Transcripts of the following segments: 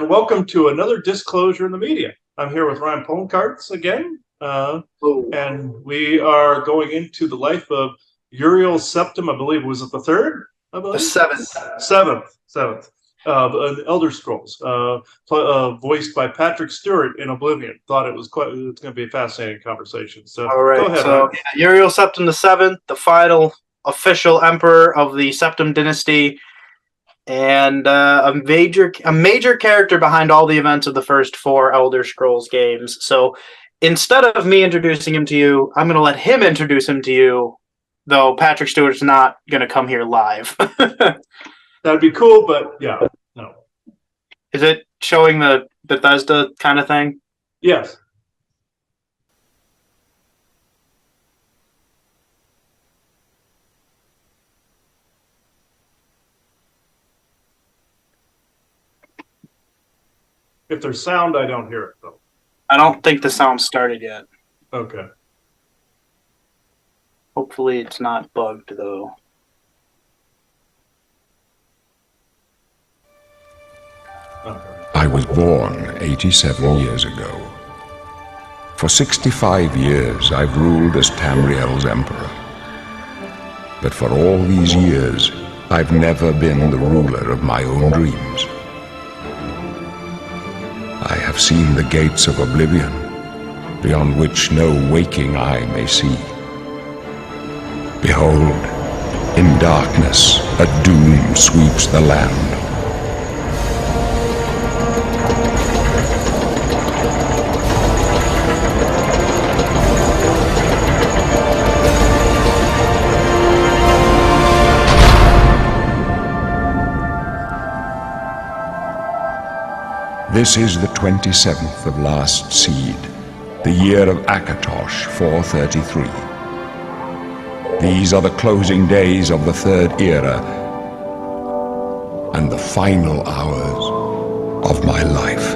welcome to another Disclosure in the Media. I'm here with Ryan Pollenkarts again, and we are going into the life of Uriel Septim. I believe was it the third? I believe the seventh. Seventh. Elder Scrolls, voiced by Patrick Stewart in Oblivion. Thought it's going to be a fascinating conversation. So All right. go ahead. So Uriel Septim the Seventh, the final official emperor of the Septim dynasty, and a major character behind all the events of the first four Elder Scrolls games. So instead of me introducing him to you, I'm going to let him introduce him to you, though Patrick Stewart's not going to come here live. That'd be cool, but yeah, no. Is it showing the Bethesda kind of thing? Yes. If there's sound, I don't hear it, though. I don't think the sound started yet. Okay. Hopefully it's not bugged, though. I was born 87 years ago. For 65 years, I've ruled as Tamriel's emperor. But for all these years, I've never been the ruler of my own dreams. I have seen the gates of oblivion, beyond which no waking eye may see. Behold, in darkness, a doom sweeps the land. This is the 27th of last seed, the year of Akatosh 433. These are the closing days of the third era and the final hours of my life.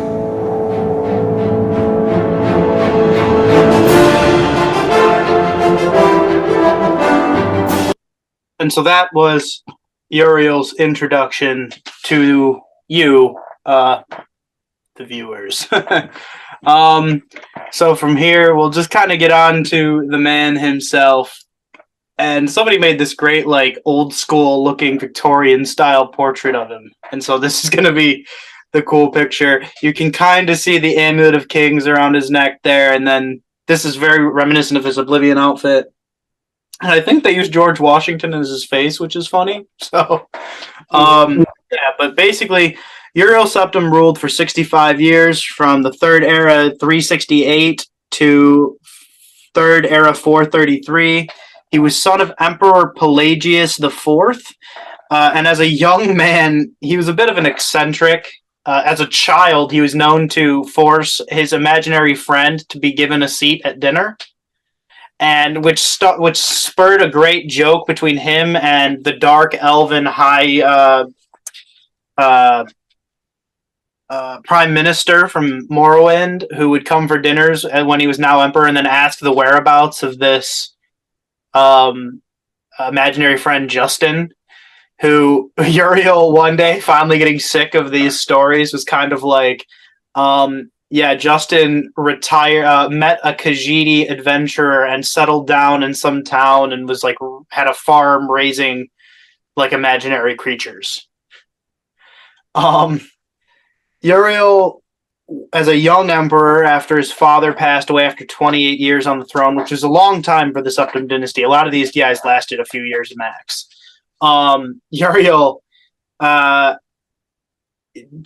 And so that was Uriel's introduction to you, the viewers. So from here, we'll just kind of get on to the man himself. And somebody made this great, like, old school looking Victorian style portrait of him. And so this is going to be the cool picture. You can kind of see the amulet of kings around his neck there. And then this is very reminiscent of his Oblivion outfit. And I think they used George Washington as his face, which is funny. So, yeah, but basically, Uriel Septim ruled for 65 years, from the Third Era 368 to Third Era 433. He was son of Emperor Pelagius IV, and as a young man, he was a bit of an eccentric. As a child, he was known to force his imaginary friend to be given a seat at dinner, and which spurred a great joke between him and the dark elven high prime minister from Morrowind, who would come for dinners when he was now emperor and then ask the whereabouts of this imaginary friend Justin, who Uriel one day, finally getting sick of these stories, was kind of like, Justin met a Khajiit adventurer and settled down in some town and was like, had a farm raising like imaginary creatures. Uriel, as a young emperor, after his father passed away after 28 years on the throne, which is a long time for the Septim dynasty. A lot of these guys lasted a few years max. Uriel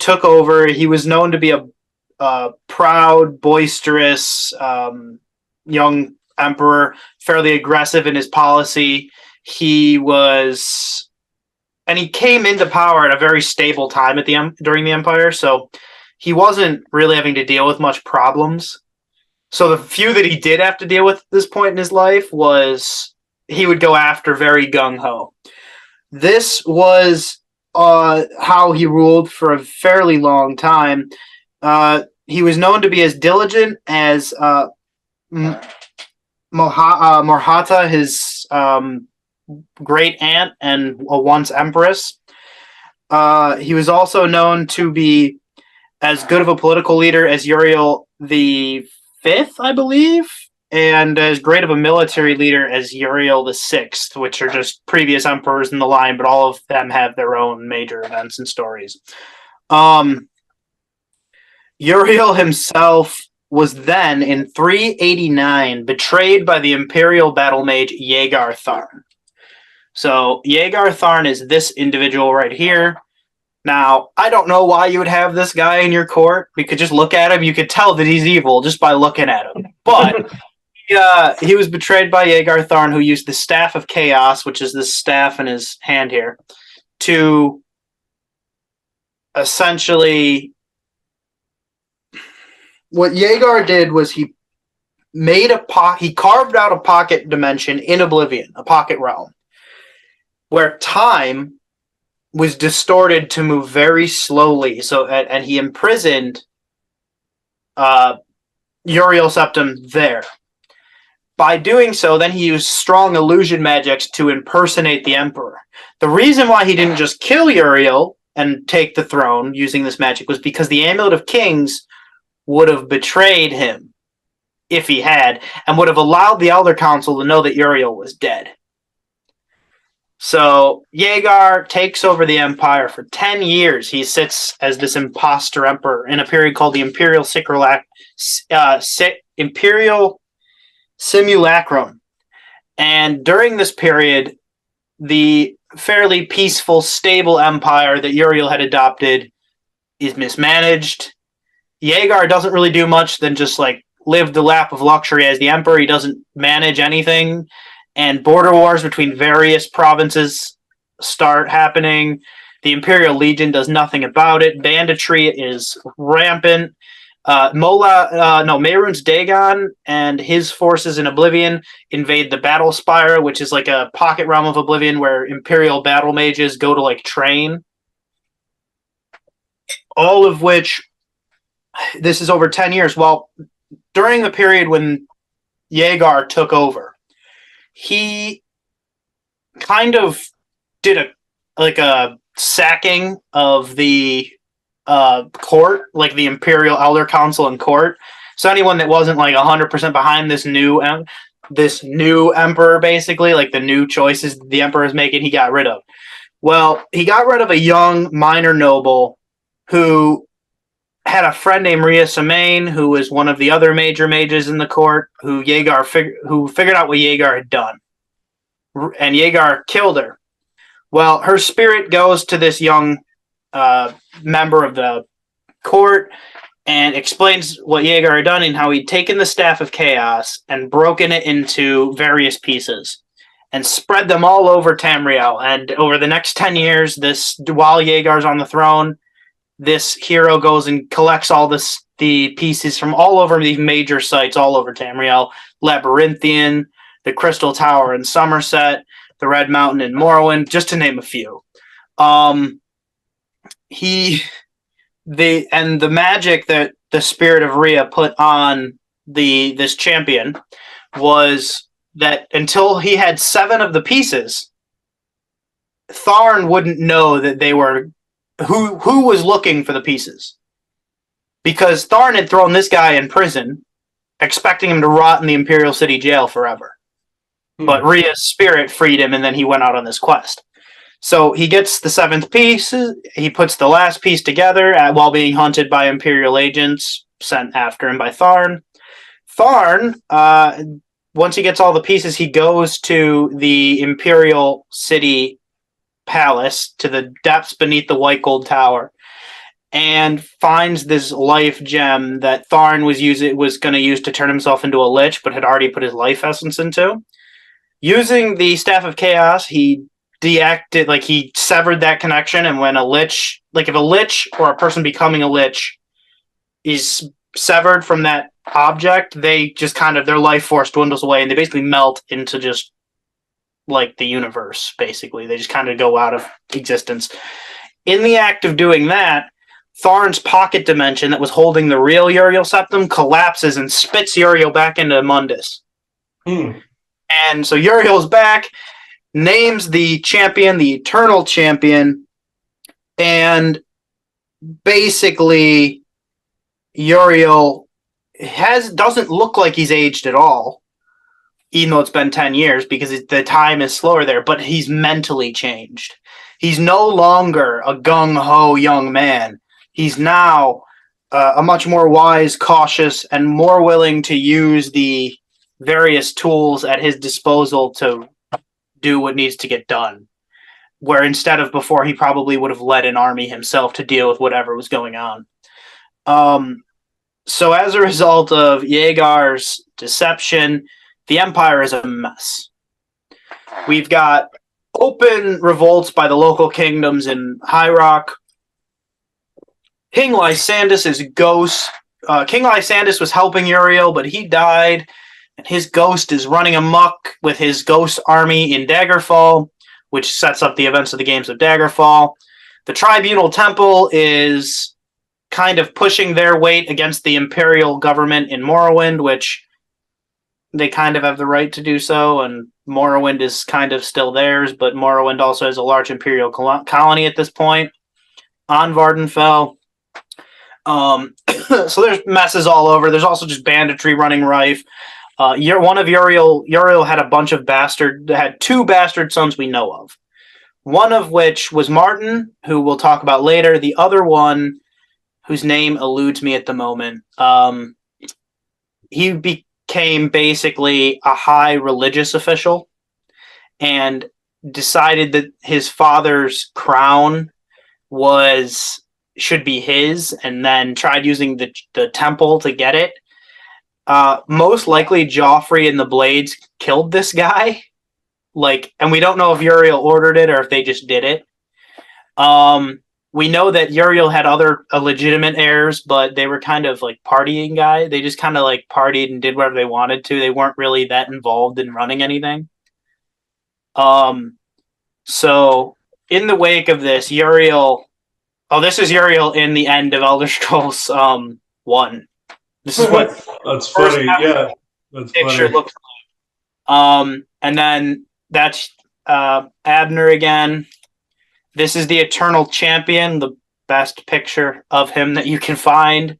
took over. He was known to be a proud, boisterous young emperor, fairly aggressive in his policy. He came into power at a very stable time during the Empire, so he wasn't really having to deal with much problems. So the few that he did have to deal with at this point in his life was he would go after very gung-ho. This was how he ruled for a fairly long time. He was known to be as diligent as Morhata, his great aunt and a once empress. He was also known to be as good of a political leader as Uriel the Fifth, I believe, and as great of a military leader as Uriel the Sixth, which are just previous emperors in the line, but all of them have their own major events and stories. Uriel himself was then, in 389, betrayed by the imperial battle mage Yegar Tharn. So Yegar Tharn is this individual right here. Now, I don't know why you would have this guy in your court. You could just look at him. You could tell that he's evil just by looking at him. But he was betrayed by Yegar Tharn, who used the Staff of Chaos, which is this staff in his hand here, to essentially... What Yegar did was he carved out a pocket dimension in Oblivion, a pocket realm, where time was distorted to move very slowly. So, and he imprisoned Uriel Septim there. By doing so, then he used strong illusion magics to impersonate the Emperor. The reason why he didn't just kill Uriel and take the throne using this magic was because the Amulet of Kings would have betrayed him if he had, and would have allowed the Elder Council to know that Uriel was dead. So Yegar takes over the empire for 10 years. He sits as this imposter emperor in a period called the Imperial Simulacrum. And during this period, the fairly peaceful, stable empire that Uriel had adopted is mismanaged. Yegar doesn't really do much than just like live the lap of luxury as the emperor. He doesn't manage anything. And border wars between various provinces start happening. The Imperial Legion does nothing about it. Banditry is rampant. Mehrunes Dagon and his forces in Oblivion invade the Battle Spire, which is like a pocket realm of Oblivion where Imperial battle mages go to like train. All of which, this is over 10 years. Well, during the period when Yegar took over, he kind of did a sacking of the court, like the Imperial Elder Council and court. So anyone that wasn't like 100% behind this new emperor, basically, like the new choices the emperor is making, he got rid of. Well, he got rid of a young minor noble who had a friend named Rhea Semaine, who was one of the other major mages in the court, who figured out what Yegar had done. And Yegar killed her. Well, her spirit goes to this young member of the court and explains what Yegar had done and how he'd taken the Staff of Chaos and broken it into various pieces and spread them all over Tamriel. And over the next 10 years, while Yegar's on the throne, this hero goes and collects all the pieces from all over these major sites all over Tamriel. Labyrinthian, the Crystal Tower in Somerset, the Red Mountain in Morrowind, just to name a few. The magic that the spirit of Rhea put on this champion was that until he had 7 of the pieces, Tharn wouldn't know that they were who was looking for the pieces. Because Tharn had thrown this guy in prison, expecting him to rot in the Imperial City jail forever. But Rhea's spirit freed him, and then he went out on this quest. So he gets the 7th piece, he puts the last piece together while being hunted by Imperial agents sent after him by Tharn. Tharn, once he gets all the pieces, he goes to the Imperial City Palace, to the depths beneath the White Gold Tower, and finds this life gem that Tharn was going to use to turn himself into a lich, but had already put his life essence into. Using the Staff of Chaos, he severed that connection, and when if a lich or a person becoming a lich is severed from that object, they just their life force dwindles away, and they basically melt into just like the universe, basically. They just kind of go out of existence. In the act of doing that, Tharn's pocket dimension that was holding the real Uriel Septim collapses and spits Uriel back into Mundus. And so Uriel's back, names the champion, the Eternal Champion, and basically Uriel doesn't look like he's aged at all, even though it's been 10 years, because the time is slower there, but he's mentally changed. He's no longer a gung-ho young man. He's now a much more wise, cautious, and more willing to use the various tools at his disposal to do what needs to get done. Where instead of before, he probably would have led an army himself to deal with whatever was going on. So as a result of Yeagar's deception, the Empire is a mess. We've got open revolts by the local kingdoms in High Rock. King Lysandus' ghost. King Lysandus was helping Uriel, but he died, and his ghost is running amok with his ghost army in Daggerfall, which sets up the events of the games of Daggerfall. The Tribunal Temple is kind of pushing their weight against the Imperial government in Morrowind, which they kind of have the right to do so, and Morrowind is kind of still theirs, but Morrowind also has a large Imperial colony at this point on Vardenfell. So there's messes all over. There's also just banditry running rife. One of Uriel had a bunch of had two bastard sons we know of. One of which was Martin, who we'll talk about later. The other one, whose name eludes me at the moment, he became basically a high religious official and decided that his father's crown should be his, and then tried using the temple to get it. Most likely Joffrey and the Blades killed this guy. And we don't know if Uriel ordered it or if they just did it. We know that Uriel had other legitimate heirs, but they were kind of like partying guys. They just kind of like partied and did whatever they wanted to. They weren't really that involved in running anything. So in the wake of this, this is Uriel in the end of Elder Scrolls 1. This is what that's funny. Yeah, that's picture funny. looks like. And then that's Abner again. This is the Eternal Champion, the best picture of him that you can find,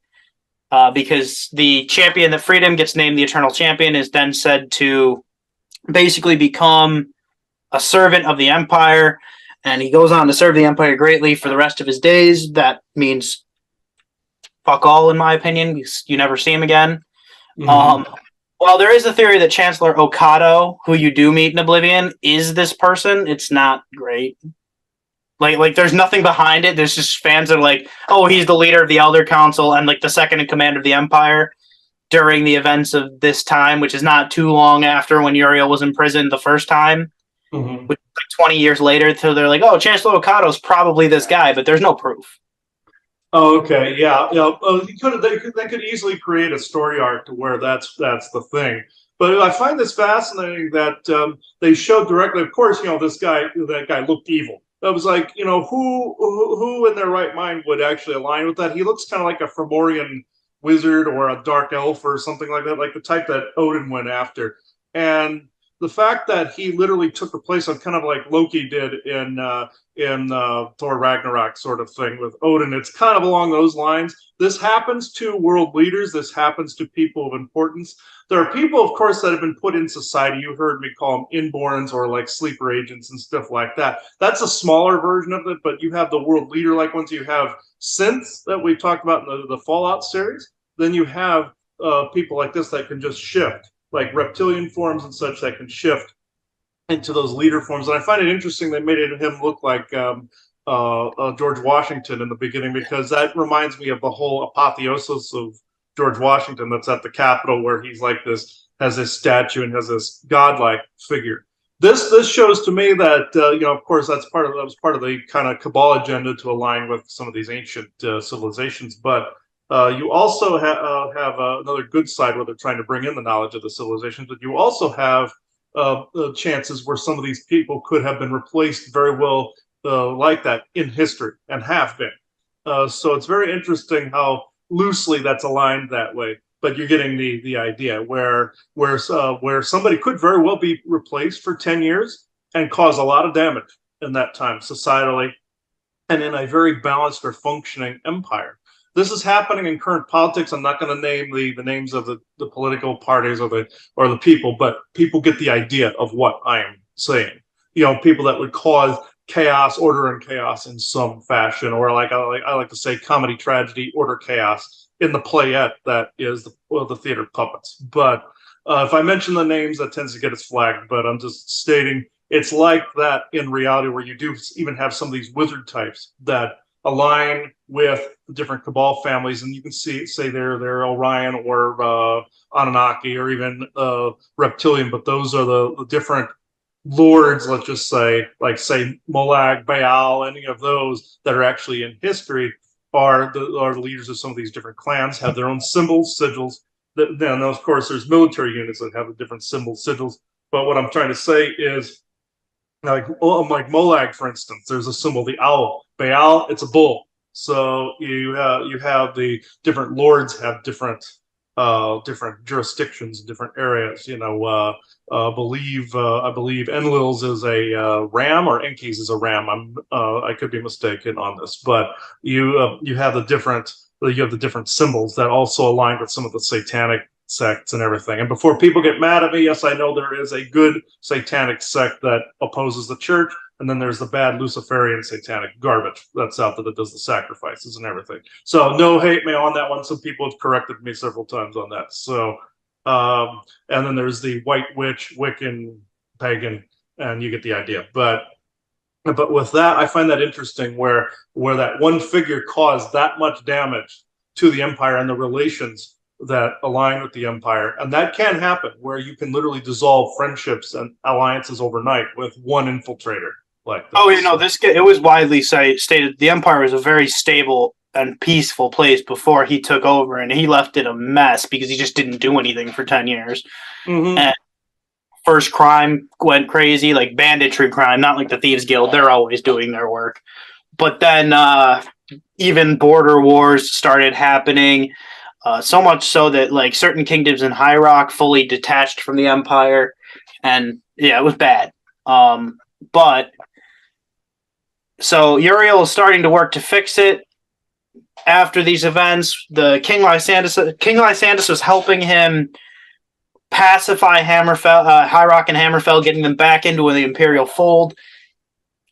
because the champion that freed him gets named the Eternal Champion, is then said to basically become a servant of the Empire, and he goes on to serve the Empire greatly for the rest of his days. That means fuck all, in my opinion, because you never see him again. Mm-hmm. Well, there is a theory that Chancellor Okado, who you do meet in Oblivion, is this person. It's not great. Like there's nothing behind it. There's just fans that are like, oh, he's the leader of the Elder Council and like the second in command of the Empire during the events of this time, which is not too long after when Uriel was imprisoned the first time, which is like 20 years later. So they're like, oh, Chancellor Okado's probably this guy, but there's no proof. Oh, okay, yeah. They could easily create a story arc to where that's the thing. But I find this fascinating that they showed directly. Of course, that guy looked evil. I was like, who in their right mind would actually align with that? He looks kind of like a Fomorian wizard or a dark elf or something like that, like the type that Odin went after. And the fact that he literally took the place of kind of like Loki did in Thor Ragnarok sort of thing with Odin, it's kind of along those lines. This happens to world leaders. This happens to people of importance. There are people, of course, that have been put in society. You heard me call them inborns or like sleeper agents and stuff like that. That's a smaller version of it, but you have the world leader-like ones. You have synths that we talked about in the Fallout series. Then you have people like this that can just shift, like reptilian forms and such that can shift into those leader forms. And I find it interesting they made him look like George Washington in the beginning, because that reminds me of the whole apotheosis of George Washington that's at the Capitol, where he's like this, has this statue and has this godlike figure. This shows to me that of course that was part of the kind of cabal agenda to align with some of these ancient civilizations, but you also have another good side where they're trying to bring in the knowledge of the civilizations, but you also have chances where some of these people could have been replaced very well like that in history and have been. So it's very interesting how loosely that's aligned that way. But you're getting the idea where somebody could very well be replaced for 10 years and cause a lot of damage in that time societally and in a very balanced or functioning empire. this is happening in current politics. I'm not going to name the names of the political parties or the people, but people get the idea of what I am saying. You know, people that would cause chaos, order, and chaos in some fashion, or I like to say, comedy, tragedy, order, chaos in the playette that is the theater puppets. But if I mention the names, that tends to get us flagged. But I'm just stating it's like that in reality, where you do even have some of these wizard types that align with the different Cabal families, and you can say they're Orion or Anunnaki or even Reptilian, but those are the different lords, let's just say, like say Molag, Baal, any of those that are actually in history are the leaders of some of these different clans, have their own symbols, sigils. Then, of course, there's military units that have the different symbols, sigils. But what I'm trying to say is, like Molag, for instance, there's a symbol, the owl. Baal, it's a bull. So you have the different lords have different jurisdictions, different areas. You know, I believe Enlil's is a ram, or Enki's is a ram. I could be mistaken on this, but you have the different symbols that also align with some of the satanic sects and everything. And before people get mad at me, yes, I know there is a good satanic sect that opposes the church, and then there's the bad Luciferian satanic garbage that's out there that does the sacrifices and everything. So no hate mail on that one. Some people have corrected me several times on that. So and then there's the white witch, Wiccan, pagan, and you get the idea. But with that, I find that interesting where that one figure caused that much damage to the empire and the relations that align with the empire. And that can happen, where you can literally dissolve friendships and alliances overnight with one infiltrator like that. Oh, you know, it was widely stated the empire was a very stable and peaceful place before he took over, and he left it a mess because he just didn't do anything for 10 years. Mm-hmm. And first crime went crazy, like banditry crime, not like the Thieves Guild. They're always doing their work. But then even border wars started happening. So much so that like certain kingdoms in High Rock fully detached from the empire, and yeah, it was bad. But so Uriel is starting to work to fix it. After these events, the King Lysandas was helping him pacify High Rock and Hammerfell, getting them back into the Imperial fold.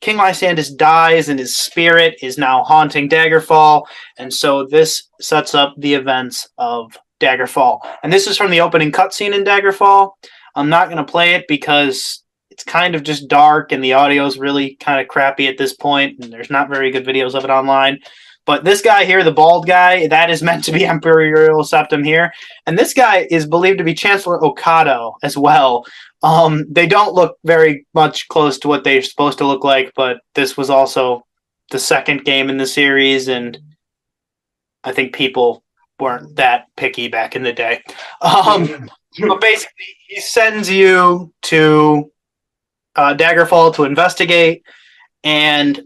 King Lysandas dies, and his spirit is now haunting Daggerfall, and so this sets up the events of Daggerfall. And this is from the opening cutscene in Daggerfall. I'm not going to play it because it's kind of just dark, and the audio is really kind of crappy at this point, and there's not very good videos of it online. But this guy here, the bald guy, that is meant to be Emperor Uriel Septim here. And this guy is believed to be Chancellor Okado as well. They don't look very much close to what they're supposed to look like, but this was also the second game in the series, and I think people weren't that picky back in the day. But basically, he sends you to Daggerfall to investigate, and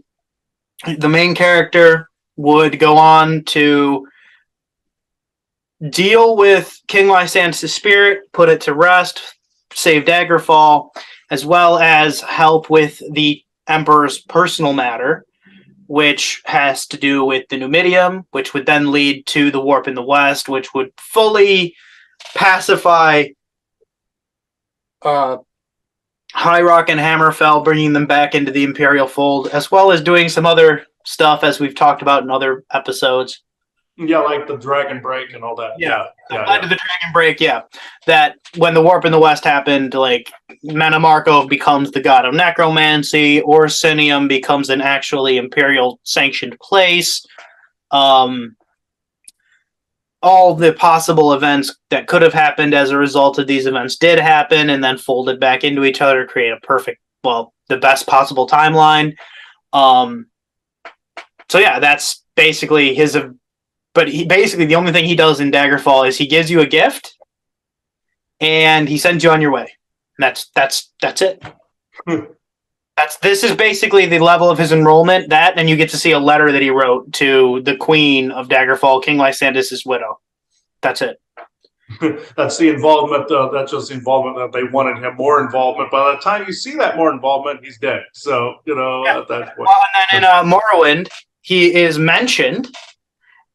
the main character would go on to deal with King Lysandas' spirit, put it to rest, save Daggerfall, as well as help with the Emperor's personal matter, which has to do with the Numidium, which would then lead to the Warp in the West, which would fully pacify High Rock and Hammerfell, bringing them back into the Imperial fold, as well as doing some other stuff, as we've talked about in other episodes. Yeah, like the Dragon Break and all that. Yeah. To the Dragon Break, yeah. That when the Warp in the West happened, like, Menamarkov becomes the god of necromancy, Orsinium becomes an actually Imperial sanctioned place. All the possible events that could have happened as a result of these events did happen, and then folded back into each other to create the best possible timeline. So yeah, that's basically his. But the only thing he does in Daggerfall is he gives you a gift, and he sends you on your way. And that's it. This is basically the level of his enrollment. That, and you get to see a letter that he wrote to the Queen of Daggerfall, King Lysandas' widow. That's it. That's the involvement. That's just the involvement that they wanted him more involvement. By the time you see that more involvement, he's dead. So at that point. Well, and then in Morrowind, he is mentioned,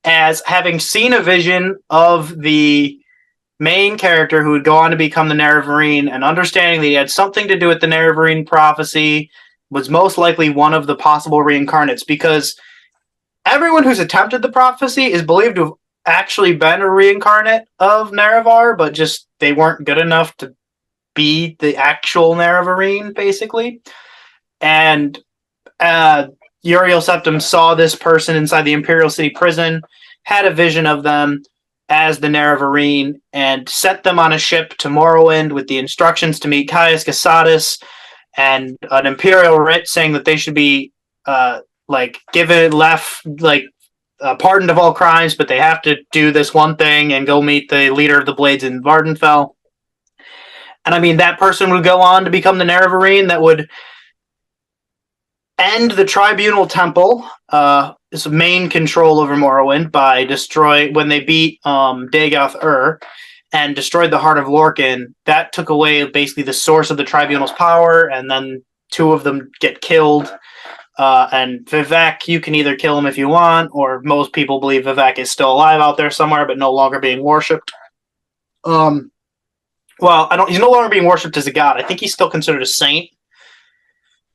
as having seen a vision of the main character who would go on to become the Nerevarine, and understanding that he had something to do with the Nerevarine prophecy, was most likely one of the possible reincarnates, because everyone who's attempted the prophecy is believed to have actually been a reincarnate of Nerevar, but just they weren't good enough to be the actual Nerevarine, basically. And Uriel Septim saw this person inside the Imperial City prison, had a vision of them as the Nerevarine, and sent them on a ship to Morrowind with the instructions to meet Caius Casadus and an Imperial writ saying that they should be pardoned of all crimes, but they have to do this one thing and go meet the leader of the Blades in Vardenfell. And I mean, that person would go on to become the Nerevarine that would end the Tribunal Temple, its main control over Morrowind, by when they beat Dagoth and destroyed the Heart of Lorkhan. That took away basically the source of the Tribunal's power, and then two of them get killed. And Vivek, you can either kill him if you want, or most people believe Vivek is still alive out there somewhere, but no longer being worshipped. He's no longer being worshipped as a god. I think he's still considered a saint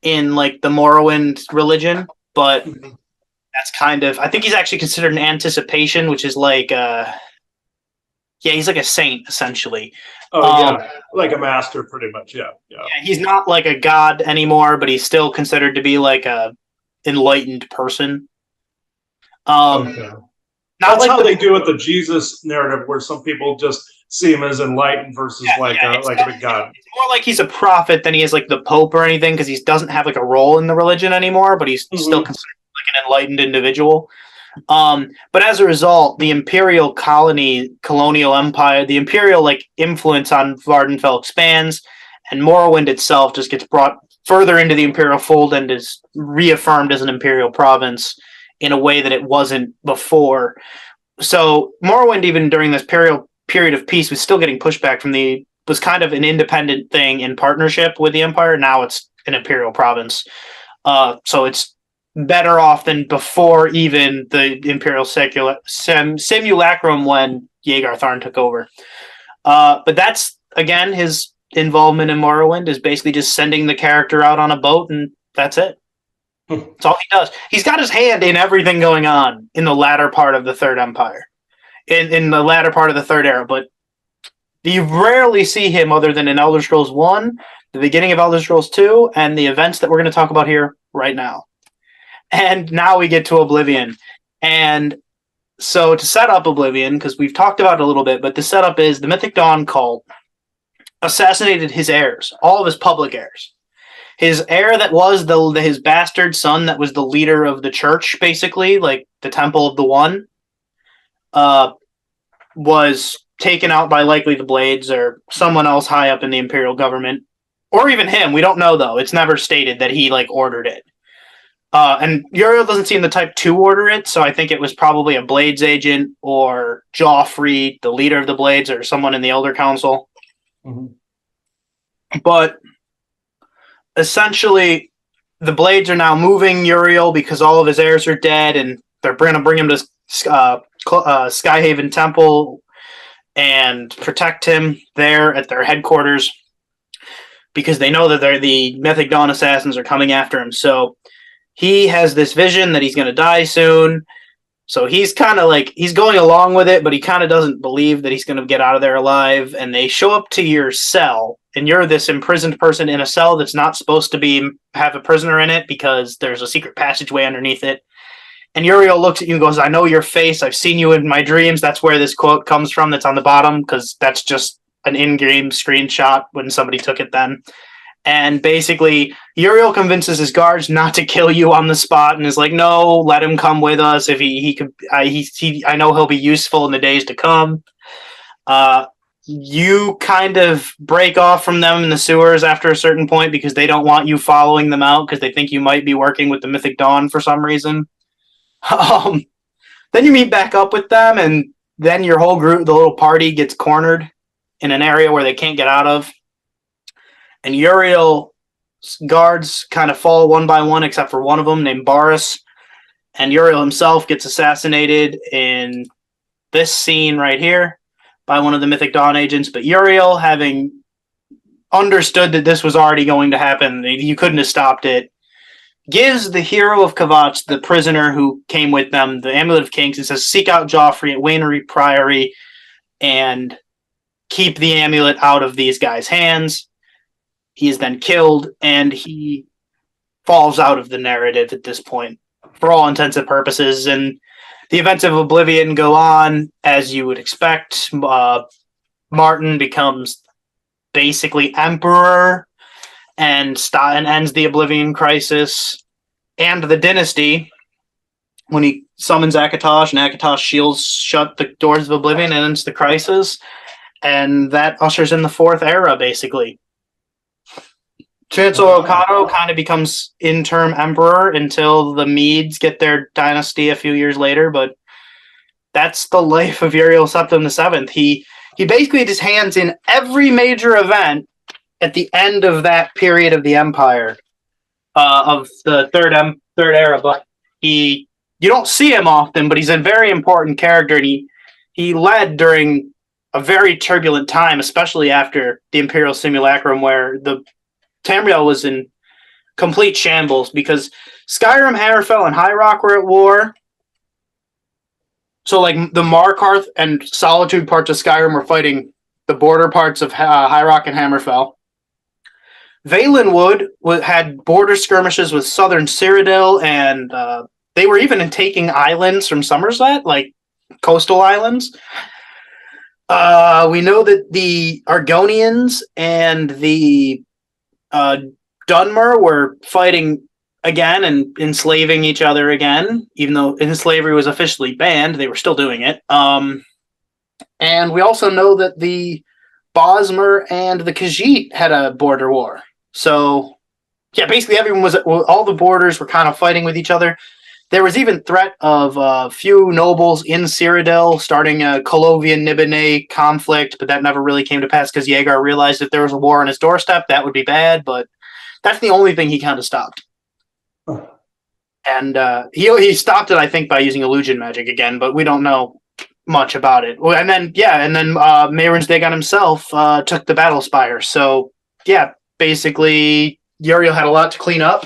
in like the Morrowind religion, but that's kind of, I think he's actually considered an anticipation, which is like he's like a saint essentially. Like a master pretty much. Yeah, he's not like a god anymore, but he's still considered to be like a enlightened person. That's like how they do with the Jesus narrative, where some people just see him as enlightened versus a big god. It's more like he's a prophet than he is like the Pope or anything, because he doesn't have like a role in the religion anymore, but he's still considered like an enlightened individual. But as a result, the Imperial colonial empire, the Imperial like influence on Vardenfell expands, and Morrowind itself just gets brought further into the Imperial fold and is reaffirmed as an Imperial province in a way that it wasn't before. So Morrowind, even during this period of peace, was still getting pushback was kind of an independent thing in partnership with the Empire. Now it's an Imperial province. So it's better off than before even the Imperial simulacrum when Yeager Tharn took over. But that's, again, his involvement in Morrowind is basically just sending the character out on a boat, and that's it. That's all he does. He's got his hand in everything going on in the latter part of the Third Empire, in the latter part of the Third Era, but you rarely see him other than in Elder Scrolls 1, the beginning of Elder Scrolls 2, and the events that we're going to talk about here right now. And now we get to Oblivion. And so to set up Oblivion, because we've talked about it a little bit, but the setup is the Mythic Dawn cult assassinated his heirs, all of his public heirs. His heir that was his bastard son that was the leader of the church, basically, like the Temple of the One, was taken out by likely the Blades or someone else high up in the Imperial government. Or even him. We don't know, though. It's never stated that he ordered it. And Uriel doesn't seem the type to order it, so I think it was probably a Blades agent or Joffrey, the leader of the Blades, or someone in the Elder Council. But essentially, the Blades are now moving Uriel because all of his heirs are dead, and they're going to bring him to Skyhaven Temple and protect him there at their headquarters because they know that the Mythic Dawn assassins are coming after him. So he has this vision that he's going to die soon. So he's kind of he's going along with it, but he kind of doesn't believe that he's going to get out of there alive. And they show up to your cell, and you're this imprisoned person in a cell that's not supposed to have a prisoner in it because there's a secret passageway underneath it. And Uriel looks at you and goes, "I know your face. I've seen you in my dreams." That's where this quote comes from that's on the bottom, because that's just an in-game screenshot when somebody took it then. And basically, Uriel convinces his guards not to kill you on the spot and is like, "No, let him come with us. If he could, I know he'll be useful in the days to come." You kind of break off from them in the sewers after a certain point because they don't want you following them out because they think you might be working with the Mythic Dawn for some reason. Then you meet back up with them, and then your whole group, the little party, gets cornered in an area where they can't get out of. And Uriel's guards kind of fall one by one, except for one of them named Boris. And Uriel himself gets assassinated in this scene right here by one of the Mythic Dawn agents. But Uriel, having understood that this was already going to happen, you couldn't have stopped it, gives the hero of Kvatch, the prisoner who came with them, the Amulet of Kings, and says, seek out Joffrey at Wainwright Priory and keep the amulet out of these guys' hands. He is then killed, and he falls out of the narrative at this point, for all intents and purposes. And the events of Oblivion go on as you would expect. Martin becomes basically emperor and ends the Oblivion Crisis and the Dynasty when he summons Akatosh, and Akatosh shields shut the doors of Oblivion and ends the Crisis. And that ushers in the Fourth Era, basically. Chancellor Okado kind of becomes interim emperor until the Medes get their dynasty a few years later, but that's the life of Uriel Septim VII. He basically just hands in every major event at the end of that period of the Empire, of the Third Era, but you don't see him often, but he's a very important character, and he led during a very turbulent time, especially after the Imperial Simulacrum, where the Tamriel was in complete shambles because Skyrim, Hammerfell, and High Rock were at war. So, like, the Markarth and Solitude parts of Skyrim were fighting the border parts of High Rock and Hammerfell. Valenwood had border skirmishes with southern Cyrodiil, and they were even taking islands from Somerset, like coastal islands. We know that the Argonians and the Dunmer were fighting again and enslaving each other again, even though slavery was officially banned, they were still doing it. And we also know that the Bosmer and the Khajiit had a border war. So, yeah, basically all the borders were kind of fighting with each other. There was even threat of a few nobles in Cyrodiil starting a Colovian-Nibelunge conflict, but that never really came to pass because Rhaegar realized if there was a war on his doorstep, that would be bad, but that's the only thing he kind of stopped. Huh. And he stopped it, I think, by using illusion magic again, but we don't know much about it. And then Mehrunes Dagon himself took the Battle Spire. So, yeah, basically Uriel had a lot to clean up.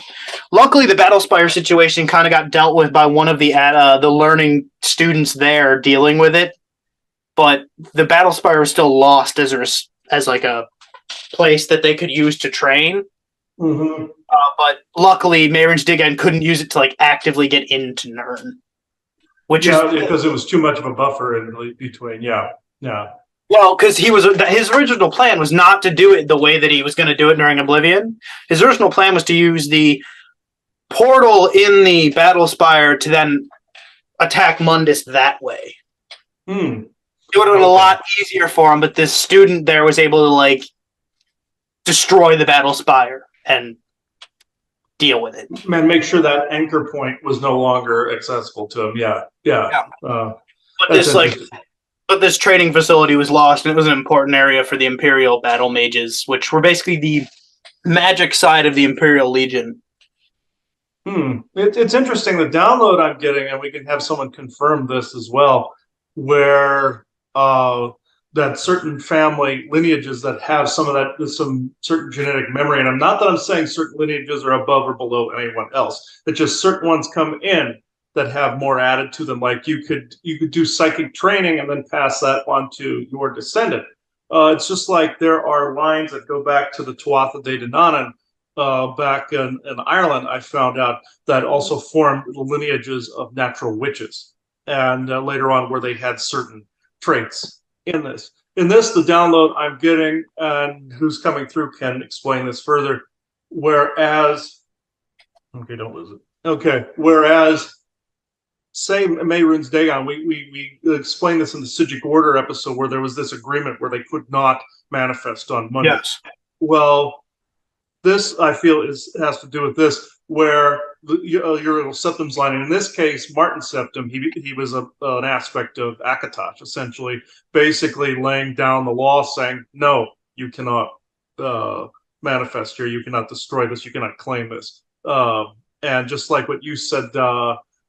Luckily, the Battle Spire situation kind of got dealt with by one of the learning students there dealing with it. But the Battle Spire was still lost as like a place that they could use to train. Mm-hmm. But luckily, Mehrunes Dagon couldn't use it to like actively get into Nirn. Because it was too much of a buffer in between. Yeah. Well, because his original plan was not to do it the way that he was going to do it during Oblivion. His original plan was to use the portal in the Battle Spire to then attack Mundus that way. It would have been a lot easier for him, but this student there was able to like destroy the Battle Spire and deal with it. Man, make sure that anchor point was no longer accessible to him. Yeah. But this training facility was lost, and it was an important area for the Imperial battle mages, which were basically the magic side of the Imperial Legion. It's interesting. The download I'm getting, and we can have someone confirm this as well, where that certain family lineages that have some certain genetic memory, and I'm not that I'm saying certain lineages are above or below anyone else. It's just certain ones come in that have more added to them. Like you could do psychic training and then pass that on to your descendant. It's just like there are lines that go back to the Tuatha De Danann back in Ireland. I found out that also formed the lineages of natural witches, and later on where they had certain traits in this. In this, the download I'm getting, and who's coming through can explain this further. Whereas say Mehrunes Dagon, we explained this in the Sigic Order episode where there was this agreement where they could not manifest on Monday. Yes. Well, this I feel has to do with this, where Uriel Septim's line. And in this case, Martin Septim, he was an aspect of Akatosh, essentially, basically laying down the law, saying, no, you cannot manifest here, you cannot destroy this, you cannot claim this. And just like what you said,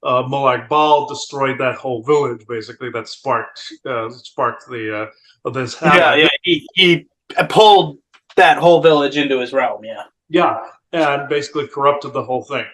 Molag Bal destroyed that whole village, basically, that sparked the this happening. Yeah, he pulled that whole village into his realm. Yeah. Yeah, and basically corrupted the whole thing.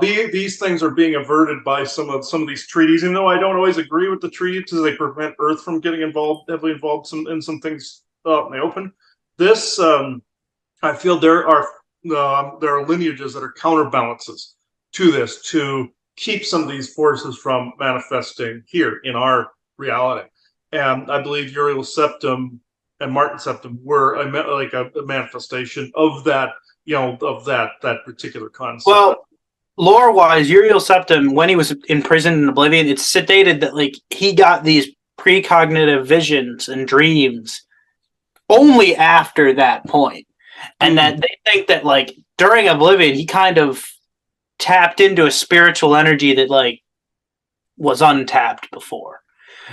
These things are being averted by some of these treaties. Even though I don't always agree with the treaties, because they prevent Earth from getting heavily involved in some things out in the open. This, I feel, there are lineages that are counterbalances to this to keep some of these forces from manifesting here in our reality. And I believe Uriel Septim and Martin Septim were a manifestation of that, of that particular concept. Well, lore-wise, Uriel Septim, when he was imprisoned in Oblivion, it's stated that like he got these precognitive visions and dreams only after that point, and that they think that like during Oblivion he kind of tapped into a spiritual energy that like was untapped before.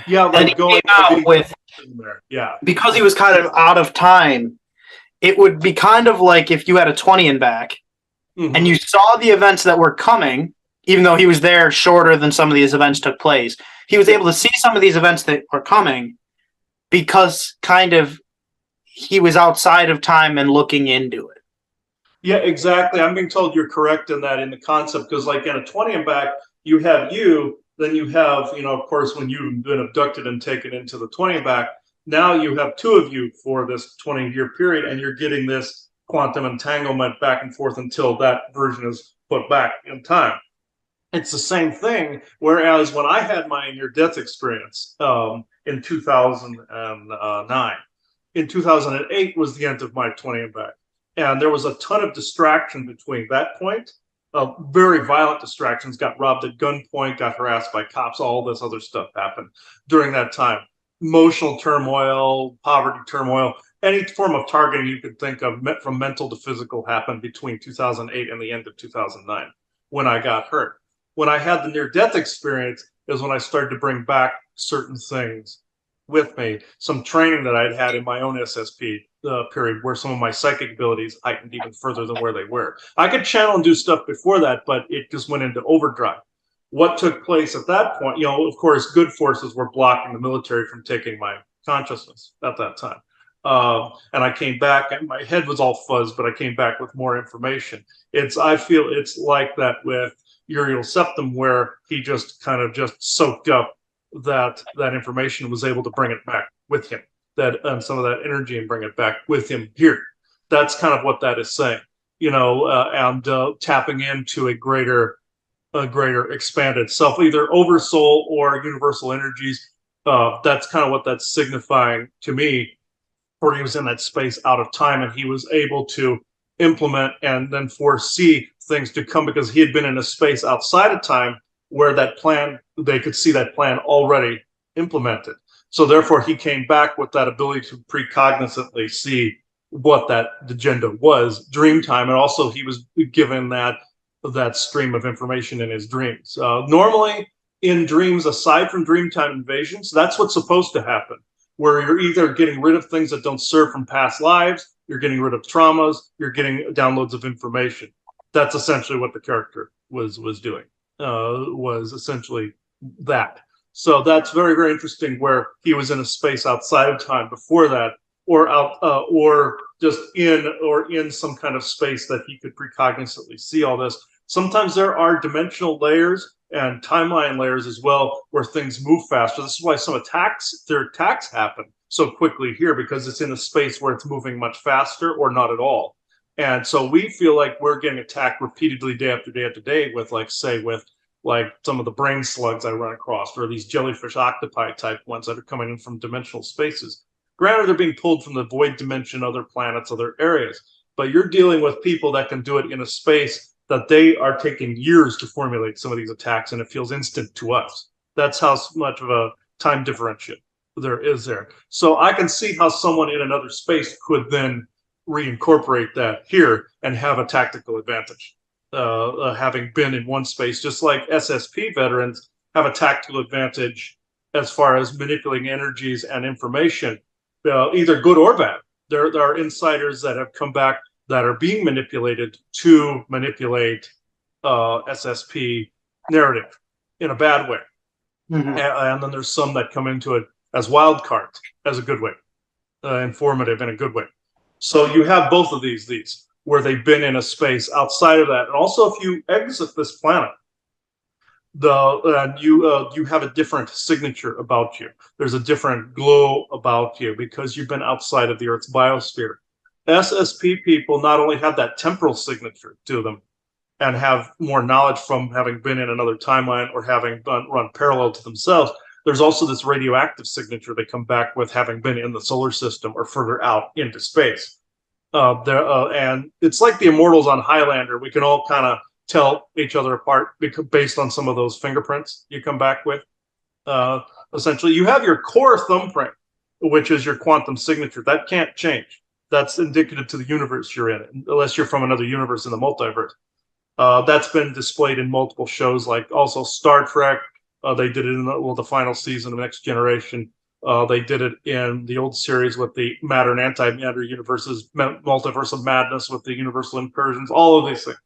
Yeah, like and he going came out with there. Yeah, because he was kind of out of time. It would be kind of like if you had a 20 and back, and you saw the events that were coming, even though he was there shorter than some of these events took place. He was able to see some of these events that were coming because kind of he was outside of time and looking into it. Yeah, exactly. I'm being told you're correct in that, in the concept, because like in a 20 and back, you have you, then you have, of course, when you've been abducted and taken into the 20 and back, now you have two of you for this 20-year period, and you're getting this quantum entanglement back and forth until that version is put back in time. It's the same thing, whereas when I had my near-death experience in 2009, in 2008 was the end of my 20 and back. And there was a ton of distraction between that point. Very violent distractions, got robbed at gunpoint, got harassed by cops, all this other stuff happened during that time. Emotional turmoil, poverty turmoil, any form of targeting you could think of from mental to physical happened between 2008 and the end of 2009 when I got hurt. When I had the near-death experience is when I started to bring back certain things with me, some training that I'd had in my own SSP period where some of my psychic abilities heightened even further than where they were. I could channel and do stuff before that, but it just went into overdrive. What took place at that point, of course, good forces were blocking the military from taking my consciousness at that time. And I came back and my head was all fuzzed, but I came back with more information. I feel it's like that with Uriel Septim, where he just kind of just soaked up that information and was able to bring it back with him, and some of that energy, and bring it back with him here. That's kind of what that is saying, and tapping into a greater expanded self, either oversoul or universal energies. That's kind of what that's signifying to me, where he was in that space out of time and he was able to implement and then foresee things to come, because he had been in a space outside of time where that plan, they could see that plan already implemented. So therefore he came back with that ability to precognisantly see what that agenda was, dream time, and also he was given that stream of information in his dreams. Normally in dreams, aside from dreamtime invasions, that's what's supposed to happen, where you're either getting rid of things that don't serve from past lives, you're getting rid of traumas, you're getting downloads of information. That's essentially what the character was doing, was essentially that. So that's very, very interesting, where he was in a space outside of time before that, or just in some kind of space that he could precognisantly see all this. Sometimes there are dimensional layers and timeline layers as well, where things move faster. This is why some attacks happen so quickly here, because it's in a space where it's moving much faster or not at all. And so we feel like we're getting attacked repeatedly day after day after day with, like, say, with like some of the brain slugs I run across, or these jellyfish octopi type ones that are coming in from dimensional spaces. Granted, they're being pulled from the void dimension, other planets, other areas, but you're dealing with people that can do it in a space that they are taking years to formulate some of these attacks, and it feels instant to us. That's how much of a time differential there is there. So I can see how someone in another space could then reincorporate that here and have a tactical advantage, having been in one space, just like SSP veterans have a tactical advantage as far as manipulating energies and information, either good or bad. There are insiders that have come back that are being manipulated to manipulate SSP narrative in a bad way. Mhm. And then there's some that come into it as wild cards, as a good way, informative in a good way. So you have both of these where they've been in a space outside of that. And also, if you exit this planet, you have a different signature about you. There's a different glow about you because you've been outside of the Earth's biosphere. SSP people not only have that temporal signature to them and have more knowledge from having been in another timeline or having run parallel to themselves, there's also this radioactive signature they come back with having been in the solar system or further out into space. And it's like the immortals on Highlander. We can all kind of tell each other apart based on some of those fingerprints you come back with. Essentially, you have your core thumbprint, which is your quantum signature. That can't change. That's indicative to the universe you're in, unless you're from another universe in the multiverse. That's been displayed in multiple shows, like also Star Trek. They did it in the final season of Next Generation. They did it in the old series with the matter and antimatter universes, multiverse of madness with the universal incursions, all of these things.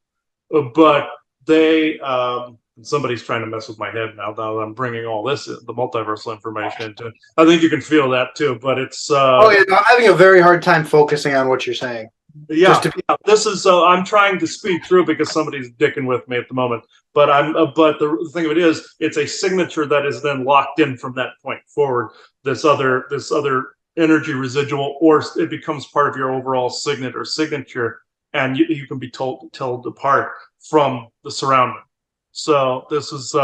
But they, somebody's trying to mess with my head now that I'm bringing all this, the multiversal information into it. I think you can feel that too, but it's. Oh, yeah, I'm having a very hard time focusing on what you're saying. Yeah, this is. I'm trying to speed through because somebody's dicking with me at the moment. But But the thing of it is, it's a signature that is then locked in from that point forward. This other energy residual, or it becomes part of your overall signet or signature, and you can be told apart from the surrounding. So this is.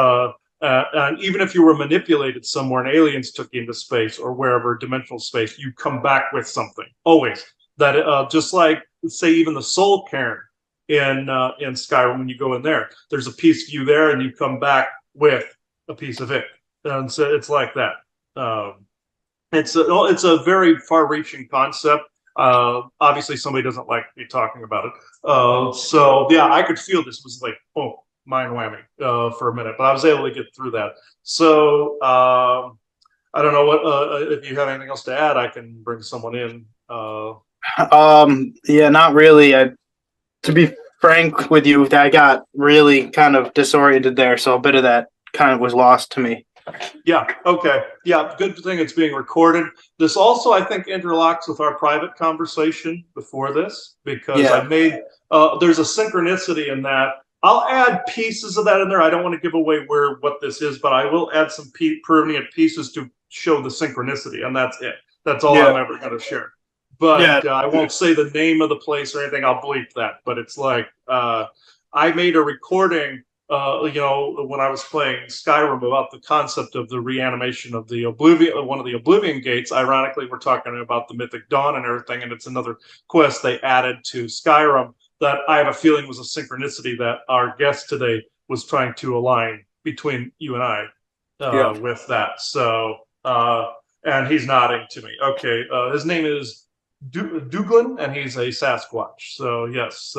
And even if you were manipulated somewhere and aliens took you into space or wherever dimensional space, you come back with something always. That just like, say, even the soul cairn in Skyrim, when you go in there, there's a piece of you there, and you come back with a piece of it, and so it's like that. It's a very far-reaching concept. Obviously, somebody doesn't like me talking about it. So yeah, I could feel this was like, oh, mind whammy for a minute, but I was able to get through that. So I don't know what if you have anything else to add. I can bring someone in. Yeah, not really. To be frank with you, I got really kind of disoriented there, so a bit of that kind of was lost to me. Yeah, okay. Yeah, good thing it's being recorded. This also, I think, interlocks with our private conversation before this, because I made, there's a synchronicity in that. I'll add pieces of that in there. I don't want to give away what this is, but I will add some permanent pieces to show the synchronicity, and that's it. That's all I'm ever going to share. But I won't say the name of the place or anything. I'll bleep that. But it's like I made a recording, when I was playing Skyrim about the concept of the reanimation of the Oblivion, one of the Oblivion gates. Ironically, we're talking about the Mythic Dawn and everything, and it's another quest they added to Skyrim that I have a feeling was a synchronicity that our guest today was trying to align between you and I with that. So, and he's nodding to me. Okay, his name is Douglin, and he's a Sasquatch. So yes,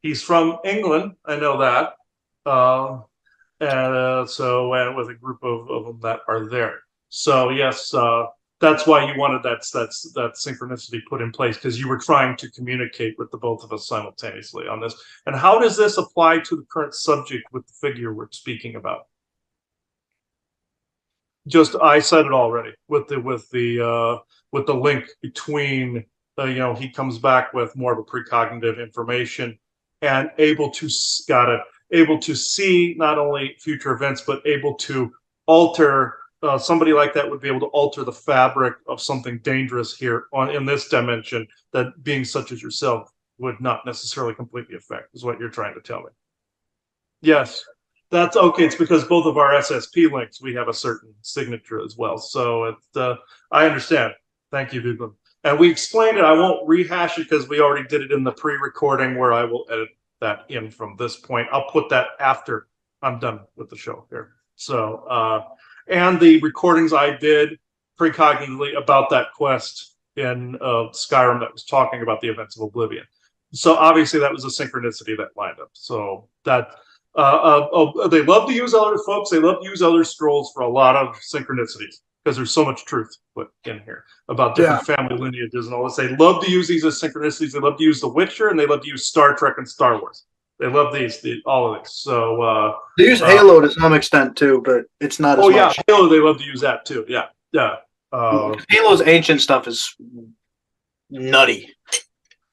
he's from England. I know that. And with a group of them that are there. So yes, that's why you wanted that synchronicity put in place, because you were trying to communicate with the both of us simultaneously on this. And how does this apply to the current subject with the figure we're speaking about? Just I said it already with the link between he comes back with more of a precognitive information and able to see not only future events but able to alter. Somebody like that would be able to alter the fabric of something dangerous here in this dimension that being such as yourself would not necessarily completely affect, is what you're trying to tell me. Yes. That's okay. It's because both of our SSP links, we have a certain signature as well. So I understand. Thank you, Douglas. And we explained it. I won't rehash it because we already did it in the pre-recording, where I will edit that in from this point. I'll put that after I'm done with the show here. So, and the recordings I did precognitively about that quest in Skyrim that was talking about the events of Oblivion. So obviously that was a synchronicity that lined up. So that. They love to use other folks. They love to use other scrolls for a lot of synchronicities because there's so much truth put in here about different family lineages and all this. They love to use these as synchronicities. They love to use The Witcher, and they love to use Star Trek and Star Wars. They love all of these. So They use Halo to some extent too, but it's not as yeah, much. Halo, they love to use that too. Yeah, yeah. Halo's ancient stuff is nutty.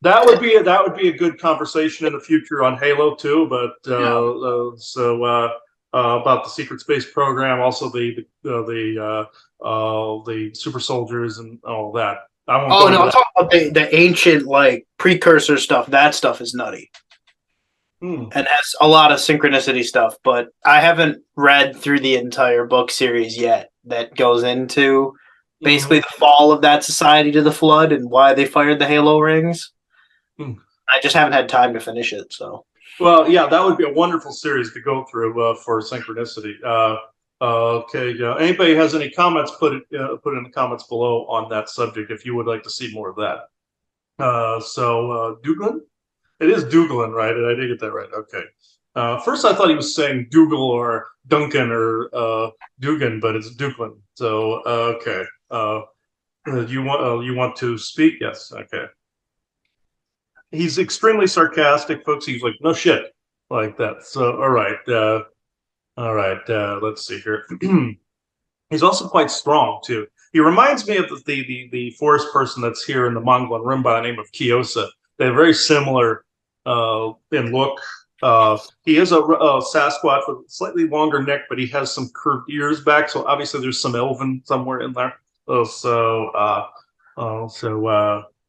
That would be a good conversation in the future on Halo too. But about the secret space program, also the super soldiers and all that. I won't Oh go no, into I'm talking about the ancient like precursor stuff. That stuff is nutty. that. And has a lot of synchronicity stuff, but I haven't read through the entire book series yet that goes into basically the fall of that society to the flood and why they fired the Halo rings. I just haven't had time to finish it. So, well, yeah, that would be a wonderful series to go through for synchronicity. Okay, anybody has any comments? Put it in the comments below on that subject if you would like to see more of that. Douglin? It is Douglin, right? I did get that right. Okay. First, I thought he was saying Dougal or Duncan or Dugan, but it's Douglin. So okay. You want to speak? Yes. Okay. He's extremely sarcastic, folks. He's like, no shit, like that. So all right. Let's see here. He's also quite strong too. He reminds me of the forest person that's here in the Mongolian room by the name of Kyosa. They're very similar in look. He is a Sasquatch with a slightly longer neck, but he has some curved ears back. So obviously there's some elven somewhere in there.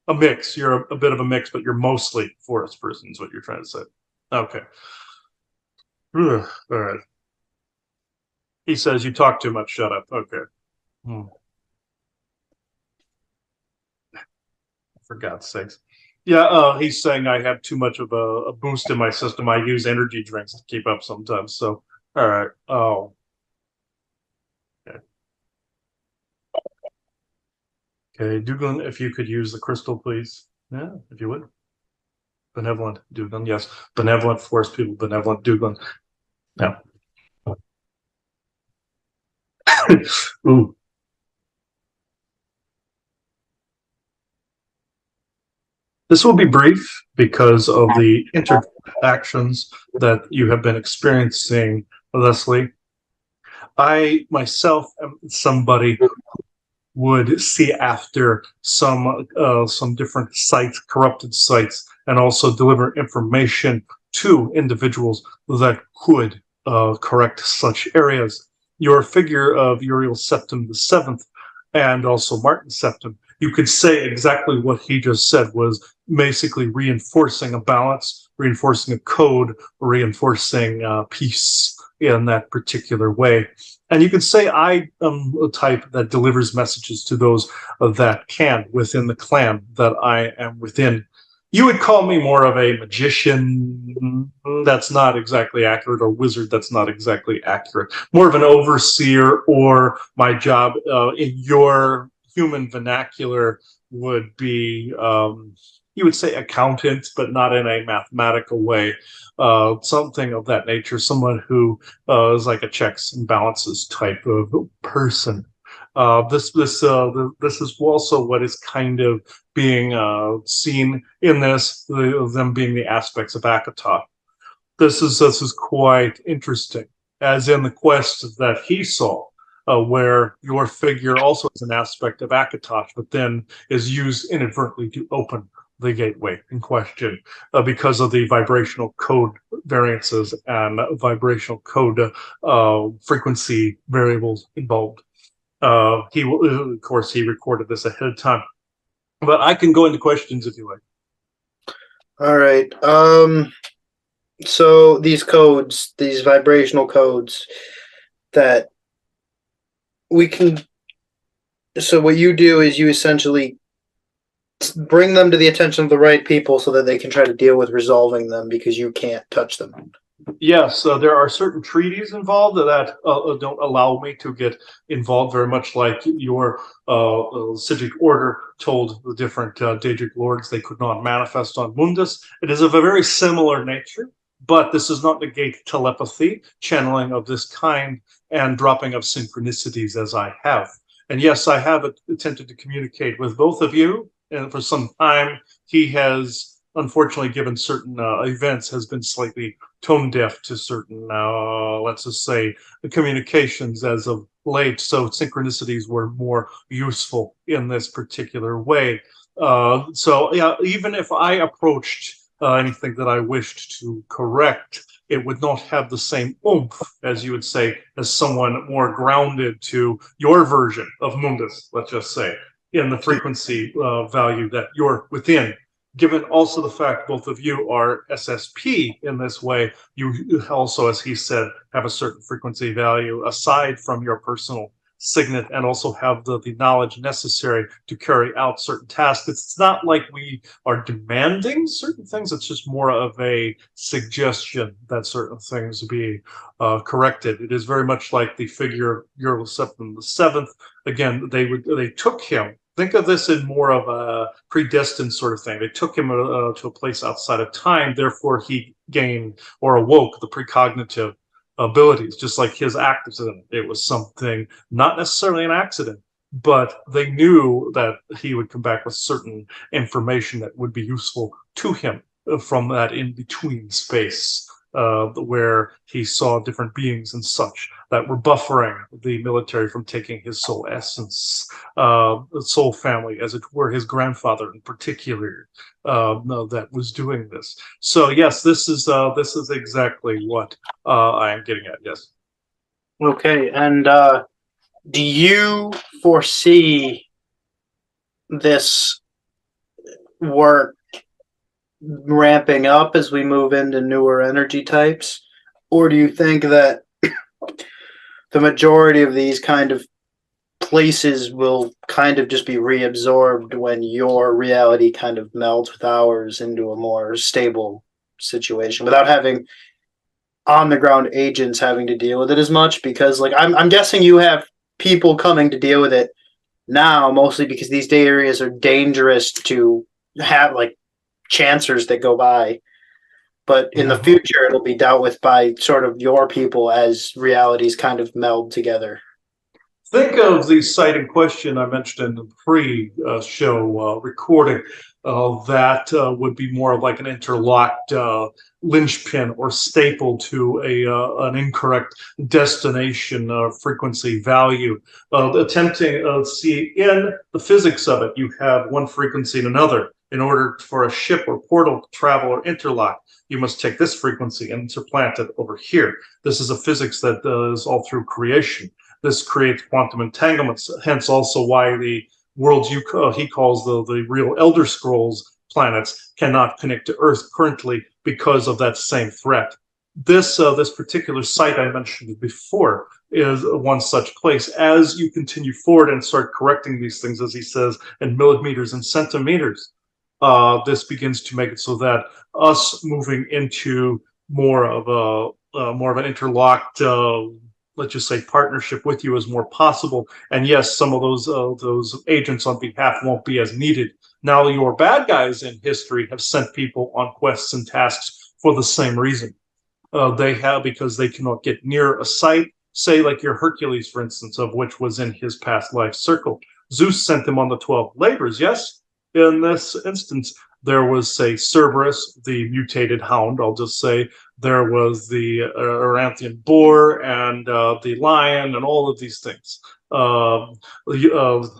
A mix. You're a bit of a mix, but you're mostly forest person is what you're trying to say. Okay. All right. He says you talk too much. Shut up. Okay. For God's sakes. Yeah, he's saying I have too much of a boost in my system. I use energy drinks to keep up sometimes. So, all right. Oh. Okay. Okay, Dugan, if you could use the crystal, please. Yeah, if you would. Benevolent Dugan, yes. Benevolent forest people, benevolent Dugan. Yeah. Ooh. This will be brief because of the interactions that you have been experiencing, Leslie. I myself am somebody who would see after some different sites, corrupted sites, and also deliver information to individuals that could correct such areas. Your figure of Uriel Septim the Seventh and also Martin Septim, you could say exactly what he just said was basically reinforcing a balance, reinforcing a code, reinforcing peace in that particular way. And you could say I am a type that delivers messages to those that can within the clan that I am within. You would call me more of a magician. That's not exactly accurate, or wizard. That's not exactly accurate. More of an overseer, or my job in your human vernacular would be, you would say accountant, but not in a mathematical way. Something of that nature. Someone who is like a checks and balances type of person. This is also what is kind of being seen in this, them being the aspects of Akatah. This is quite interesting, as in the quest that he saw, where your figure also is an aspect of Akatosh, but then is used inadvertently to open the gateway in question because of the vibrational code variances and vibrational code frequency variables involved. He will, of course, he recorded this ahead of time, but I can go into questions if you like. All right. So these codes, these vibrational codes that we can, so what you do is you essentially bring them to the attention of the right people so that they can try to deal with resolving them because you can't touch them. Yes, there are certain treaties involved that don't allow me to get involved, very much like your Sijic order told the different Daedric lords they could not manifest on Mundus. It is of a very similar nature, but this does not negate telepathy, channeling of this kind, and dropping of synchronicities as I have. And yes, I have attempted to communicate with both of you, and for some time he has unfortunately, given certain events, has been slightly tone deaf to certain, let's just say, the communications as of late. So synchronicities were more useful in this particular way. So yeah, even if I approached anything that I wished to correct, it would not have the same oomph, as you would say, as someone more grounded to your version of Mundus, let's just say, in the frequency value that you're within. Given also the fact both of you are SSP in this way, you also, as he said, have a certain frequency value aside from your personal signet, and also have the knowledge necessary to carry out certain tasks. It's not like we are demanding certain things. It's just more of a suggestion that certain things be corrected. It is very much like the figure of Uriel Septim the Seventh. Again, they took him. Think of this in more of a predestined sort of thing. They took him to a place outside of time. Therefore, he gained or awoke the precognitive abilities, just like his accident. It was something, not necessarily an accident, but they knew that he would come back with certain information that would be useful to him from that in-between space, where he saw different beings and such that were buffering the military from taking his soul essence, soul family, as it were, his grandfather in particular, that was doing this. So yes, this is exactly what I am getting at. Yes. Okay, and do you foresee this work ramping up as we move into newer energy types? Or do you think that the majority of these kind of places will kind of just be reabsorbed when your reality kind of melds with ours into a more stable situation without having on the ground agents having to deal with it as much? Because like I'm guessing you have people coming to deal with it now, mostly because these day areas are dangerous to have, like chancers that go by. But in the future, it'll be dealt with by sort of your people as realities kind of meld together. Think of the site in question I mentioned in the pre-show recording. That would be more like an interlocked linchpin or staple to an incorrect destination frequency value. Attempting, see, in the physics of it, you have one frequency and another. In order for a ship or portal to travel or interlock, you must take this frequency and interplant it over here. This is a physics that is all through creation. This creates quantum entanglements, hence also why the worlds he calls the real Elder Scrolls planets cannot connect to Earth currently because of that same threat. This particular site I mentioned before is one such place. As you continue forward and start correcting these things, as he says, in millimeters and centimeters, this begins to make it so that us moving into more of an interlocked, let's just say, partnership with you is more possible. And yes, some of those agents on behalf won't be as needed. Now, your bad guys in history have sent people on quests and tasks for the same reason. They have, because they cannot get near a site, say like your Hercules, for instance, of which was in his past life circle. Zeus sent him on the 12 labors, yes? In this instance, there was, say, Cerberus, the mutated hound, I'll just say. There was the Aranthian boar and the lion and all of these things.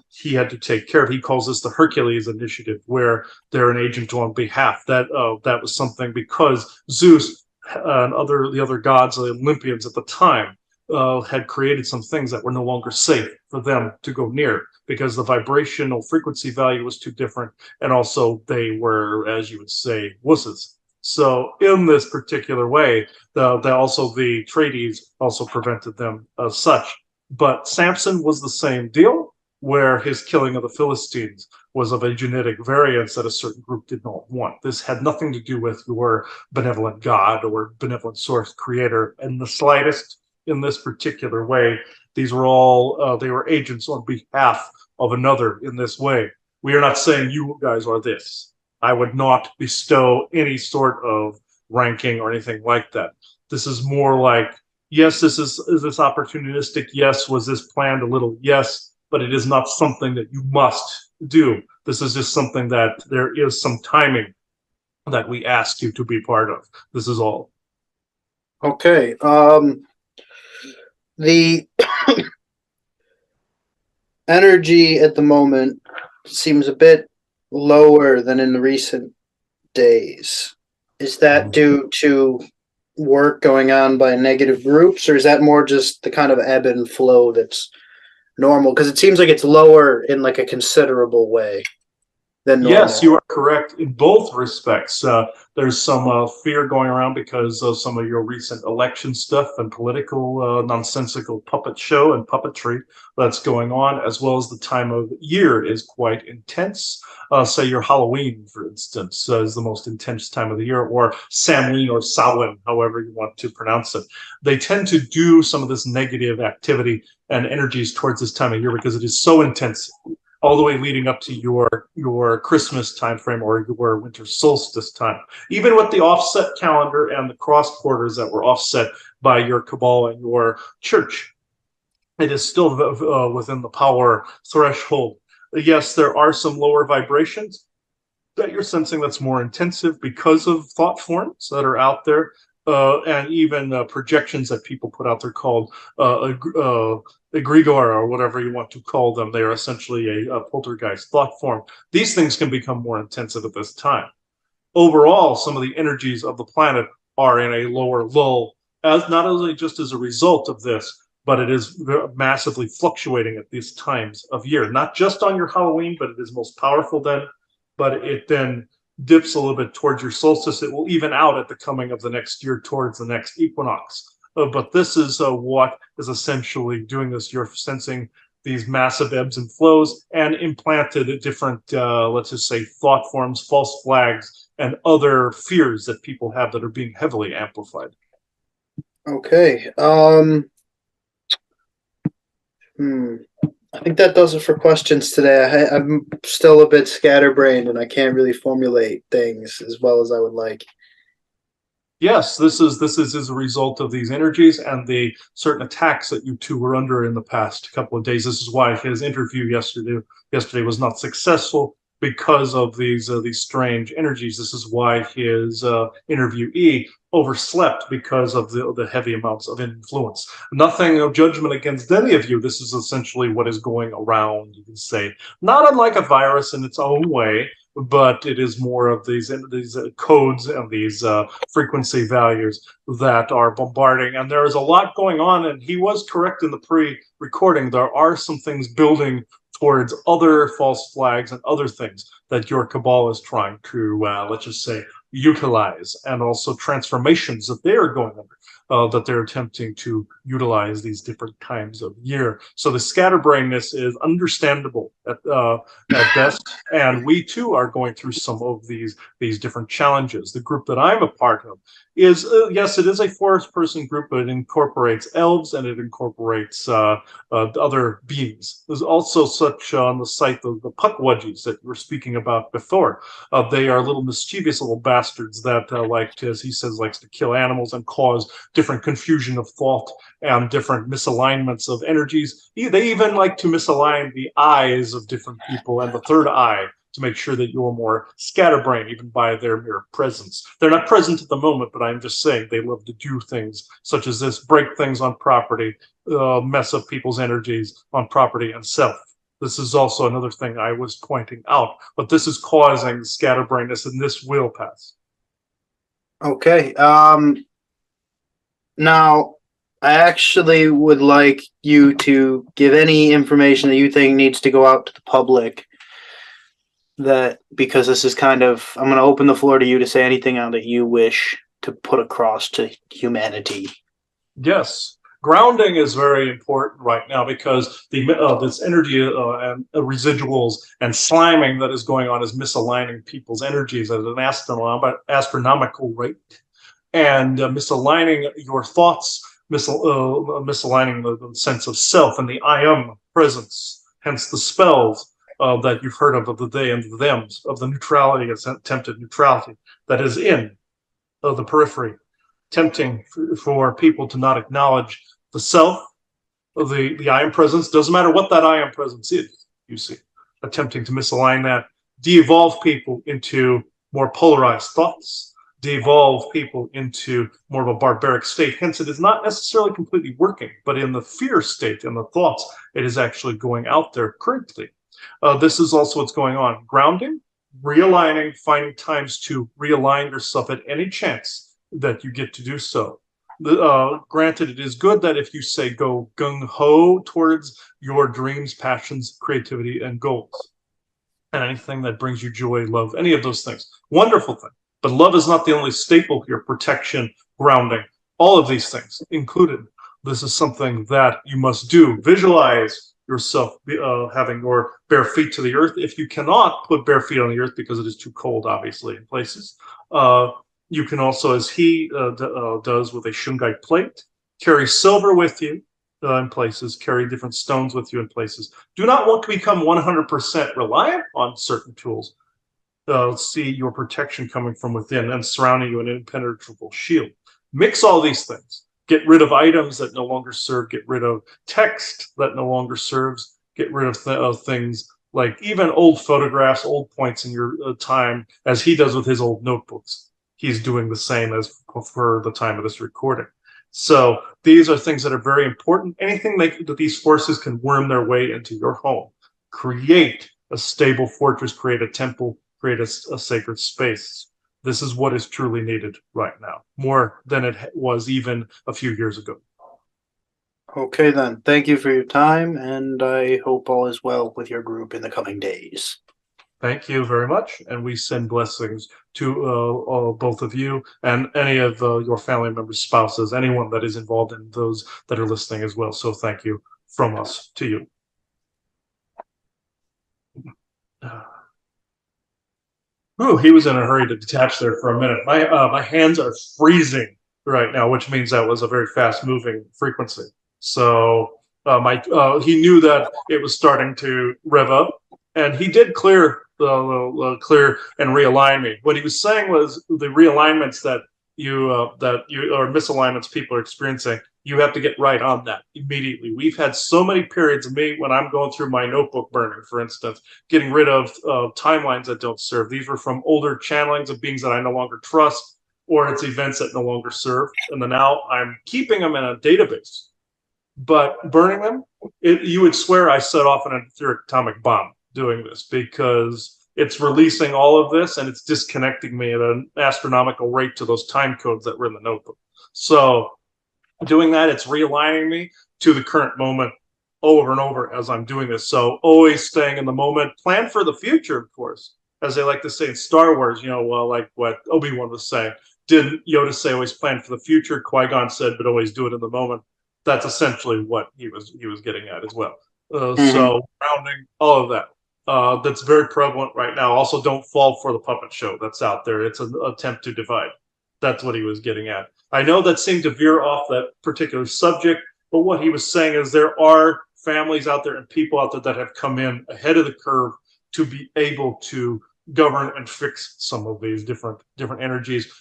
He had to take care of. He calls this the Hercules initiative, where they're an agent on behalf. That was something because Zeus and the other gods, the Olympians at the time, had created some things that were no longer safe for them to go near because the vibrational frequency value was too different, and also they were, as you would say, wusses. So in this particular way, the Trades also prevented them as such. But Samson was the same deal, where his killing of the Philistines was of a genetic variance that a certain group did not want. This had nothing to do with your benevolent God or benevolent source creator in the slightest. In this particular way, these were all they were agents on behalf of another in this way. We are not saying you guys are this. I would not bestow any sort of ranking or anything like that. This is more like, yes, is this opportunistic? Yes. Was this planned a little? Yes. But it is not something that you must do. This is just something that there is some timing that we ask you to be part of. This is all. Okay. The energy at the moment seems a bit lower than in the recent days. Is that due to work going on by negative groups, or is that more just the kind of ebb and flow that's normal? Because it seems like it's lower in like a considerable way than normal. Yes, you are correct in both respects. There's some fear going around because of some of your recent election stuff and political nonsensical puppet show and puppetry that's going on, as well as the time of year is quite intense. Say your Halloween, for instance, is the most intense time of the year, or Samhain or Samhain, however you want to pronounce it. They tend to do some of this negative activity and energies towards this time of year because it is so intense, all the way leading up to your Christmas time frame or your winter solstice time. Even with the offset calendar and the cross quarters that were offset by your cabal and your church, it is still within the power threshold. Yes, there are some lower vibrations that you're sensing that's more intensive because of thought forms that are out there, and even projections that people put out there called egregor, or whatever you want to call them. They are essentially a poltergeist thought form. These things can become more intensive at this time. Overall, some of the energies of the planet are in a lower lull, as not only just as a result of this, but it is massively fluctuating at these times of year. Not just on your Halloween, but it is most powerful then. But it then dips a little bit towards your solstice. It will even out at the coming of the next year towards the next equinox. But this is what is essentially doing this. You're sensing these massive ebbs and flows and implanted different, let's just say, thought forms, false flags, and other fears that people have that are being heavily amplified. Okay. I think that does it for questions today. I'm still a bit scatterbrained and I can't really formulate things as well as I would like. Yes, this is as a result of these energies and the certain attacks that you two were under in the past couple of days. This is why his interview yesterday was not successful, because of these strange energies. This is why his interviewee overslept, because of the heavy amounts of influence. Nothing of judgment against any of you. This is essentially what is going around, you can say. Not unlike a virus in its own way, but it is more of these codes and these frequency values that are bombarding. And there is a lot going on, and he was correct in the pre-recording. There are some things building towards other false flags and other things that your cabal is trying to, let's just say, utilize, and also transformations that they are going under, that they're attempting to utilize these different times of year. So the scatterbrainness is understandable at best, and we too are going through some of these different challenges. The group that I'm a part of is, yes, it is a forest person group, but it incorporates elves and it incorporates other beings. There's also such on the site the puckwudgies that you were speaking about before. They are little mischievous little bastards that like to, as he says, likes to kill animals and cause different confusion of thought and different misalignments of energies. They even like to misalign the eyes of different people and the third eye to make sure that you're more scatterbrained, even by their mere presence. They're not present at the moment, but I'm just saying they love to do things such as this: break things on property, mess up people's energies on property and self. This is also another thing I was pointing out, but this is causing scatterbrainness, and this will pass. Okay. Now, I actually would like you to give any information that you think needs to go out to the public, that, because this is kind of, I'm going to open the floor to you to say anything that you wish to put across to humanity. Yes. Grounding is very important right now, because this energy and residuals and sliming that is going on is misaligning people's energies at an astronomical rate, and misaligning your thoughts, misaligning the sense of self and the I am presence, hence the spells that you've heard of the they and the thems, of the neutrality, attempted neutrality that is in the periphery, tempting for people to not acknowledge the self, the I am presence. Doesn't matter what that I am presence is, you see, attempting to misalign that, de-evolve people into more polarized thoughts, devolve people into more of a barbaric state. Hence, it is not necessarily completely working, but in the fear state, in the thoughts, it is actually going out there currently. This is also what's going on. Grounding, realigning, finding times to realign yourself at any chance that you get to do so. Granted, it is good that if you say go gung-ho towards your dreams, passions, creativity, and goals, and anything that brings you joy, love, any of those things. Wonderful thing. But love is not the only staple here. Protection, grounding, all of these things included. This is something that you must do. Visualize yourself having your bare feet to the earth. If you cannot put bare feet on the earth because it is too cold, obviously, in places, you can also, as he does with a shungite plate, carry silver with you in places, carry different stones with you in places. Do not want to become 100% reliant on certain tools. See your protection coming from within and surrounding you an impenetrable shield. Mix all these things. Get rid of items that no longer serve. Get rid of text that no longer serves. Get rid of things like even old photographs, old points in your time, as he does with his old notebooks. He's doing the same as for the time of this recording. So these are things that are very important. Anything that these forces can worm their way into your home. Create a stable fortress, create a temple, create a sacred space. This is what is truly needed right now, more than it was even a few years ago. Okay, then. Thank you for your time, and I hope all is well with your group in the coming days. Thank you very much, and we send blessings to both of you and any of your family members, spouses, anyone that is involved in those that are listening as well. So thank you from us to you. Ooh, he was in a hurry to detach there for a minute. My hands are freezing right now, which means that was a very fast-moving frequency. So he knew that it was starting to rev up, and he did clear and realign me. What he was saying was the realignments that you or misalignments people are experiencing. You have to get right on that immediately. We've had so many periods of me when I'm going through my notebook burning, for instance, getting rid of timelines that don't serve. These were from older channelings of beings that I no longer trust, or it's events that no longer serve. And then now I'm keeping them in a database. But burning them, you would swear I set off an etheric atomic bomb doing this, because it's releasing all of this and it's disconnecting me at an astronomical rate to those time codes that were in the notebook. So doing that, it's realigning me to the current moment over and over as I'm doing this. So always staying in the moment, plan for the future, of course, as they like to say in Star Wars, like what Obi-Wan was saying. Didn't Yoda say always plan for the future? Qui-Gon said, but always do it in the moment. That's essentially what he was getting at as well. So grounding, all of that. That's very prevalent right now. Also, don't fall for the puppet show that's out there. It's an attempt to divide. That's what he was getting at. I know that seemed to veer off that particular subject, but what he was saying is there are families out there and people out there that have come in ahead of the curve to be able to govern and fix some of these different energies,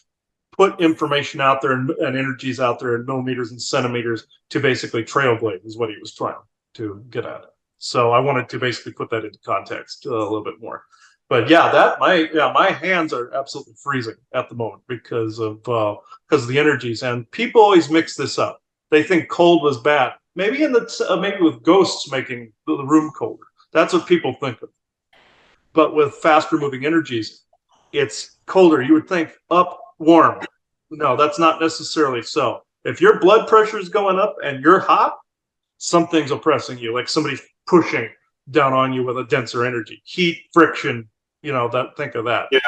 put information out there and energies out there in millimeters and centimeters to basically trailblaze is what he was trying to get at. So I wanted to basically put that into context a little bit more. But yeah, my hands are absolutely freezing at the moment because of the energies, and people always mix this up. They think cold was bad. Maybe maybe with ghosts making the room colder. That's what people think of. But with faster moving energies, it's colder. You would think up, warm. No, that's not necessarily so. If your blood pressure is going up and you're hot, something's oppressing you, like somebody's pushing down on you with a denser energy. Heat, friction, think of that. Yeah.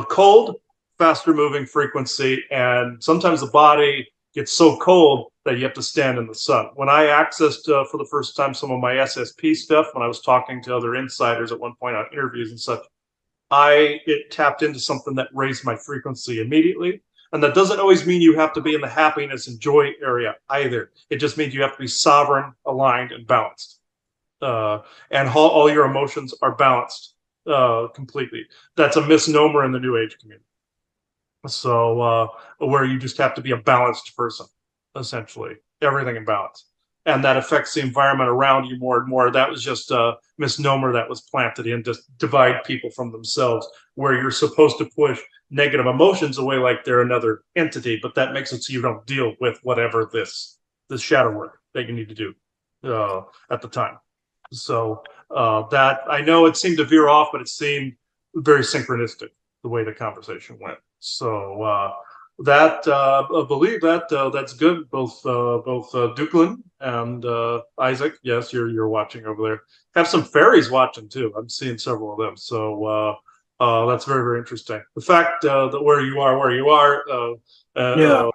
Cold, faster moving frequency, and sometimes the body gets so cold that you have to stand in the sun. When I accessed for the first time some of my SSP stuff, when I was talking to other insiders at one point on interviews and such, it tapped into something that raised my frequency immediately. And that doesn't always mean you have to be in the happiness and joy area either. It just means you have to be sovereign, aligned, and balanced. And all your emotions are balanced completely. That's a misnomer in the New Age community. So where you just have to be a balanced person, essentially. Everything in balance. and that affects the environment around you more and more. That was just a misnomer that was planted in to divide people from themselves, where you're supposed to push negative emotions away like they're another entity, but that makes it so you don't deal with whatever this shadow work that you need to do at the time. So that, I know it seemed to veer off, but it seemed very synchronistic the way the conversation went. So I believe that's good. Both Duklin and Isaac, yes, you're watching over there. Have some fairies watching too. I'm seeing several of them. So that's very, very interesting. The fact that where you are, Yeah. in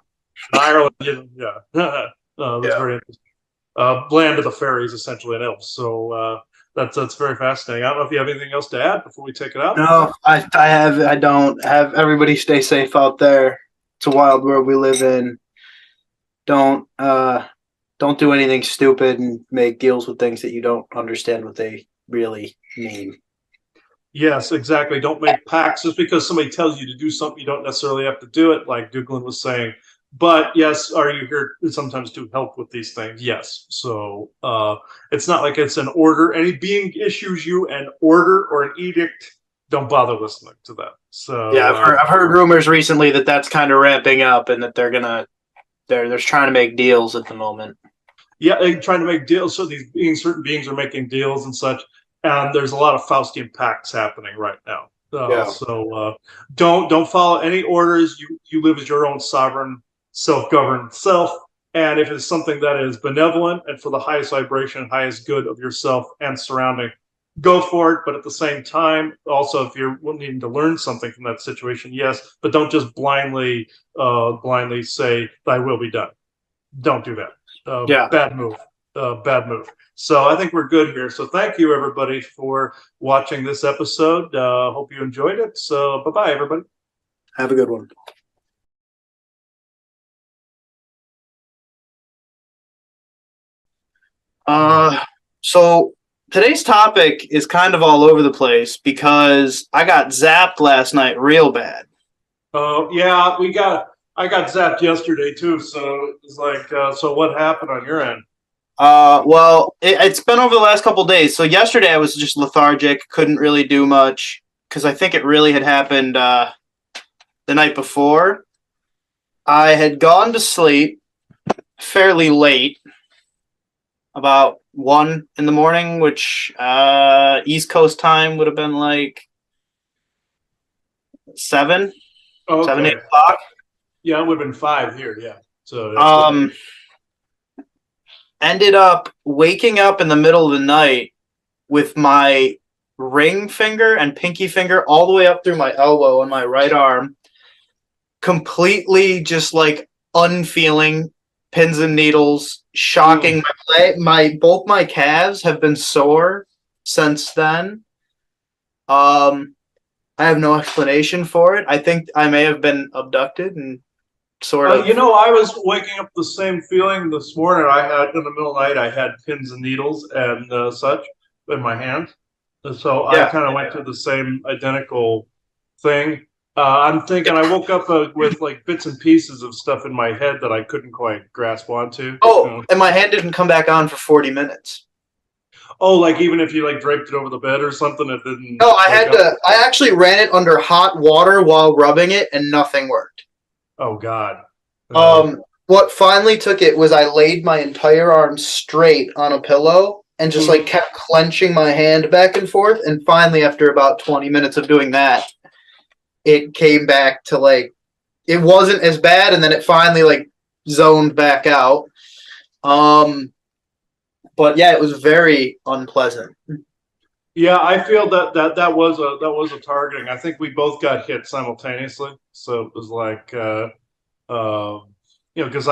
Ireland, yeah, that's Yeah. very interesting. Land of the fairies, essentially an elf. So that's very fascinating. I don't know if you have anything else to add before we take it out. No, I don't have. Everybody stay safe out there. It's a wild world we live in. Don't do anything stupid and make deals with things that you don't understand what they really mean. Yes, exactly. Don't make pacts just because somebody tells you to do something. You don't necessarily have to do it, like Duglin was saying. But yes, are you here sometimes to help with these things? Yes. So it's not like it's an order. Any being issues you an order or an edict, don't bother listening to that. So Yeah, I've heard rumors recently that that's kind of ramping up and that they're trying to make deals at the moment. yeah, they're trying to make deals. So certain beings are making deals and such. And there's a lot of Faustian pacts happening right now. So don't follow any orders. You live as your own sovereign, self-governed self. And if it's something that is benevolent and for the highest vibration, highest good of yourself and surrounding, go for it. But at the same time, also if you're needing to learn something from that situation, yes, but don't just blindly say thy will be done. Don't do that. Bad move. Bad move. So I think we're good here. So thank you everybody for watching this episode. Hope you enjoyed it. So bye-bye everybody. Have a good one. So today's topic is kind of all over the place because I got zapped last night real bad. Yeah, I got zapped yesterday too. So it's like, so what happened on your end? Well, it's been over the last couple of days. So yesterday I was just lethargic, couldn't really do much because I think it really had happened the night before. I had gone to sleep fairly late, about 1 in the morning, which East Coast time would have been like 7, Okay. 7, 8 o'clock. Yeah, it would have been 5 here. Yeah. So ended up waking up in the middle of the night with my ring finger and pinky finger all the way up through my elbow on my right arm, completely just like unfeeling, pins and needles, shocking. Both my calves have been sore since then. I have no explanation for it. I think I may have been abducted and sort of. You know, I was waking up the same feeling this morning. I had in the middle of the night. I had pins and needles and such in my hand. So I kind of went through the same identical thing. I'm thinking I woke up with like bits and pieces of stuff in my head that I couldn't quite grasp onto. And my hand didn't come back on for 40 minutes. Oh, like even if you like draped it over the bed or something, it didn't. No, I actually ran it under hot water while rubbing it, and nothing worked. Oh God. What finally took it was I laid my entire arm straight on a pillow and just like kept clenching my hand back and forth. And finally, after about 20 minutes of doing that, it came back to like, it wasn't as bad. And then it finally like zoned back out. But yeah, it was very unpleasant. Yeah, I feel that was a targeting. I think we both got hit simultaneously. So it was like, because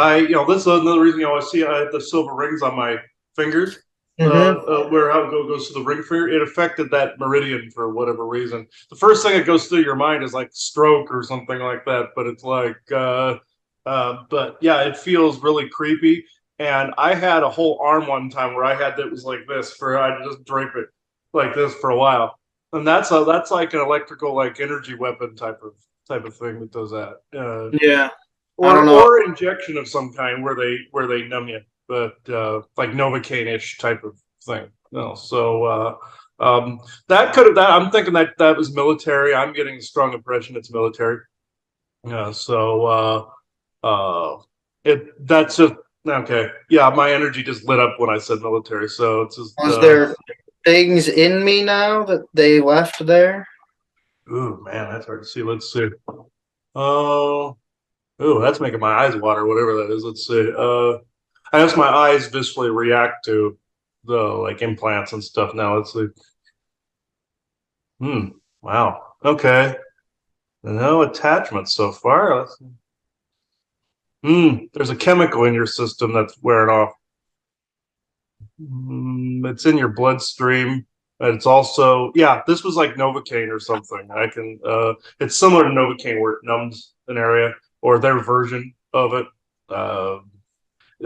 this is another reason I see I had the silver rings on my fingers. Where how it goes to the ring finger, it affected that meridian for whatever reason. The first thing that goes through your mind is like stroke or something like that, but it's like, but yeah, it feels really creepy. And I had a whole arm one time where I had that was like this I just drape it like this for a while, and that's like an electrical like energy weapon type of thing that does that. Yeah, or injection of some kind where they numb you. but like Novocaine-ish type of thing. No, so that could have that. I'm thinking that that was military. I'm getting a strong impression it's military. Yeah, so that's just okay. Yeah, my energy just lit up when I said military. So it's just Was there things in me now that they left there? ooh man, that's hard to see. Let's see. Oh, ooh, that's making my eyes water. Whatever that is. Let's see. I guess my eyes viscerally react to the like implants and stuff. Now let's see. Hmm. Wow. Okay. No attachments so far. There's a chemical in your system that's wearing off. It's in your bloodstream. And it's also, yeah, this was like Novocaine or something. I can, it's similar to Novocaine where it numbs an area or their version of it.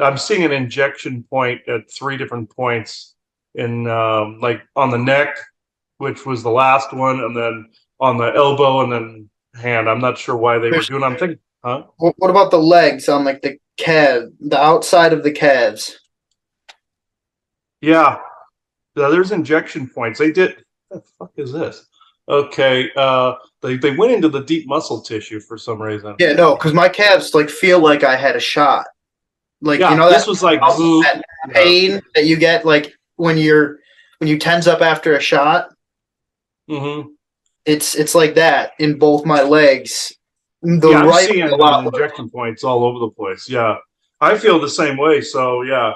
I'm seeing an injection point at 3 different points in, like on the neck, which was the last one, and then on the elbow, and then hand. I'm not sure why they were doing. I'm thinking, huh? What about the legs on like the calf, the outside of the calves? Yeah, there's injection points. They did. What the fuck is this? Okay, they went into the deep muscle tissue for some reason. Yeah, no, because my calves like feel like I had a shot. Like Yeah, you know this that, was like that pain that you get like when you tense up after a shot. Mm-hmm. It's like that in both my legs. The Yeah, I'm right seeing a lot injection points all over the place. Yeah, I feel the same way. So yeah.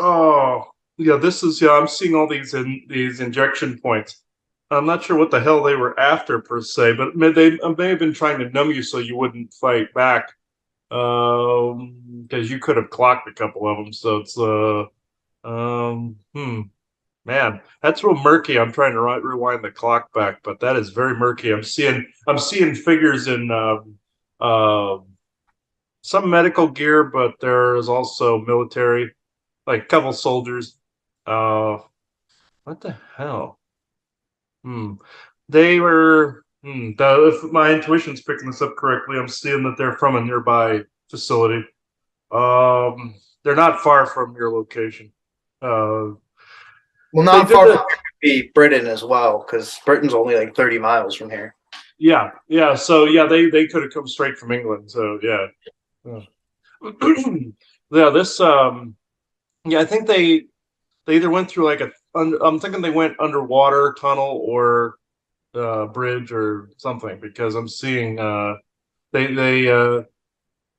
Oh, yeah. This is yeah. I'm seeing all these injection points. I'm not sure what the hell they were after per se, but they may have been trying to numb you so you wouldn't fight back. Because you could have clocked a couple of them. So it's man, that's real murky. I'm trying to rewind the clock back, but that is very murky. I'm seeing figures in some medical gear, but there is also military, like a couple soldiers. What the hell? Hmm. They were. If my intuition's picking this up correctly, I'm seeing that they're from a nearby facility. They're not far from your location. Uh, well, they not did far the, from here could be Britain as well, because Britain's only like 30 miles from here. yeah, yeah. So yeah, they could have come straight from England. So yeah, yeah. This yeah, I think they either went through like I'm thinking they went underwater tunnel or bridge or something because I'm seeing they they uh,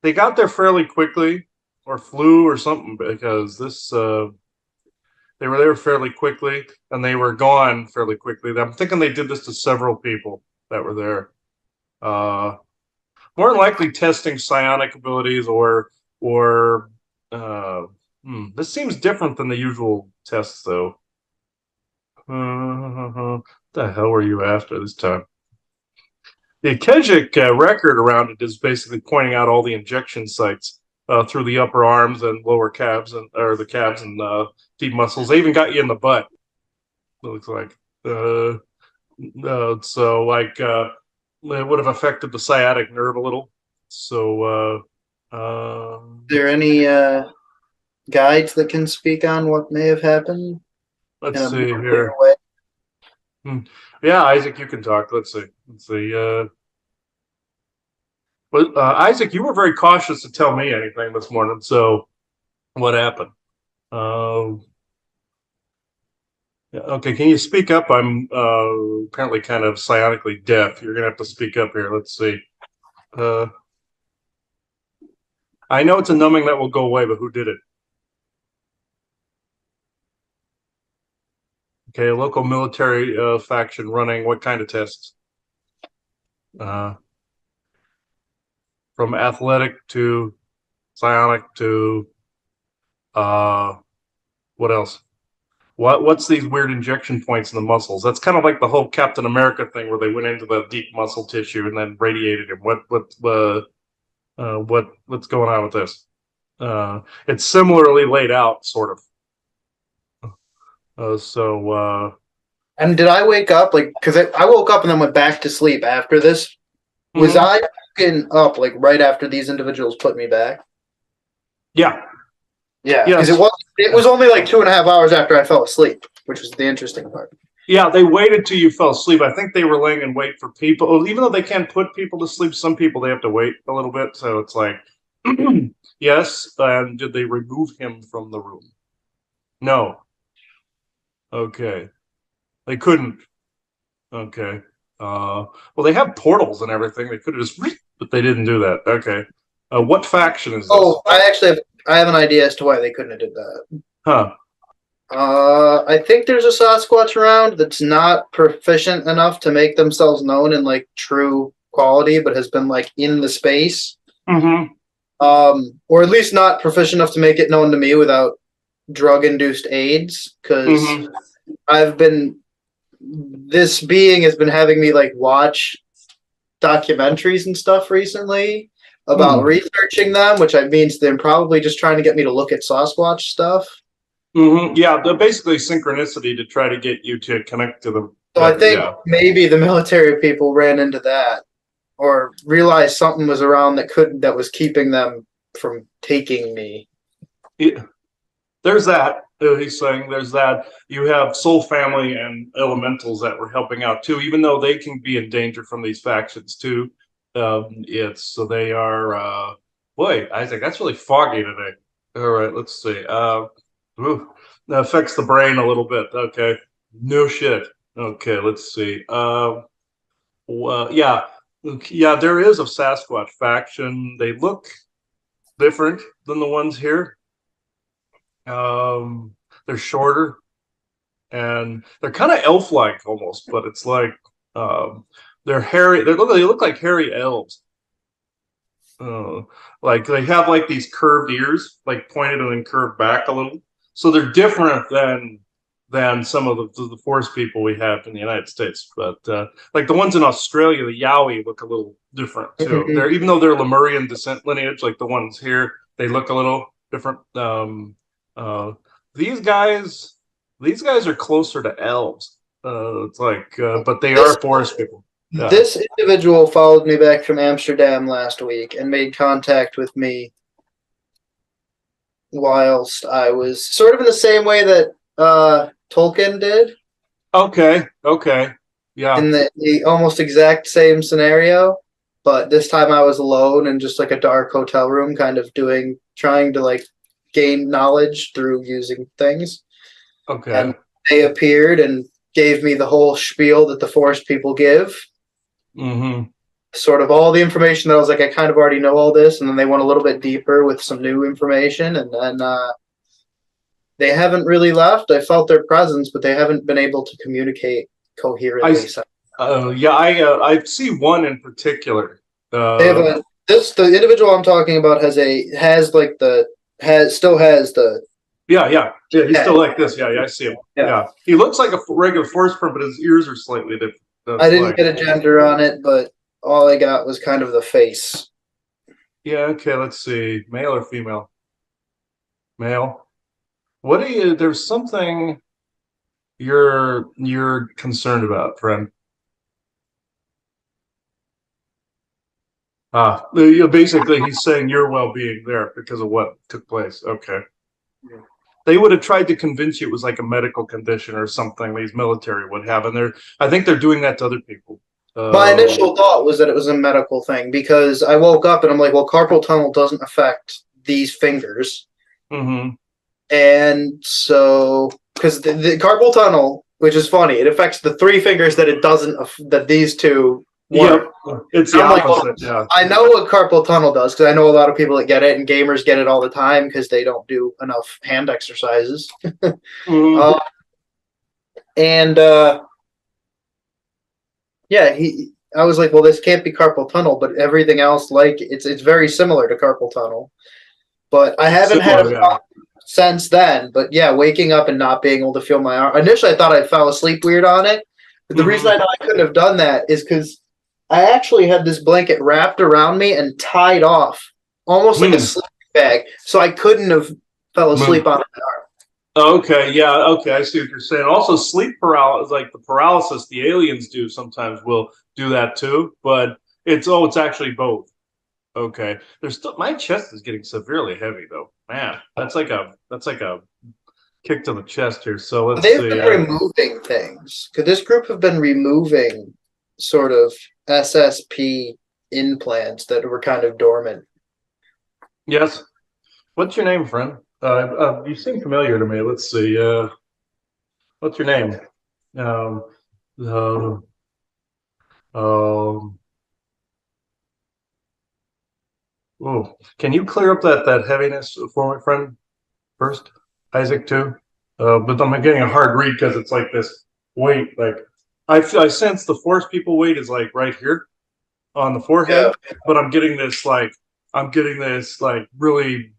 they got there fairly quickly or flew or something because this they were there fairly quickly and they were gone fairly quickly. I'm thinking they did this to several people that were there. More than likely testing psionic abilities or this seems different than the usual tests though. What the hell were you after this time? The Keshic record around it is basically pointing out all the injection sites through the upper arms and lower calves and or the calves and deep muscles. They even got you in the butt. It looks like so like it would have affected the sciatic nerve a little. So Is there any guides that can speak on what may have happened let's in a see more here. clear way? Yeah, Isaac, you can talk. Let's see. Let's see. But Isaac, you were very cautious to tell me anything this morning. So what happened? Yeah, okay, can you speak up? I'm apparently kind of psionically deaf. You're gonna have to speak up here. Let's see. I know it's a numbing that will go away, but who did it? Okay, a local military faction running what kind of tests? From athletic to psionic to what else? What's these weird injection points in the muscles? That's kind of like the whole Captain America thing where they went into the deep muscle tissue and then radiated him. What's going on with this? It's similarly laid out, sort of. And did I wake up like because I woke up and then went back to sleep after this? Was I woken up like right after these individuals put me back? Yeah. Yeah, because it was only like 2.5 hours after I fell asleep, which was the interesting part. Yeah, they waited till you fell asleep. I think they were laying in wait for people. Even though they can't put people to sleep, some people they have to wait a little bit. So it's like, yes. And did they remove him from the room? No. Okay. They couldn't. Okay. Well, they have portals and everything. They could have just, but they didn't do that. Okay. What faction is this? Oh, I have an idea as to why they couldn't have did that. Huh. I think there's a Sasquatch around that's not proficient enough to make themselves known in like true quality, but has been like in the space. Mm-hmm. Or at least not proficient enough to make it known to me without drug-induced AIDS. Because this being has been having me like watch documentaries and stuff recently about researching them, which means they're probably just trying to get me to look at Sasquatch stuff. Mm-hmm. Yeah, they're basically synchronicity to try to get you to connect to them. So I think maybe the military people ran into that, or realized something was around that was keeping them from taking me. Yeah. There's that. He's saying there's that. You have Soul Family and Elementals that were helping out too, even though they can be in danger from these factions too. They are. Boy, Isaac, that's really foggy today. All right, let's see. That affects the brain a little bit. Okay, no shit. Okay, let's see. Yeah, there is a Sasquatch faction. They look different than the ones here. They're shorter and they're kind of elf-like almost, but it's like they're hairy. They look like hairy elves. Like they have like these curved ears, like pointed and then curved back a little. So they're different than some of the forest people we have in the United States. But like the ones in Australia, the Yowie look a little different too. They're even though they're Lemurian descent lineage, like the ones here, they look a little different. These guys are closer to elves. It's like, but they are forest people. Yeah. This individual followed me back from Amsterdam last week and made contact with me whilst I was sort of in the same way that Tolkien did. Okay. Yeah. In the almost exact same scenario, but this time I was alone in just like a dark hotel room, kind of trying to like gain knowledge through using things. Okay. And they appeared and gave me the whole spiel that the forest people give. Mm-hmm. Sort of all the information that I was like, I kind of already know all this, and then they went a little bit deeper with some new information, and then they haven't really left. I felt their presence, but they haven't been able to communicate coherently. I see one in particular. They have the individual I'm talking about still has the. Yeah. He's still like this. Yeah, I see him. Yeah. He looks like a regular forest perm, but his ears are slightly different. I didn't get a gender on it, but all I got was kind of the face. Yeah, okay, let's see. Male or female? Male. There's something you're concerned about, friend. Basically he's saying your well-being there because of what took place. Okay. Yeah. They would have tried to convince you it was like a medical condition or something these military would have, and I think they're doing that to other people. My initial thought was that it was a medical thing because I woke up and I'm like, well, carpal tunnel doesn't affect these fingers. Mm-hmm. And so, because the carpal tunnel, which is funny, it affects the three fingers that it doesn't, that these two work. Yeah, it's the opposite. Yeah. I know what carpal tunnel does because I know a lot of people that get it, and gamers get it all the time because they don't do enough hand exercises. Mm-hmm. I was like, well, this can't be carpal tunnel, but everything else, like it's very similar to carpal tunnel. But I haven't had a problem since then. But yeah, waking up and not being able to feel my arm. Initially, I thought I fell asleep weird on it. But the reason I know I couldn't have done that is because I actually had this blanket wrapped around me and tied off, almost like a sleeping bag, so I couldn't have fell asleep on my arm. Okay, yeah, okay, I see what you're saying. Also, sleep paralysis, like the paralysis the aliens do sometimes will do that too, but it's actually both. Okay. There's still my chest is getting severely heavy though. Man, that's like a kick to the chest here. So let's They've see. been removing things. Could this group have been removing sort of SSP implants that were kind of dormant? Yes. What's your name, friend? You seem familiar to me. Let's see. What's your name? Um, um, um, oh, can you clear up that heaviness for my friend first, Isaac too? But I'm getting a hard read because it's like this weight. Like I sense the force people weight is like right here on the forehead, but I'm getting this really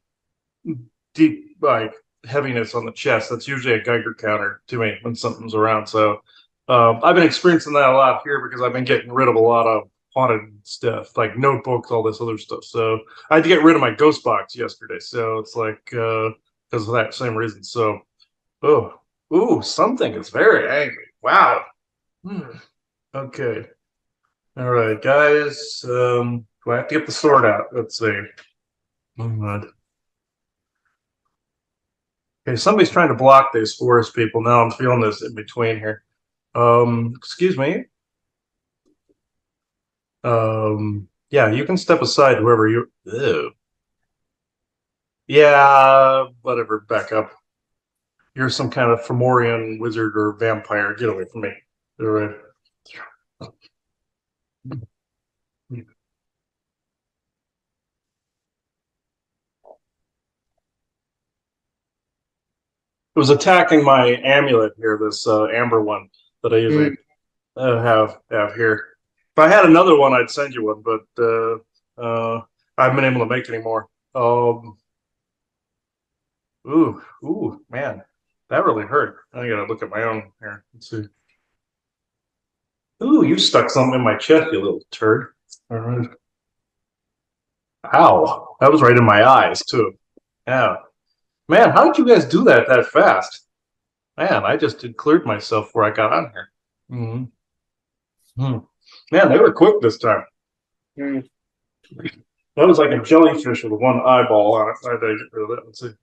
deep like heaviness on the chest. That's usually a Geiger counter to me when something's around. So I've been experiencing that a lot here because I've been getting rid of a lot of haunted stuff, like notebooks, all this other stuff. So I had to get rid of my ghost box yesterday. So it's like because of that same reason. So something is very angry. Wow. Okay. All right, guys. Do I have to get the sword out? Let's see. Oh, God. Okay, somebody's trying to block these forest people. Now I'm feeling this in between here. Excuse me. Yeah, you can step aside, whoever you. Ew. Yeah, whatever. Back up. You're some kind of Fomorian wizard or vampire. Get away from me. All right. It was attacking my amulet here, this amber one that I usually have here. If I had another one, I'd send you one, but I haven't been able to make any more. Man, that really hurt. I gotta look at my own here. Let's see. Ooh, you stuck something in my chest, you little turd. All right. Ow, that was right in my eyes too. Yeah, man, how did you guys do that fast? Man, I just cleared myself before I got on here. Mm-hmm. Man, they were quick this time. Mm. That was like a jellyfish with one eyeball on it. I had to get rid of that. Let's see.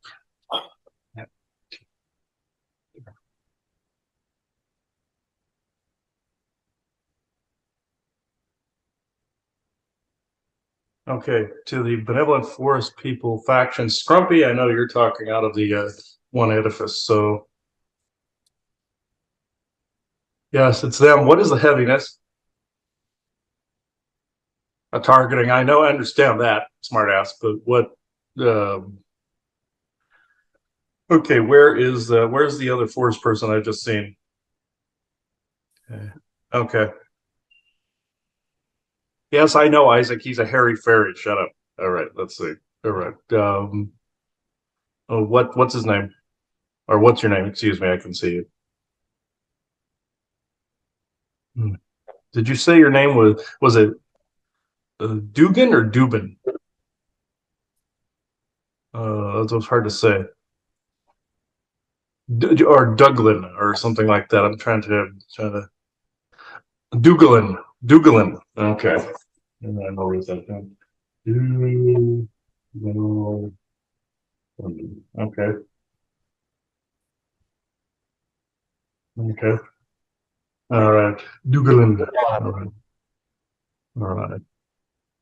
Okay, to the Benevolent Forest People faction. Scrumpy, I know you're talking out of the one edifice, so. Yes, it's them. What is the heaviness? A targeting. I know, I understand that, smartass, but what okay, where's the other forest person I've just seen? Okay. Yes, I know Isaac. He's a hairy fairy. Shut up. All right, let's see. All right. What's his name? Or what's your name? Excuse me, I can see you. Did you say your name was it Dugan or Dubin? That was hard to say. Or Douglin or something like that. I'm trying to Dougalin. Okay. And I know where's that thing. Okay. Okay. All right. Dougalin. All right. All right.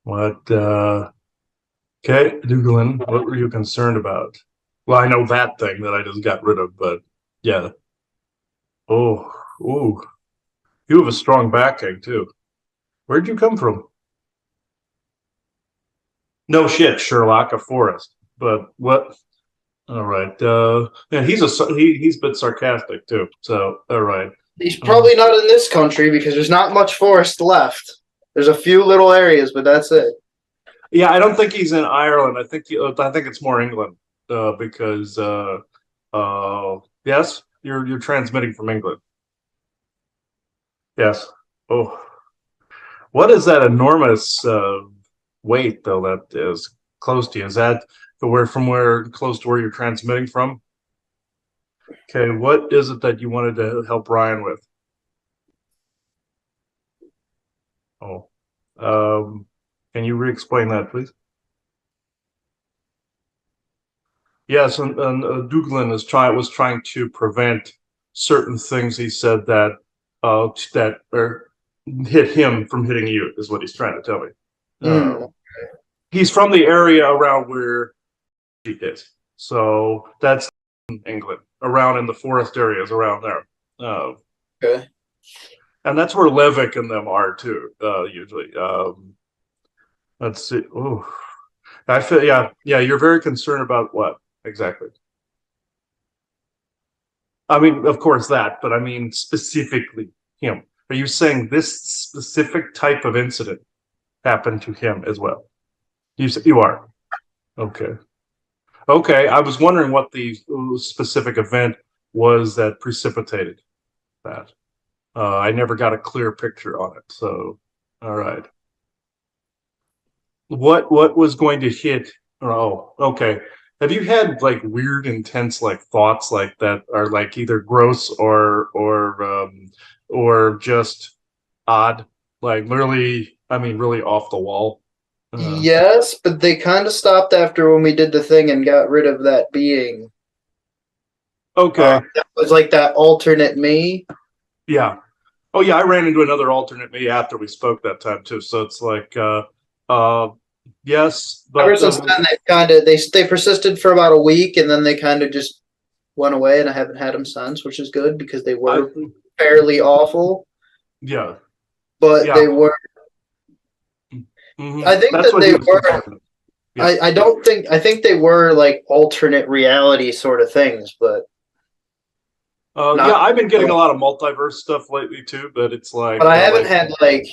What okay, Dougalin, what were you concerned about? Well, I know that thing that I just got rid of, but yeah. Oh, ooh. You have a strong backing too. Where'd you come from? No shit, Sherlock, a forest. But what? All right. Yeah, he's a bit sarcastic too. So, all right. He's probably not in this country because there's not much forest left. There's a few little areas, but that's it. Yeah, I don't think he's in Ireland. I think it's more England because yes, you're transmitting from England. Yes. Oh, what is that enormous weight though that is close to you? Is that where close to where you're transmitting from? Okay, what is it that you wanted to help Ryan with? Oh, can you re-explain that, please? Yes, and Duglin was trying to prevent certain things. He said that that or hit him from hitting you is what he's trying to tell me. Hmm. He's from the area around where he is, so that's in England, around in the forest areas around there. Okay. And that's where Levick and them are too. Usually, let's see. Oh, I feel yeah. You're very concerned about what exactly? I mean, of course that, but I mean specifically him. Are you saying this specific type of incident happened to him as well? You are okay. Okay, I was wondering what the specific event was that precipitated that. I never got a clear picture on it. So, all right. What was going to hit? Oh, okay. Have you had like weird, intense like thoughts like that are like either gross or just odd, like literally, I mean, really off the wall? Uh, Yes, but they kind of stopped after when we did the thing and got rid of that being. okay, That was like that alternate me. yeah. Oh yeah, I ran into another alternate me after we spoke that time too. So it's like, uh, yes, Ever but since then, they persisted for about a week, and then they kind of just went away, and I haven't had them since, which is good because they I, were fairly awful, yeah, but yeah. they were. I think That's that what he they was were. concerned with. Yeah. I don't think I think they were like alternate reality sort of things, but Yeah, not. I've been getting a lot of multiverse stuff lately too, but it's But I haven't like, had like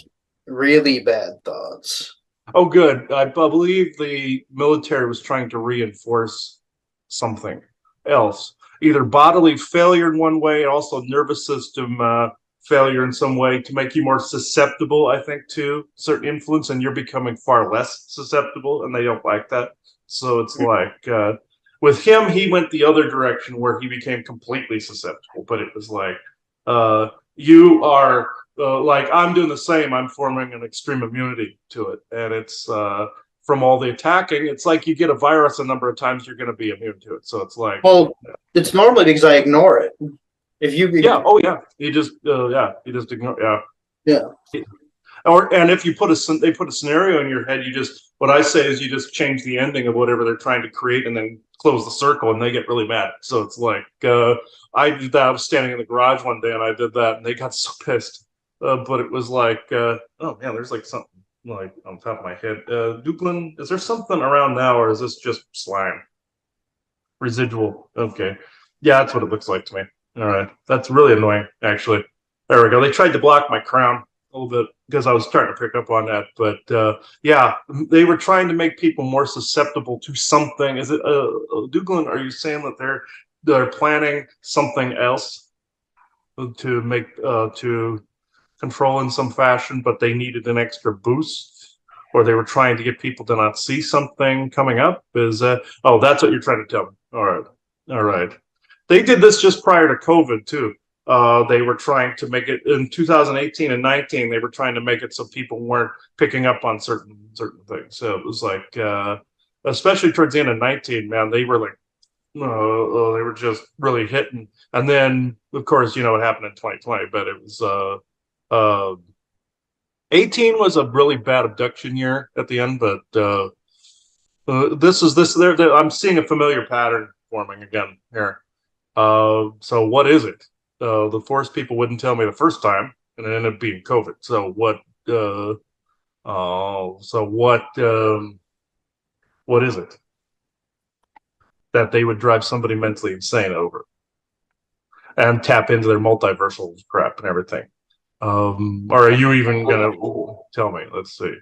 really bad thoughts. oh, good. I believe the military was trying to reinforce something else, either bodily failure in one way, also nervous system failure in some way to make you more susceptible, I think, to certain influence, and you're becoming far less susceptible, and they don't like that. So it's like with him, he went the other direction where he became completely susceptible, but it was like, you are like I'm doing the same. I'm forming an extreme immunity to it, and it's from all the attacking. It's like you get a virus a number of times, you're going to be immune to it. So it's like, Well, it's normally because I ignore it. If you, yeah, oh yeah, you just ignore, yeah. or and if you put they put a scenario in your head, you just what I say is you just change the ending of whatever they're trying to create, and then close the circle, and they get really mad. So it's like I did that. I was standing in the garage one day, and I did that, and they got so pissed. But it was like, oh man, there's like something like on top of my head. Duplin, is there something around now, or is this just slime? Residual. Okay. Yeah, that's what it looks like to me. All right. That's really annoying, actually. There we go. They tried to block my crown a little bit because I was starting to pick up on that. But yeah, they were trying to make people more susceptible to something. Is it Duglin? Are you saying that they're planning something else to make to control in some fashion, but they needed an extra boost, or they were trying to get people to not see something coming up? Is oh, that's what you're trying to tell me. All right, all right. They did this just prior to COVID too. They were trying to make it in 2018 and 19. They were trying to make it so people weren't picking up on certain things. So it was like, especially towards the end of 19, man, they were like, they were just really hitting. And then, of course, you know what happened in 2020, but it was 18 was a really bad abduction year at the end, but this is this. I'm seeing a familiar pattern forming again here. So what is it? The forest people wouldn't tell me the first time, and it ended up being COVID. So what? So what is it that they would drive somebody mentally insane over and tap into their multiversal crap and everything? Or are you even gonna tell me? Let's see.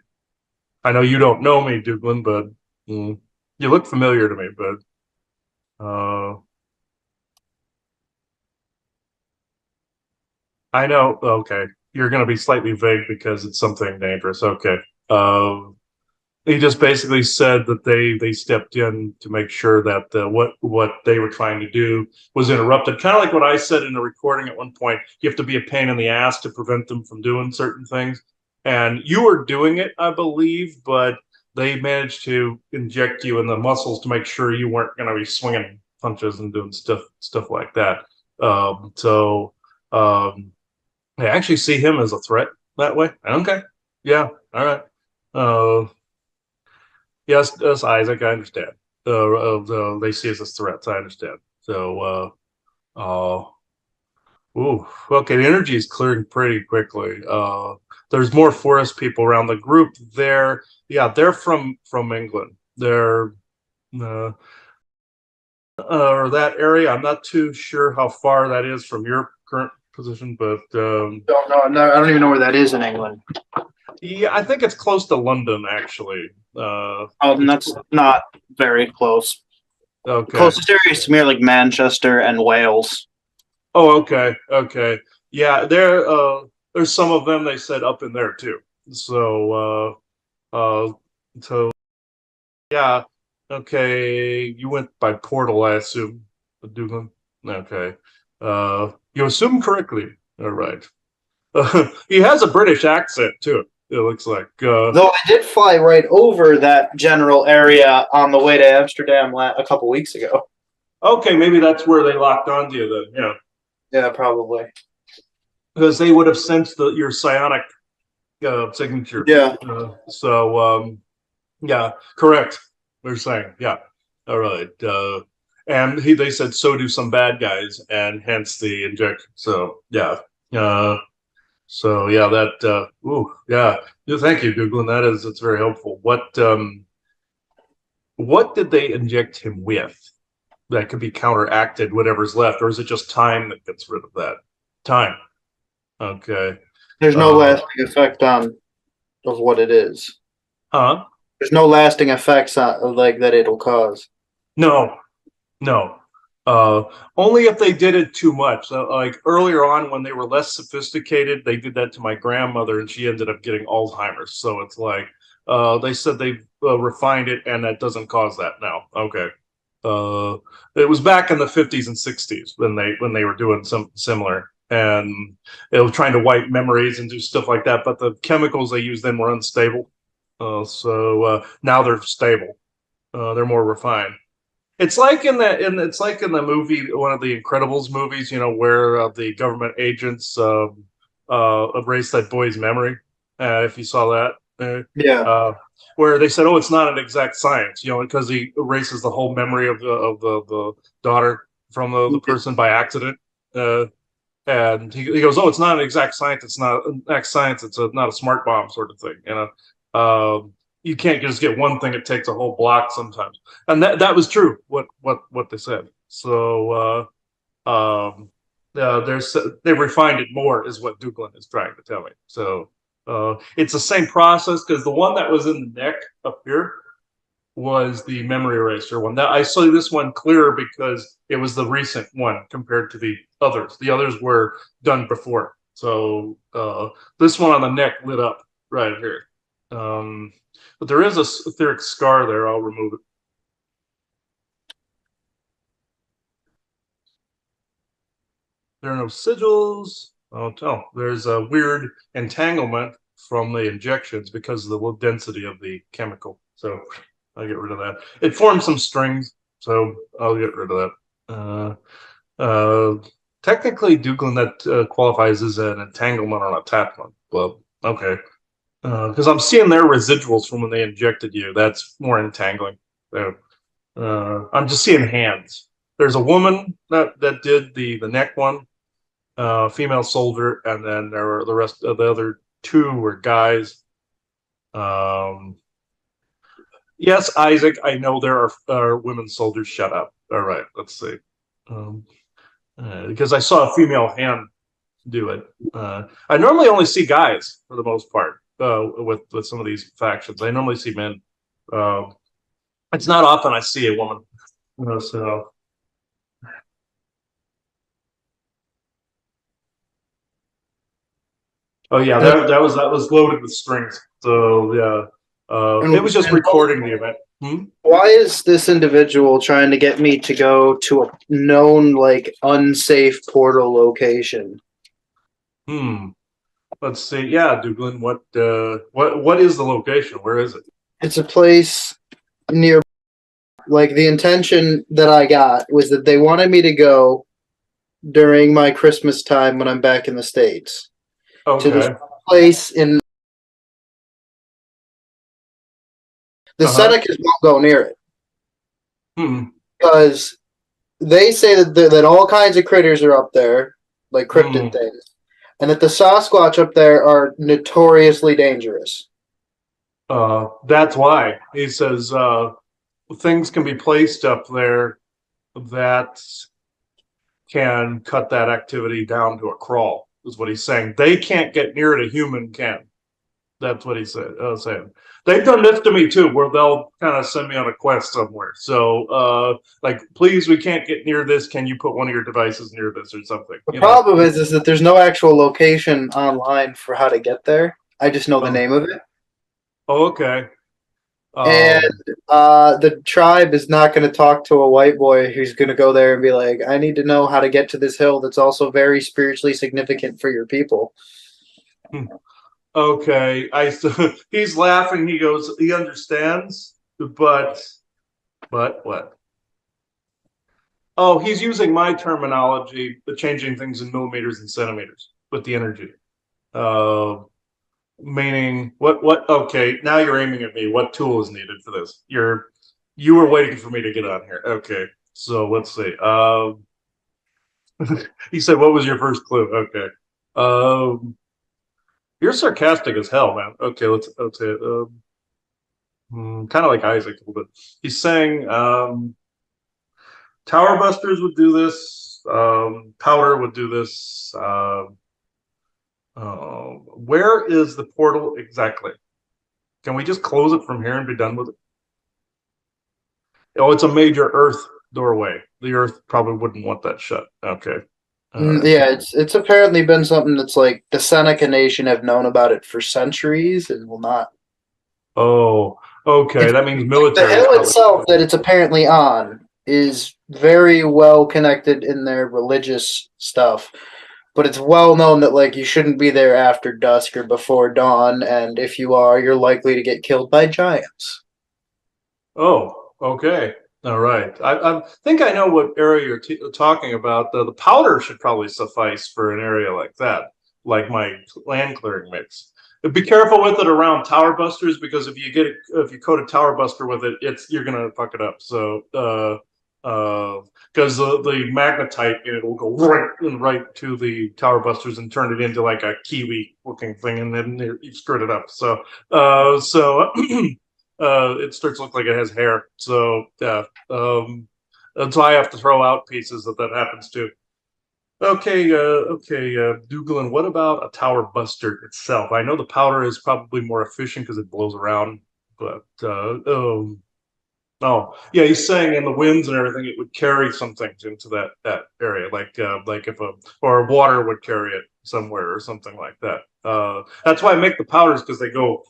I know you don't know me, Dublin, but you look familiar to me. But I know. Okay, you're gonna be slightly vague because it's something dangerous. Okay. He just basically said that they stepped in to make sure that what they were trying to do was interrupted. Kind of like what I said in the recording at one point. You have to be a pain in the ass to prevent them from doing certain things, and you were doing it, I believe, but they managed to inject you in the muscles to make sure you weren't going to be swinging punches and doing stuff like that. So I actually see him as a threat that way. Okay, yeah, all right. Yes, Isaac, I understand. They see us as threats. I understand. So, ooh, okay. The energy is clearing pretty quickly. There's more forest people around the group. They're from England. They're or that area. I'm not too sure how far that is from your current position, but Don't know. No, I don't even know where that is in England. yeah, I think it's close to London, actually. That's not very close. Okay. Closest areas to me are like Manchester and Wales. Oh, okay. Yeah, there's some of them they said up in there too. So yeah, okay. You went by portal, I assume, Dugan. Okay. You assume correctly. All right. He has a British accent too. It looks like. Though I did fly right over that general area on the way to Amsterdam a couple weeks ago. Okay, maybe that's where they locked onto you then. Yeah. Yeah, probably. Because they would have sensed your psionic signature. Yeah. Yeah, correct. They're saying, yeah. All right. And they said so do some bad guys, and hence the injection. So yeah. So yeah, that. Ooh, yeah. Thank you, Googling. It's very helpful. What did they inject him with that could be counteracted? Whatever's left, or is it just time that gets rid of that? Time. Okay. There's no lasting effect of what it is. Huh? There's no lasting effects like that it'll cause. No. Only if they did it too much. Like earlier on, when they were less sophisticated, they did that to my grandmother, and she ended up getting Alzheimer's. So it's like they said they refined it, and that doesn't cause that now. Okay. It was back in the 50s and 60s when they were doing some similar, and it was trying to wipe memories and do stuff like that. But the chemicals they used then were unstable. So now they're stable. They're more refined. It's like it's like in the movie, one of the Incredibles movies, where the government agents erased that boy's memory. If you saw that, Yeah. where they said, "Oh, it's not an exact science," because he erases the whole memory of the daughter from the person by accident. And he goes, "Oh, it's not an exact science. It's not an exact science. It's not a smart bomb sort of thing." You can't just get one thing; it takes a whole block sometimes, and that was true. What they said. So they refined it more, is what Duglin is trying to tell me. So it's the same process, because the one that was in the neck up here was the memory eraser one. That I saw this one clearer because it was the recent one compared to the others. The others were done before. So this one on the neck lit up right here. But there is a etheric scar there. I'll remove it. There are no sigils. Oh, there's a weird entanglement from the injections because of the low density of the chemical. So I'll get rid of that. It forms some strings, so I'll get rid of that. Technically, Duglin, that qualifies as an entanglement or an attachment. Well, okay. Because I'm seeing their residuals from when they injected you. That's more entangling. So, I'm just seeing hands. There's a woman that did the neck one, female soldier, and then there were the rest of the other two were guys. Yes, Isaac, I know there are women soldiers. Shut up. All right, let's see. Because I saw a female hand do it. I normally only see guys for the most part with some of these factions. I normally see men. It's not often I see a woman. So. Oh yeah, that was loaded with strings. So yeah, it was just recording the event. Why is this individual trying to get me to go to a known, like, unsafe portal location? Let's see. Yeah, Duglin, what is the location? Where is it? It's a place near. Like the intention that I got was that they wanted me to go during my Christmas time when I'm back in the States to this Okay. place in the Uh-huh. Senecas won't go near it Hmm. because they say that all kinds of critters are up there, like cryptid Hmm. things, and that the Sasquatch up there are notoriously dangerous. That's why he says things can be placed up there that can cut that activity down to a crawl, is what he's saying. They can't get near it, a human can. That's what he said. Saying they've done this to me too, where they'll kind of send me on a quest somewhere. So, like, please, we can't get near this. Can you put one of your devices near this or something? The You know. problem is that there's no actual location online for how to get there. I just know the Oh, name of it. okay. And Um, the tribe is not going to talk to a white boy who's going to go there and be like, I need to know how to get to this hill that's also very spiritually significant for your people. okay. He's laughing. He goes, he understands, but what? Oh, he's using my terminology, but changing things in millimeters and centimeters with the energy. Uh, Meaning what? Okay, now you're aiming at me. What tool is needed for this? You were waiting for me to get on here. Okay, so let's see. He said, "What was your first clue?" Okay. You're sarcastic as hell, man. Okay, let's say it. Kind of like Isaac a little bit. He's saying Tower Busters would do this. Powder would do this. Where is the portal exactly? Can we just close it from here and be done with it? Oh, it's a major Earth doorway. The Earth probably wouldn't want that shut. Okay. Yeah, it's apparently been something that's like the Seneca Nation have known about it for centuries and will not. Oh, okay. It's That means like the military is hill probably. itself that it's apparently on is very well connected in their religious stuff. But it's well known that like you shouldn't be there after dusk or before dawn, and if you are, you're likely to get killed by giants. Oh, okay. All right. I think I know what area you're talking about. The powder should probably suffice for an area like that, like my land clearing mix. Be careful with it around tower busters because if you coat a tower buster with it, you're gonna fuck it up. So because the magnetite in it will go right to the tower busters and turn it into like a kiwi looking thing, and then you've screwed it up. So it starts to look like it has hair. So yeah, that's why I have to throw out pieces that happens to. Okay, Dougalin, what about a tower buster itself? I know the powder is probably more efficient because it blows around, but oh yeah, he's saying in the winds and everything, it would carry some things into that area, like if or water would carry it somewhere or something like that. That's why I make the powders because they go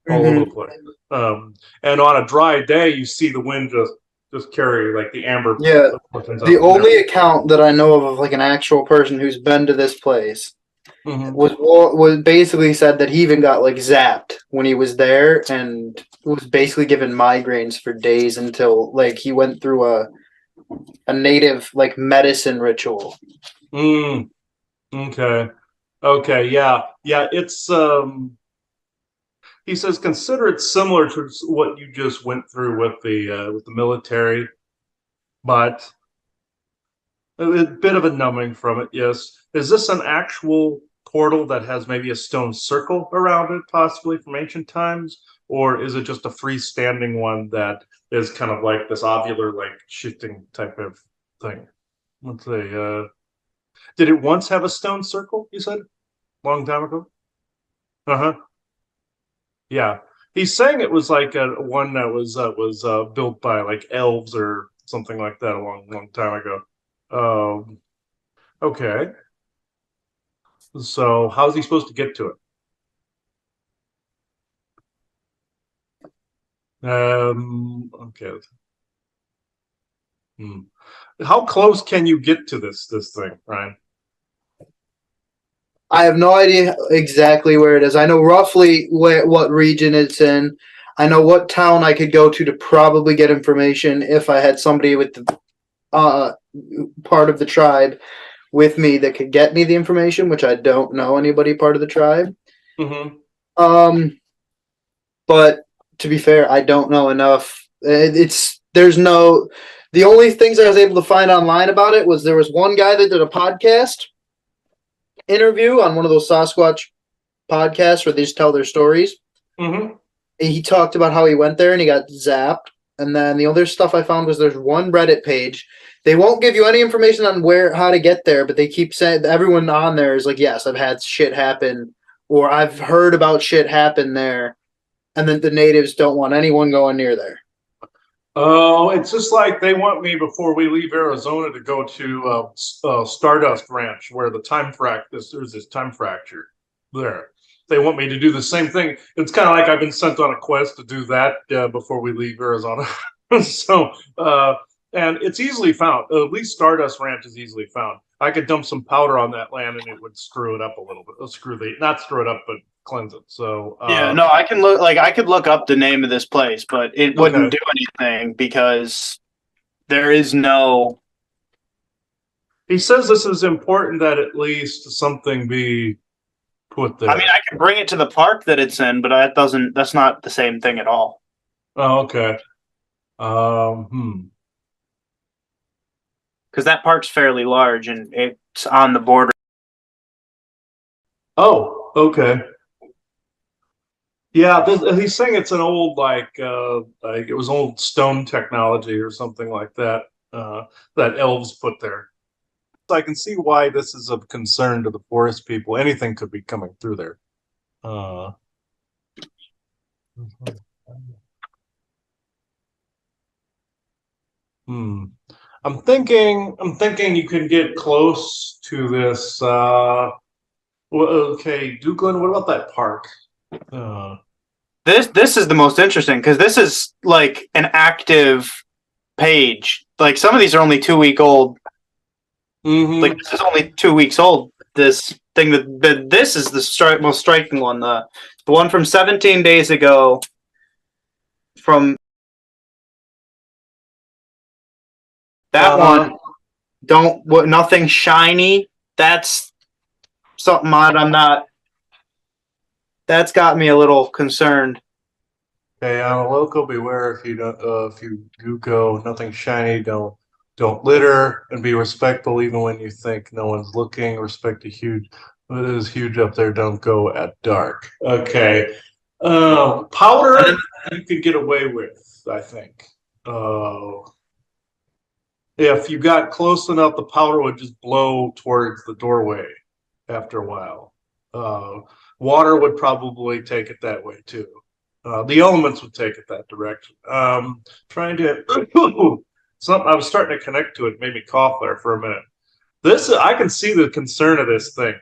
all over the Mm-hmm. place. And on a dry day, you see the wind just carry like the amber Yeah, portions the up and only everything. account that I know of like an actual person who's been to this place Hmm. was basically said that he even got like zapped when he was there and was basically given migraines for days until like he went through a native like medicine ritual. Mm, okay. Okay. Yeah. Yeah. It's he says consider it similar to what you just went through with the military, but a bit of a numbing from it. Yes. Is this an actual portal that has maybe a stone circle around it, possibly from ancient times, or is it just a freestanding one that is kind of like this ovular, like shifting type of thing? Let's say, did it once have a stone circle? You said long time ago. Uh huh. Yeah, he's saying it was like a one that was built by like elves or something like that a long time ago. Um, okay, so how's he supposed to get to it? Okay. Hmm. How close can you get to this thing, Ryan? I have no idea exactly where it is. I know roughly what region it's in. I know what town I could go to probably get information if I had somebody with the part of the tribe with me that could get me the information, which I don't know anybody part of the tribe. But to be fair, I don't know enough. The only things I was able to find online about it was there was one guy that did a podcast interview on one of those Sasquatch podcasts where they just tell their stories. He talked about how he went there and he got zapped. And then the other stuff I found was there's one Reddit page. They won't give you any information on how to get there, but they keep saying everyone on there is like, yes, I've had shit happen, or I've heard about shit happen there. And then the natives don't want anyone going near there. Oh, it's just like they want me before we leave Arizona to go to Stardust Ranch where there's this time fracture there. They want me to do the same thing. It's kind of like I've been sent on a quest to do that before we leave Arizona. So, and it's easily found. At least Stardust Ranch is easily found. I could dump some powder on that land and it would screw it up a little bit. Not screw it up, but cleanse it. So yeah, no, I could look up the name of this place, but it wouldn't do anything because there is no. He says this is important that at least something be put there. I mean, I can bring it to the park that it's in, but that's not the same thing at all. Oh, okay. Because that park's fairly large and it's on the border. Oh, okay. Yeah, he's saying it's an old like it was old stone technology or something like that that elves put there. So I can see why this is of concern to the forest people. Anything could be coming through there. I'm thinking you can get close to this. Well, okay, Dukeland, what about that park? This is the most interesting because this is like an active page. Like some of these are only 2 week old. Like this is only 2 weeks old. This thing this is the most striking one. The one from 17 days ago. From that one, nothing shiny. That's something I'm not. That's got me a little concerned. Okay, local, beware if you do go, nothing shiny, don't litter and be respectful even when you think no one's looking. Respect it is huge up there, don't go at dark. Okay. Powder you could get away with, I think. If you got close enough, the powder would just blow towards the doorway after a while. Water would probably take it that way too. The elements would take it that direction. Trying to something I was starting to connect to it, made me cough there for a minute. I can see the concern of this thing.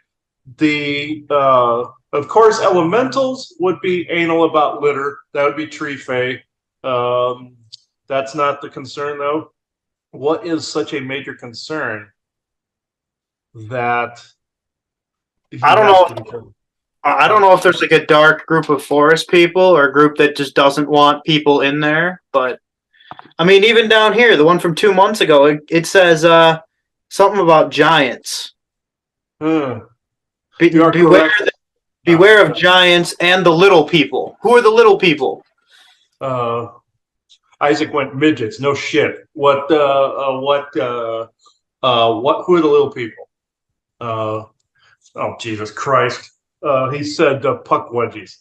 Of course, elementals would be anal about litter. That would be tree fae. That's not the concern though. What is such a major concern that I don't know if there's like a dark group of forest people or a group that just doesn't want people in there. But I mean, even down here, the one from 2 months ago, it says something about giants. Beware of giants and the little people. Who are the little people? Isaac went midgets. No shit. Who are the little people? Oh Jesus Christ. He said puck wedgies.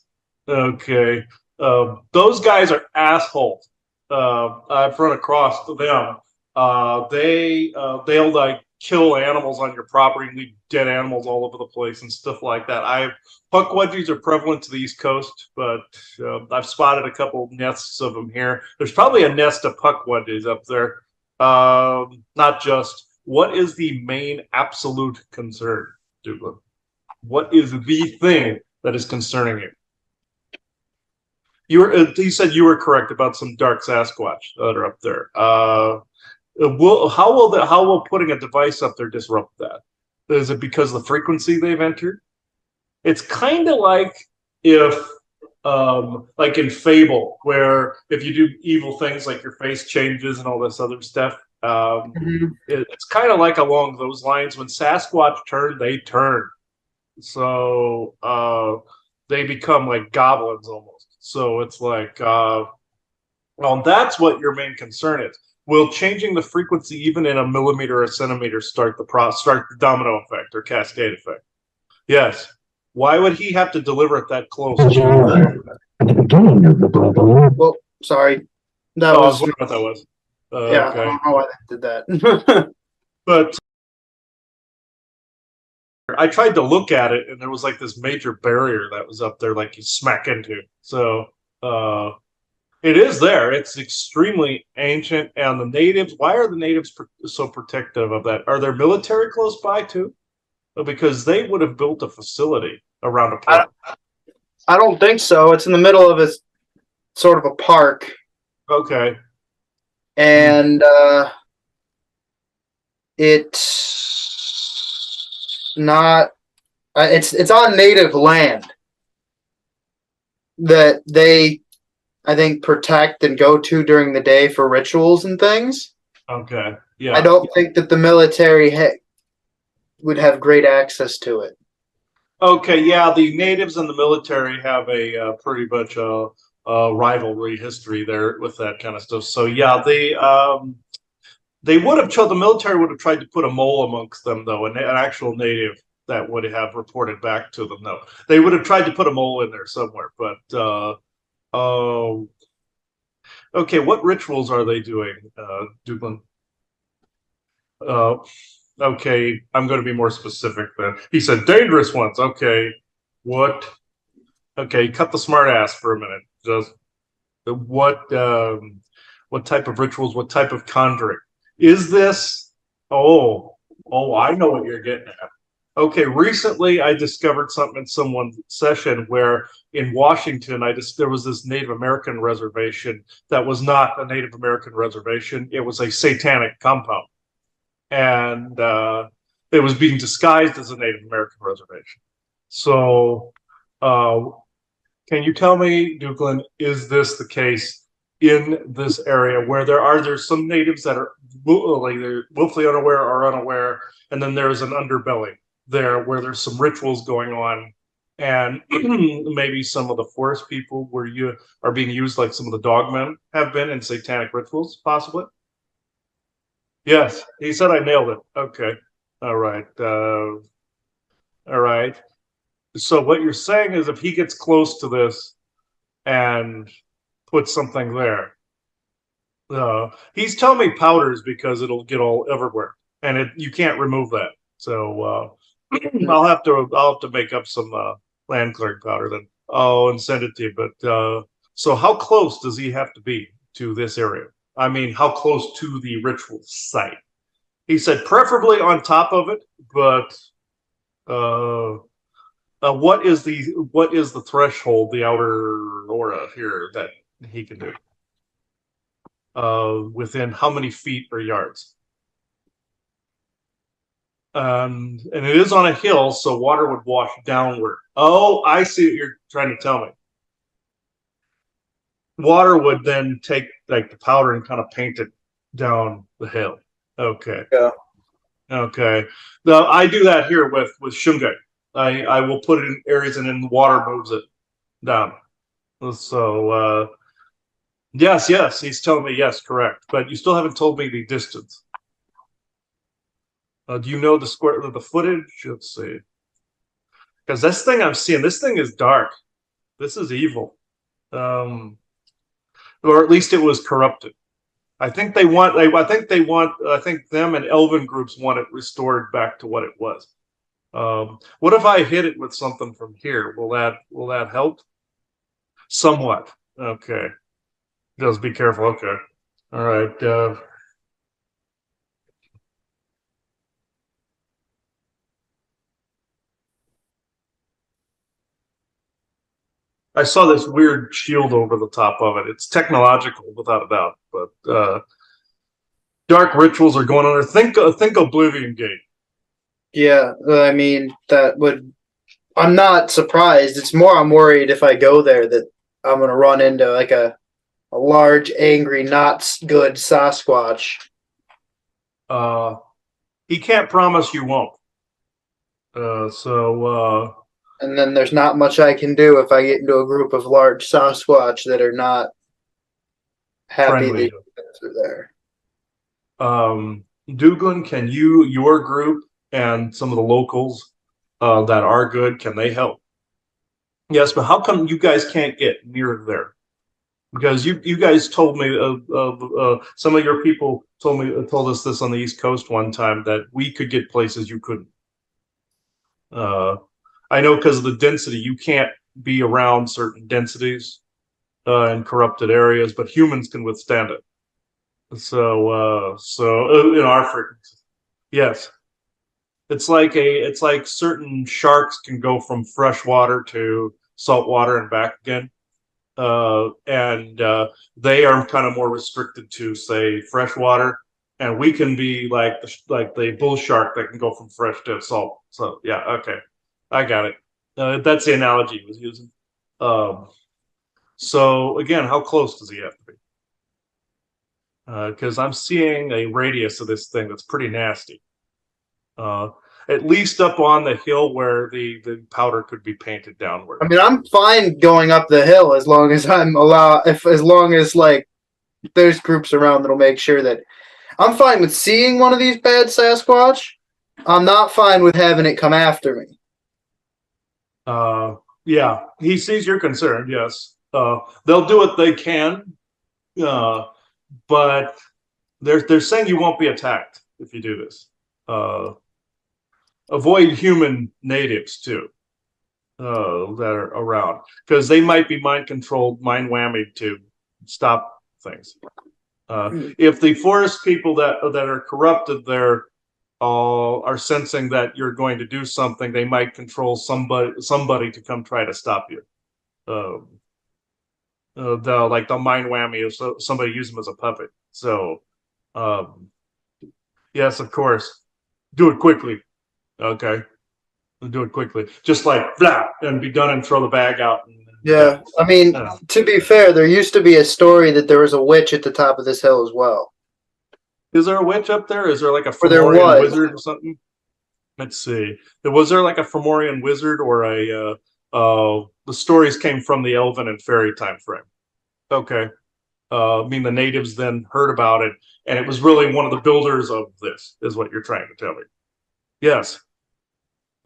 Okay. Those guys are assholes. I've run across them. They'll like kill animals on your property and leave dead animals all over the place and stuff like that. Puck wedgies are prevalent to the East Coast, but I've spotted a couple nests of them here. There's probably a nest of puck wedgies up there. Not just. What is the main absolute concern, Douglas? What is the thing that is concerning you? You said you were correct about some dark Sasquatch that are up there. How will putting a device up there disrupt that? Is it because of the frequency they've entered? It's kind of like if like in Fable, where if you do evil things, like your face changes and all this other stuff. It's kind of like along those lines. When Sasquatch turn, they turn. So they become like goblins almost. So it's like, well, that's what your main concern is. Will changing the frequency even in a millimeter or a centimeter start the domino effect or cascade effect? Yes. Why would he have to deliver it that close? Well, sorry. That I was was wondering what that was. yeah. Okay. I don't know why they did that. But I tried to look at it, and there was like this major barrier that was up there, like you smack into. So it is there. It's extremely ancient, and the natives. Why are the natives so protective of that? Are there military close by too? Because they would have built a facility around a park. I don't think so. It's in the middle of a sort of a park, Okay. and it's not. It's on native land that they, I think, protect and go to during the day for rituals and things. Okay. Yeah. I don't think that the military would have great access to it. Okay. Yeah. The natives and the military have a pretty much rivalry history there with that kind of stuff. So yeah, they would have the military would have tried to put a mole amongst them, though, an actual native that would have reported back to them. No, they would have tried to put a mole in there somewhere. But okay, what rituals are they doing, Dublin? Okay, I'm going to be more specific then. He said dangerous ones. Okay, what? Okay, cut the smart ass for a minute. Just what type of rituals? What type of conjuring? Is this? Oh, I know what you're getting at. Okay, recently I discovered something in someone's session where in Washington, there was this Native American reservation that was not a Native American reservation. It was a satanic compound, and it was being disguised as a Native American reservation. So, can you tell me, Duklin, is this the case in this area where there's some natives that are like they're willfully unaware or unaware, and then there's an underbelly there where there's some rituals going on, and maybe some of the forest people where you are being used, like some of the dogmen have been in satanic rituals, possibly? Yes, he said I nailed it. Okay. All right. All right. So what you're saying is if he gets close to this and puts something there, he's telling me powders because it'll get all everywhere, and you can't remove that. So I'll have to make up some land clearing powder then. Oh, and send it to you. But so how close does he have to be to this area? I mean, how close to the ritual site? He said preferably on top of it, but what is the threshold, the outer aura here that he can do? Within how many feet or yards? And it is on a hill, so water would wash downward. Oh, I see what you're trying to tell me. Water would then take like the powder and kind of paint it down the hill. Okay. Yeah. Okay. Now I do that here with shungite. I will put it in areas and then water moves it down. So yes, he's telling me yes, correct. But you still haven't told me the distance. Do you know the square of the footage? Let's see. Because this thing I'm seeing, this thing is dark. This is evil. Or at least it was corrupted. I think them and Elven groups want it restored back to what it was. What if I hit it with something from here? Will that help? Somewhat. Okay. Just be careful. Okay. All right. I saw this weird shield over the top of it. It's technological, without a doubt, but dark rituals are going on there. Think Oblivion Gate. Yeah, I mean that would. I'm not surprised. It's more I'm worried if I go there that I'm gonna run into like a large, angry, good Sasquatch. He can't promise you won't. And then there's not much I can do if I get into a group of large Sasquatch that are not happy that friendly. you guys are there. Duglin, can your group and some of the locals that are good, can they help? Yes, but how come you guys can't get near there? Because you guys told me some of your people told us this on the East Coast one time that we could get places you couldn't. I know because of the density, you can't be around certain densities in corrupted areas, but humans can withstand it. So in our frequency, yes, it's like certain sharks can go from fresh water to salt water and back again, and they are kind of more restricted to say fresh water, and we can be like the bull shark that can go from fresh to salt. So yeah, okay, I got it. That's the analogy he was using. Um, so again, how close does he have to be? Because I'm seeing a radius of this thing that's pretty nasty. Uh, at least up on the hill where the powder could be painted downward. I mean, I'm fine going up the hill as long as I'm allowed. If as long as like there's groups around that'll make sure that I'm fine with seeing one of these bad Sasquatch. I'm not fine with having it come after me. Yeah, he sees your concern. Yes, they'll do what they can, but they're saying you won't be attacked if you do this. Uh, Avoid human natives too that are around because they might be mind controlled, mind whammied to stop things. If the forest people that are corrupted there are sensing that you're going to do something, they might control somebody to come try to stop you. Um, they'll mind whammy if somebody use them as a puppet. So um, yes, of course, do it quickly. Okay, do it quickly, just like blah, and be done and throw the bag out. And Yeah, I mean, to be fair, there used to be a story that there was a witch at the top of this hill as well. Is there a witch up there? Is there like a Or there Fomorian was. wizard or something? Let's see. Was there like a Fomorian wizard or the stories came from the Elven and fairy time frame? Okay. I mean, the natives then heard about it, and it was really one of the builders of this, is what you're trying to tell me. Yes.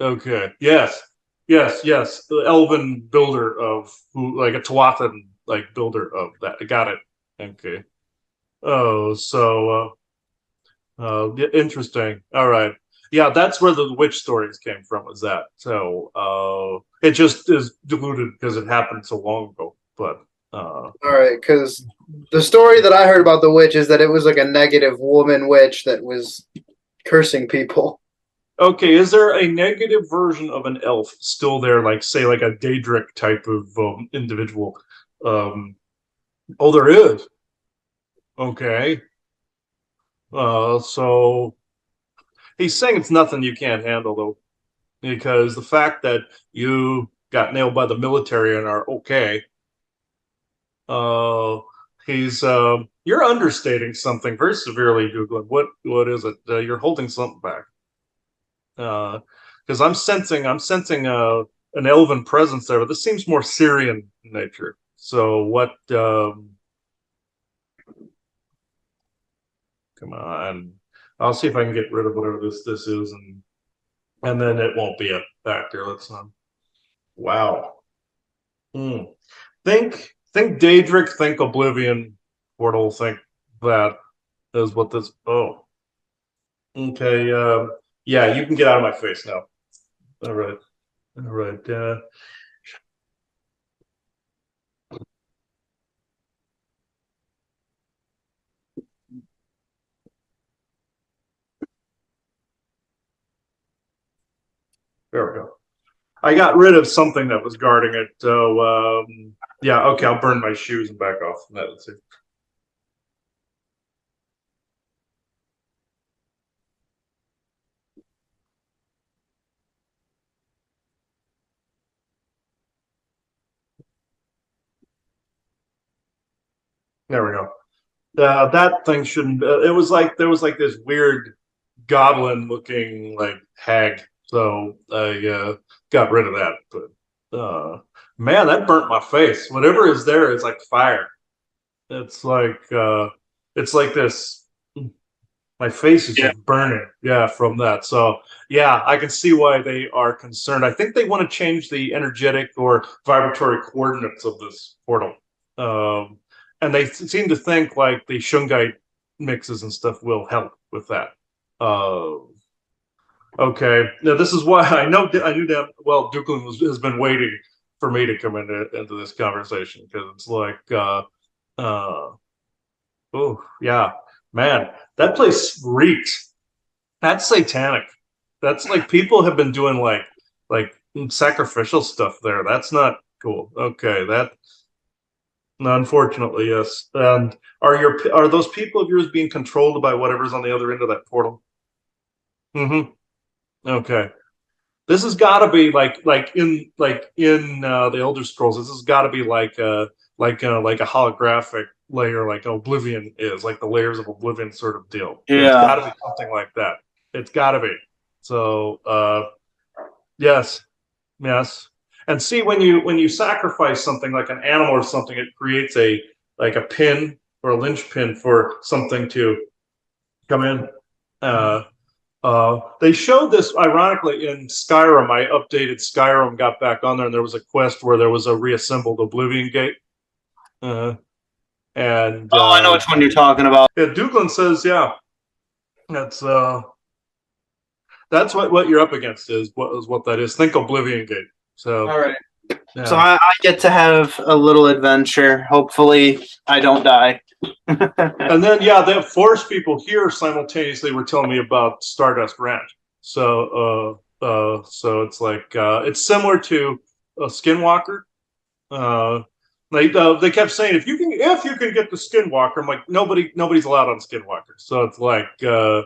Okay. Yes. Yes. The Elven builder of who, like a Tuathan, like builder of that. I got it. Okay. Oh, so interesting. All right. Yeah, that's where the witch stories came from, was that. So it just is diluted because it happened so long ago. But All right, because the story that I heard about the witch is that it was like a negative woman witch that was cursing people. okay, is there a negative version of an elf still there, like say like a Daedric type of individual? Oh, there is. Okay. So he's saying it's nothing you can't handle though, because the fact that you got nailed by the military and are okay. Uh, he's you're understating something very severely, Googling. What is it? You're holding something back. Because I'm sensing an elven presence there, but this seems more Syrian in nature. So what? Come on, I'll see if I can get rid of whatever this is, and then it won't be a factor. Let's Wow. Hmm. Think Daedric, think Oblivion Portal, think that is what this. Oh, okay. Yeah, you can get out of my face now. All right, all right. There we go. I got rid of something that was guarding it. So yeah, okay. I'll burn my shoes and back off. Let's see. There we go. That thing shouldn't. It was like there was like this weird goblin-looking like hag. So I got rid of that. But man, that burnt my face. Whatever is there is like fire. It's like this. My face is just burning. Yeah, from that. So yeah, I can see why they are concerned. I think they want to change the energetic or vibratory coordinates of this portal. And they seem to think like the shungite mixes and stuff will help with that. Okay, now this is why I knew that. Well, Dukeland has been waiting for me to come into this conversation because it's like, oh yeah, man, that place reeks. That's satanic. That's like people have been doing like sacrificial stuff there. That's not cool. Okay, that. Unfortunately, yes. And are those people of yours being controlled by whatever's on the other end of that portal? Mm-hmm. Okay. This has got to be like in the Elder Scrolls. This has got to be like a holographic layer, like Oblivion is, like the layers of Oblivion sort of deal. Yeah. It's got to be something like that. It's got to be. So, yes, yes. And see, when you sacrifice something like an animal or something, it creates a pin or a linchpin for something to come in. They showed this ironically in Skyrim. I updated Skyrim, got back on there, and there was a quest where there was a reassembled Oblivion Gate. And I know which one you're talking about. Yeah, Dukeland says, yeah, that's what you're up against is what that is. Think Oblivion Gate. So all right. Yeah. So I get to have a little adventure. Hopefully, I don't die. And then, yeah, the force people here simultaneously were telling me about Stardust Ranch. So it's like it's similar to a Skinwalker. They kept saying if you can get the Skinwalker, I'm like nobody's allowed on Skinwalker. So it's like I'm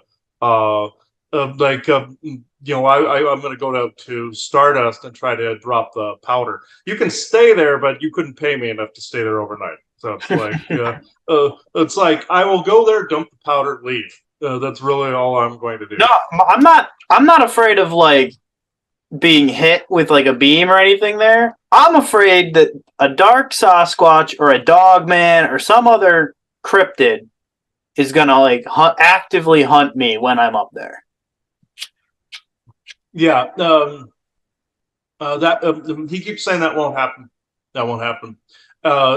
going to go to Stardust and try to drop the powder. You can stay there, but you couldn't pay me enough to stay there overnight. So it's like I will go there, dump the powder, leave. That's really all I'm going to do. No, I'm not afraid of like being hit with like a beam or anything there. I'm afraid that a dark Sasquatch or a dog man or some other cryptid is gonna like actively hunt me when I'm up there. Yeah, he keeps saying that won't happen. That won't happen.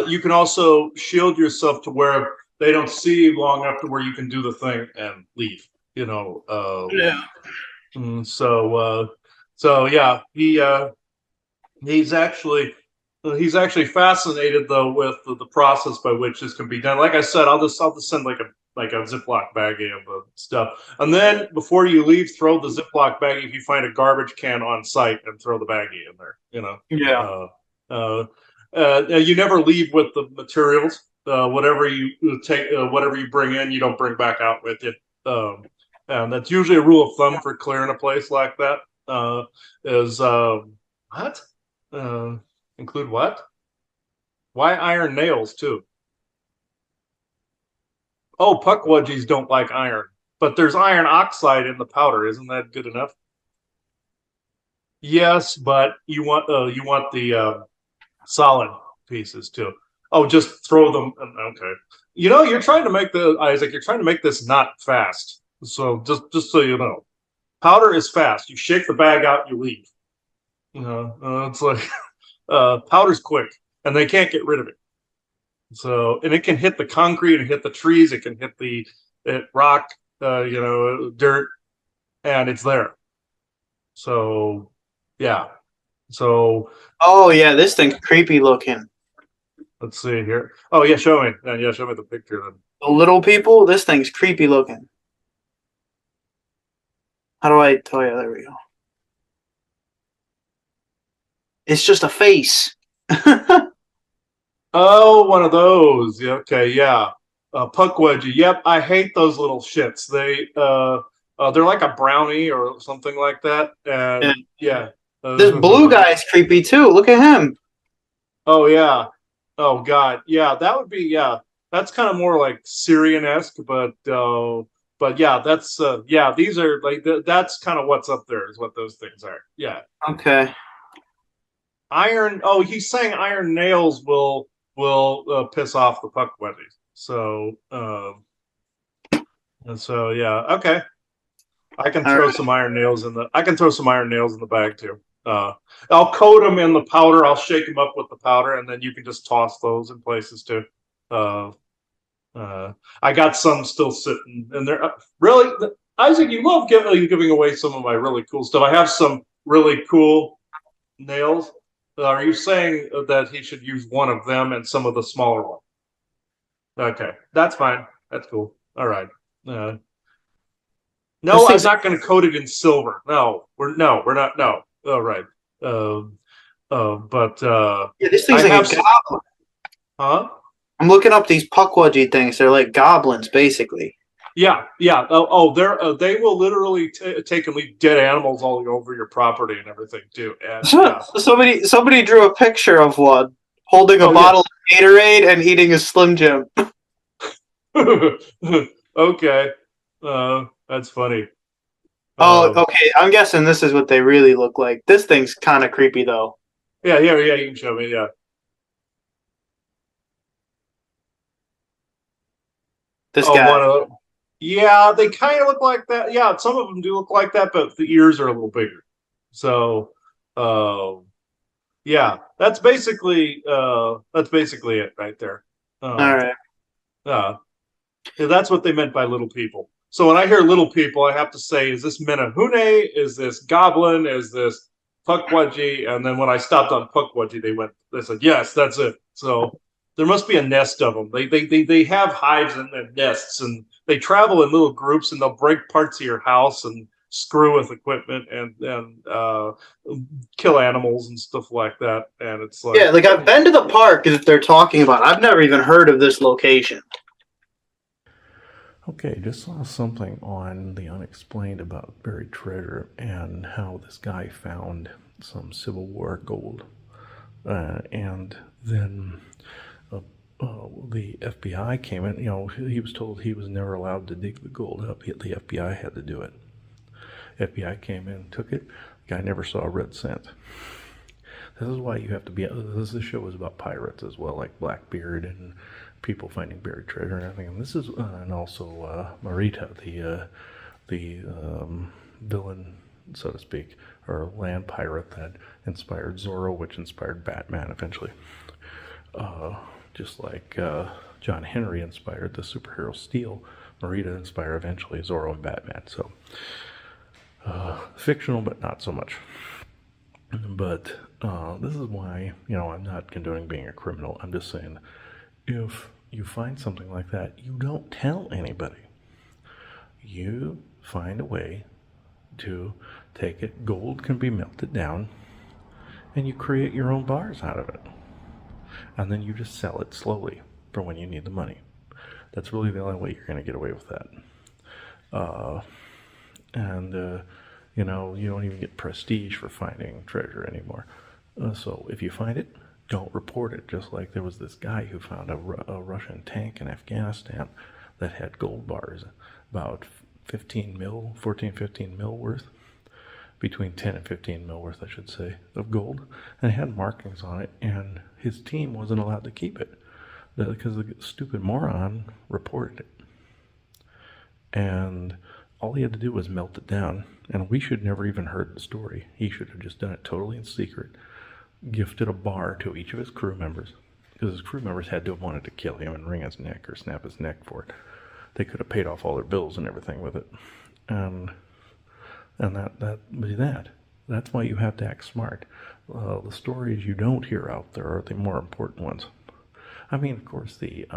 You can also shield yourself to where they don't see you long enough to where you can do the thing and leave. You know. Yeah. So yeah, he's actually fascinated though with the process by which this can be done. Like I said, I'll just send like a Ziploc baggie of the stuff, and then before you leave, throw the Ziploc baggie if you find a garbage can on site and throw the baggie in there. You know. Yeah. You never leave with the materials. Whatever you take, whatever you bring in, you don't bring back out with you. And that's usually a rule of thumb for clearing a place like that. Is what? Include what? Why iron nails too? Oh, puckwudgies don't like iron, but there's iron oxide in the powder. Isn't that good enough? Yes, but you want the solid pieces too. Oh, just throw them. Okay. You know, you're trying to make Isaac. You're trying to make this not fast. So just so you know, powder is fast. You shake the bag out, you leave. You know, it's like powder's quick, and they can't get rid of it. So, and it can hit the concrete and hit the trees. It can hit the rock, dirt, and it's there. So, yeah. So. Oh yeah, this thing's creepy looking. Let's see here. Oh yeah, show me. Yeah, show me the picture then. The little people, this thing's creepy looking. How do I tell you? There we go. It's just a face. Oh, one of those. Yeah, okay, yeah. Puckwudgie. Yep, I hate those little shits. They're like a brownie or something like that. And yeah. This blue guy's creepy too. Look at him. Oh yeah. Oh god. Yeah, that would be that's kind of more like Syrian-esque, but yeah, that's yeah, these are like that's kind of what's up there is what those things are. Yeah. Okay. Iron. Oh, he's saying iron nails will piss off the puck wedgies. So and so yeah, okay. I can All throw right. some iron nails in the. I can throw some iron nails in the bag too. I'll coat them in the powder. I'll shake them up with the powder, and then you can just toss those in places too. Uh, I got some still sitting, and they're really Isaac. You love giving away some of my really cool stuff. I have some really cool nails. Are you saying that he should use one of them and some of the smaller ones? Okay, that's fine. That's cool. All right. Uh, This no, I'm thing's not going to coat it in silver. We're not. No. All right. Um, but yeah, this I thing's like have a some. goblin. Huh? I'm looking up these puckwudgie things. They're like goblins, basically. Yeah, yeah. They will literally take and leave dead animals all over your property and everything too. And yeah. Somebody drew a picture of one holding a Oh bottle of Gatorade and eating a Slim Jim. yeah. Okay. That's funny. Oh, okay. I'm guessing this is what they really look like. This thing's kind of creepy, though. Yeah, yeah, yeah. You can show me. Yeah. This Oh, one guy. of them. Yeah, they kind of look like that. Yeah, some of them do look like that, but the ears are a little bigger. So, uh, yeah, that's basically it right there. All Um, right. uh, yeah, that's what they meant by little people. So when I hear little people, I have to say, is this Menahune? Is this Goblin? Is this Puckwudgie? And then when I stopped on Puckwudgie, they said, yes, that's it. So there must be a nest of them. They have hives and nests, and they travel in little groups, and they'll break parts of your house and screw with equipment and kill animals and stuff like that. And it's like, Yeah, like I've been to the park that they're talking about. I've never even heard of this location. Okay, just saw something on the unexplained about buried treasure and how this guy found some Civil War gold. And then the FBI came in, he was told he was never allowed to dig the gold up. The FBI had to do it. FBI came in, took it. The guy never saw a red cent. This is why you have to be. This show is about pirates as well, like Blackbeard and people finding buried treasure and everything. And this is, and also Marita, the villain, so to speak, or land pirate that inspired Zorro, which inspired Batman eventually. Just like John Henry inspired the superhero Steel, Marita inspired eventually Zorro and Batman. So fictional, but not so much. But this is why, I'm not condoning being a criminal. I'm just saying, if you find something like that, you don't tell anybody. You find a way to take it. Gold can be melted down, and you create your own bars out of it. And then you just sell it slowly for when you need the money. That's really the only way you're going to get away with that. You don't even get prestige for finding treasure anymore. So if you find it, don't report it. Just like there was this guy who found a Russian tank in Afghanistan that had gold bars, about 15 mil worth, between 10 and 15 mil worth, I should say, of gold, and it had markings on it, and his team wasn't allowed to keep it because the stupid moron reported it. And all he had to do was melt it down, and we should never even heard the story. He should have just done it totally in secret, gifted a bar to each of his crew members, because his crew members had to have wanted to kill him and wring his neck or snap his neck for it. They could have paid off all their bills and everything with it. And that be that. That's why you have to act smart. The stories you don't hear out there are the more important ones. I mean, of course, the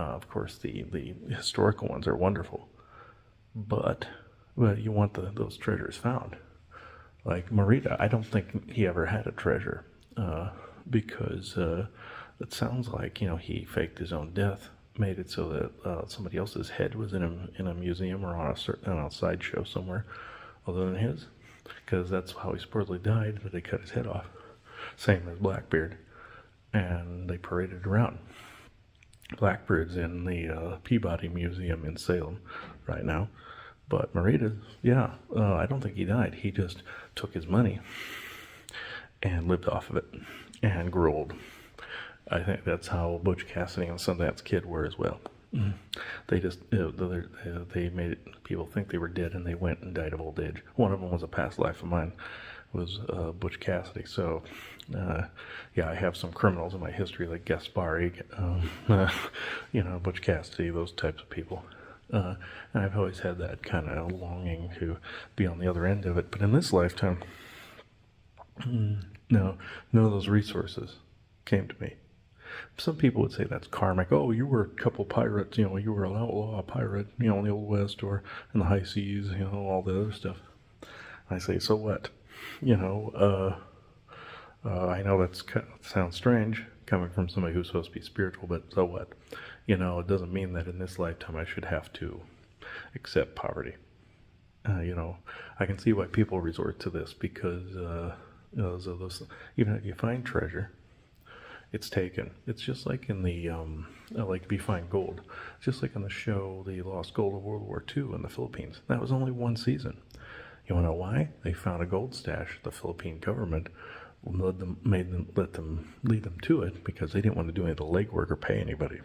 historical ones are wonderful, but you want those treasures found. Like Marita, I don't think he ever had a treasure because it sounds like he faked his own death, made it so that somebody else's head was in a museum or on a sideshow somewhere other than his, because that's how he supposedly died. But they cut his head off, same as Blackbeard, and they paraded around. Blackbird's in the Peabody Museum in Salem right now. But Morita, yeah, I don't think he died. He just took his money and lived off of it and grew old. I think that's how Butch Cassidy and Sundance Kid were as well. They just they made people think they were dead, and they went and died of old age. One of them was a past life of mine, was Butch Cassidy. So, yeah, I have some criminals in my history like Gaspari, Butch Cassidy, those types of people. And I've always had that kind of longing to be on the other end of it. But in this lifetime, no, none of those resources came to me. Some people would say that's karmic. Oh, you were a couple pirates, you were an outlaw, a pirate, in the Old West or in the high seas, all the other stuff. I say, so what? I know that sounds strange coming from somebody who's supposed to be spiritual, but so what? It doesn't mean that in this lifetime I should have to accept poverty. I can see why people resort to this because, even if you find treasure, it's taken. It's just like in the, like if you find gold, just like in the show, The Lost Gold of World War II in the Philippines. That was only one season. You want to know why? They found a gold stash. The Philippine government lead them to it because they didn't want to do any of the legwork or pay anybody.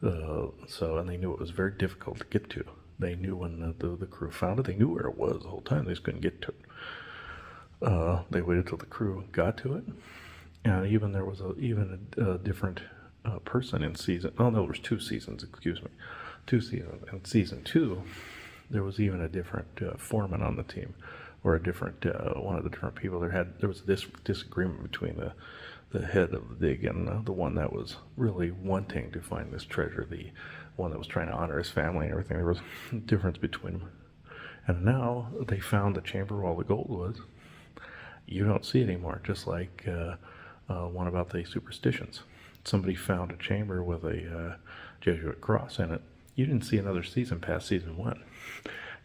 And they knew it was very difficult to get to. They knew when the crew found it. They knew where it was the whole time. They just couldn't get to it. They waited till the crew got to it. And even there was a different person in season. Oh no, there was 2 seasons. Excuse me, 2 seasons. In season 2, there was even a different foreman on the team, or a different one of the different people. There was this disagreement between the head of the dig and the one that was really wanting to find this treasure. The one that was trying to honor his family and everything. There was a difference between them. And now they found the chamber where all the gold was. You don't see it anymore. Just like. One about the superstitions. Somebody found a chamber with a Jesuit cross in it. You didn't see another season past season 1.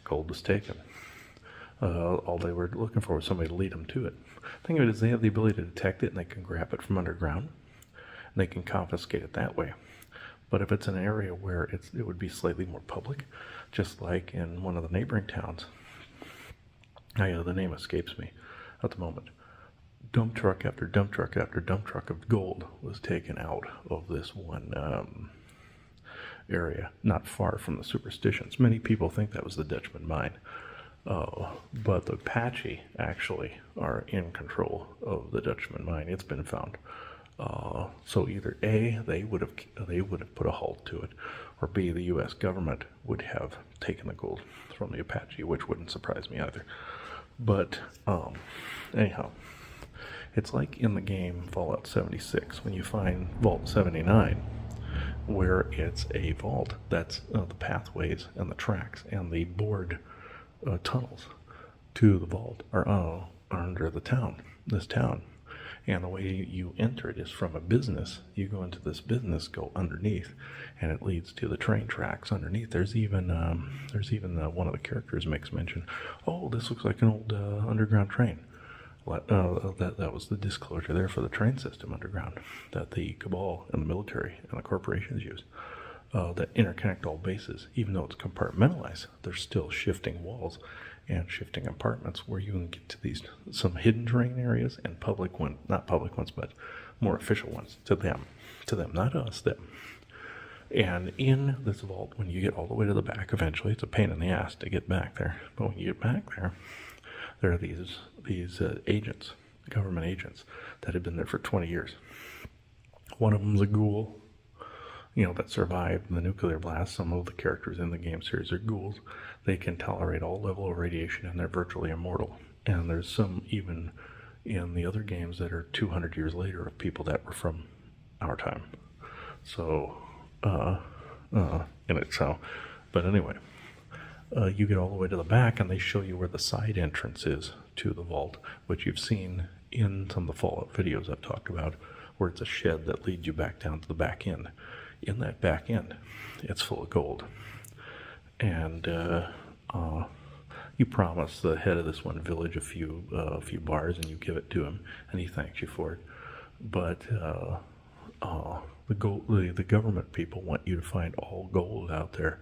Gold was taken. All they were looking for was somebody to lead them to it. Think of it as they have the ability to detect it and they can grab it from underground. And they can confiscate it that way. But if it's an area where it would be slightly more public, just like in one of the neighboring towns, the name escapes me at the moment. Dump truck after dump truck after dump truck of gold was taken out of this one area, not far from the superstitions. Many people think that was the Dutchman mine, but the Apache actually are in control of the Dutchman mine. It's been found. So either A, they would have put a halt to it, or B, the U.S. government would have taken the gold from the Apache, which wouldn't surprise me either. But anyhow. It's like in the game Fallout 76 when you find Vault 79, where it's a vault that's the pathways and the tracks and the bored tunnels to the vault are under this town. And the way you enter it is from a business. You go into this business, go underneath, and it leads to the train tracks underneath. There's even one of the characters makes mention, oh, this looks like an old underground train. That was the disclosure there for the train system underground that the cabal and the military and the corporations use that interconnect all bases. Even though it's compartmentalized, there's still shifting walls and shifting compartments where you can get to some hidden terrain areas and not public ones, but more official ones to them, not us, them. And in this vault, when you get all the way to the back, eventually it's a pain in the ass to get back there, but when you get back there are these agents, government agents, that have been there for 20 years. One of them's a ghoul, that survived the nuclear blast. Some of the characters in the game series are ghouls. They can tolerate all level of radiation, and they're virtually immortal. And there's some even in the other games that are 200 years later of people that were from our time. So, but anyway. You get all the way to the back, and they show you where the side entrance is to the vault, which you've seen in some of the Fallout videos I've talked about, where it's a shed that leads you back down to the back end. In that back end, it's full of gold. And you promise the head of this one village a few bars, and you give it to him, and he thanks you for it. But the government people want you to find all gold out there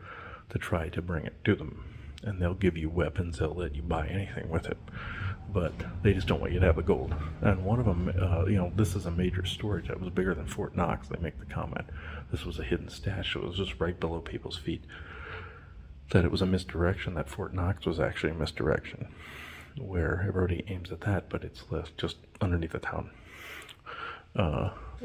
to try to bring it to them, and they'll give you weapons, they'll let you buy anything with it, but they just don't want you to have the gold. And one of them, this is a major storage that was bigger than Fort Knox. They make the comment this was a hidden stash, so it was just right below people's feet. That it was a misdirection, that Fort Knox was actually a misdirection, where everybody aims at that, but it's just underneath the town.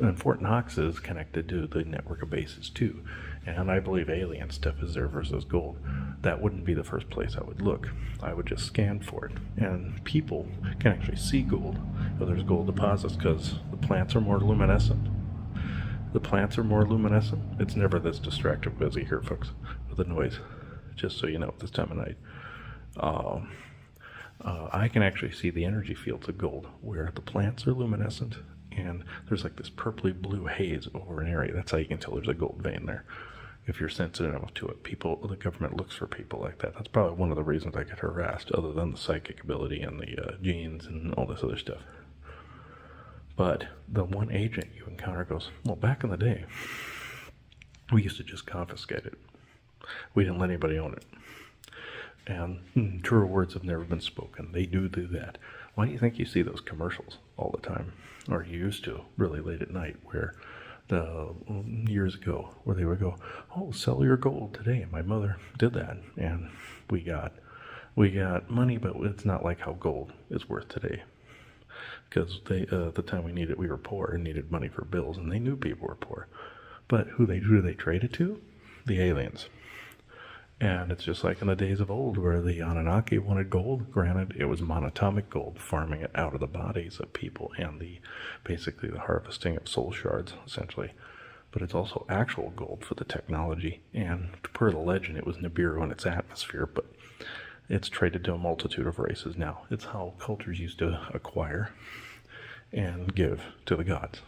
And Fort Knox is connected to the network of bases too, and I believe alien stuff is there versus gold. That wouldn't be the first place I would look. I would just scan for it, and people can actually see gold. There's gold deposits because the plants are more luminescent. The plants are more luminescent. It's never this distracting busy here, folks, with the noise. Just so you know, at this time of night. I can actually see the energy fields of gold where the plants are luminescent and there's like this purpley blue haze over an area. That's how you can tell there's a gold vein there. If you're sensitive enough to it, the government looks for people like that. That's probably one of the reasons I get harassed, other than the psychic ability and the genes and all this other stuff. But the one agent you encounter goes, well, back in the day, we used to just confiscate it. We didn't let anybody own it. And truer words have never been spoken. They do that. Why do you think you see those commercials all the time? Or you used to, really late at night, where years ago, where they would go, oh, sell your gold today. And my mother did that. And we got money, but it's not like how gold is worth today. Because at the time we were poor and needed money for bills, and they knew people were poor. But who do they trade it to? The aliens. And it's just like in the days of old where the Anunnaki wanted gold. Granted, it was monatomic gold, farming it out of the bodies of people and basically the harvesting of soul shards, essentially. But it's also actual gold for the technology. And per the legend, it was Nibiru in its atmosphere, but it's traded to a multitude of races now. It's how cultures used to acquire and give to the gods.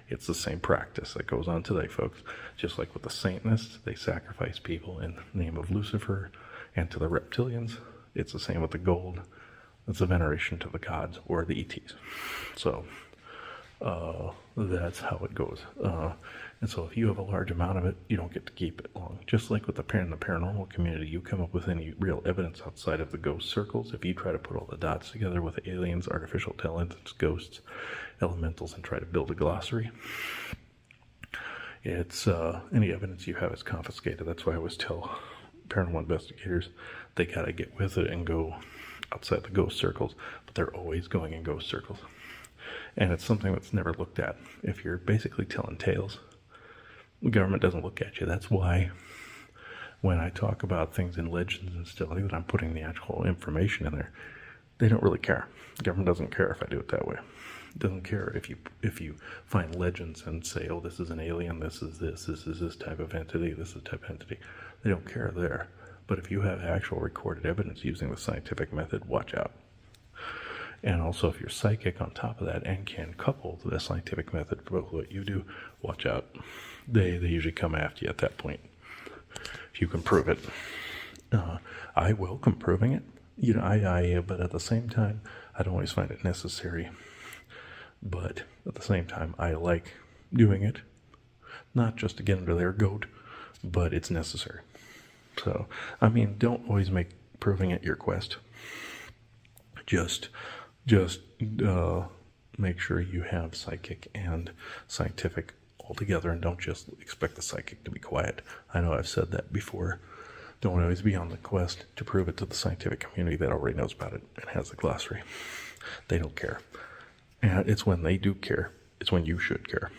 It's the same practice that goes on today, folks. Just like with the Satanists, they sacrifice people in the name of Lucifer, and to the reptilians, it's the same with the gold. It's a veneration to the gods or the ETs. So that's how it goes. And so if you have a large amount of it, you don't get to keep it long. Just like with the paranormal community, you come up with any real evidence outside of the ghost circles. If you try to put all the dots together with aliens, artificial intelligence, ghosts, elementals, and try to build a glossary, it's any evidence you have is confiscated. That's why I always tell paranormal investigators they gotta get with it and go outside the ghost circles, but they're always going in ghost circles. And it's something that's never looked at. If you're basically telling tales, the government doesn't look at you. That's why when I talk about things in legends and stuff like that, I'm putting the actual information in there. They don't really care. The government doesn't care if I do it that way. It doesn't care if you find legends and say, oh, this is an alien, this is this type of entity, this is type of entity. They don't care there. But if you have actual recorded evidence using the scientific method, watch out. And also, if you're psychic on top of that and can couple the scientific method for what you do, watch out. They usually come after you at that point, if you can prove it. I welcome proving it. But at the same time, I don't always find it necessary. But at the same time, I like doing it, not just to get under their goat, but it's necessary. So, don't always make proving it your quest. Just make sure you have psychic and scientific all together, and don't just expect the psychic to be quiet. I know I've said that before. Don't always be on the quest to prove it to the scientific community that already knows about it and has a glossary. They don't care. And it's when they do care, it's when you should care.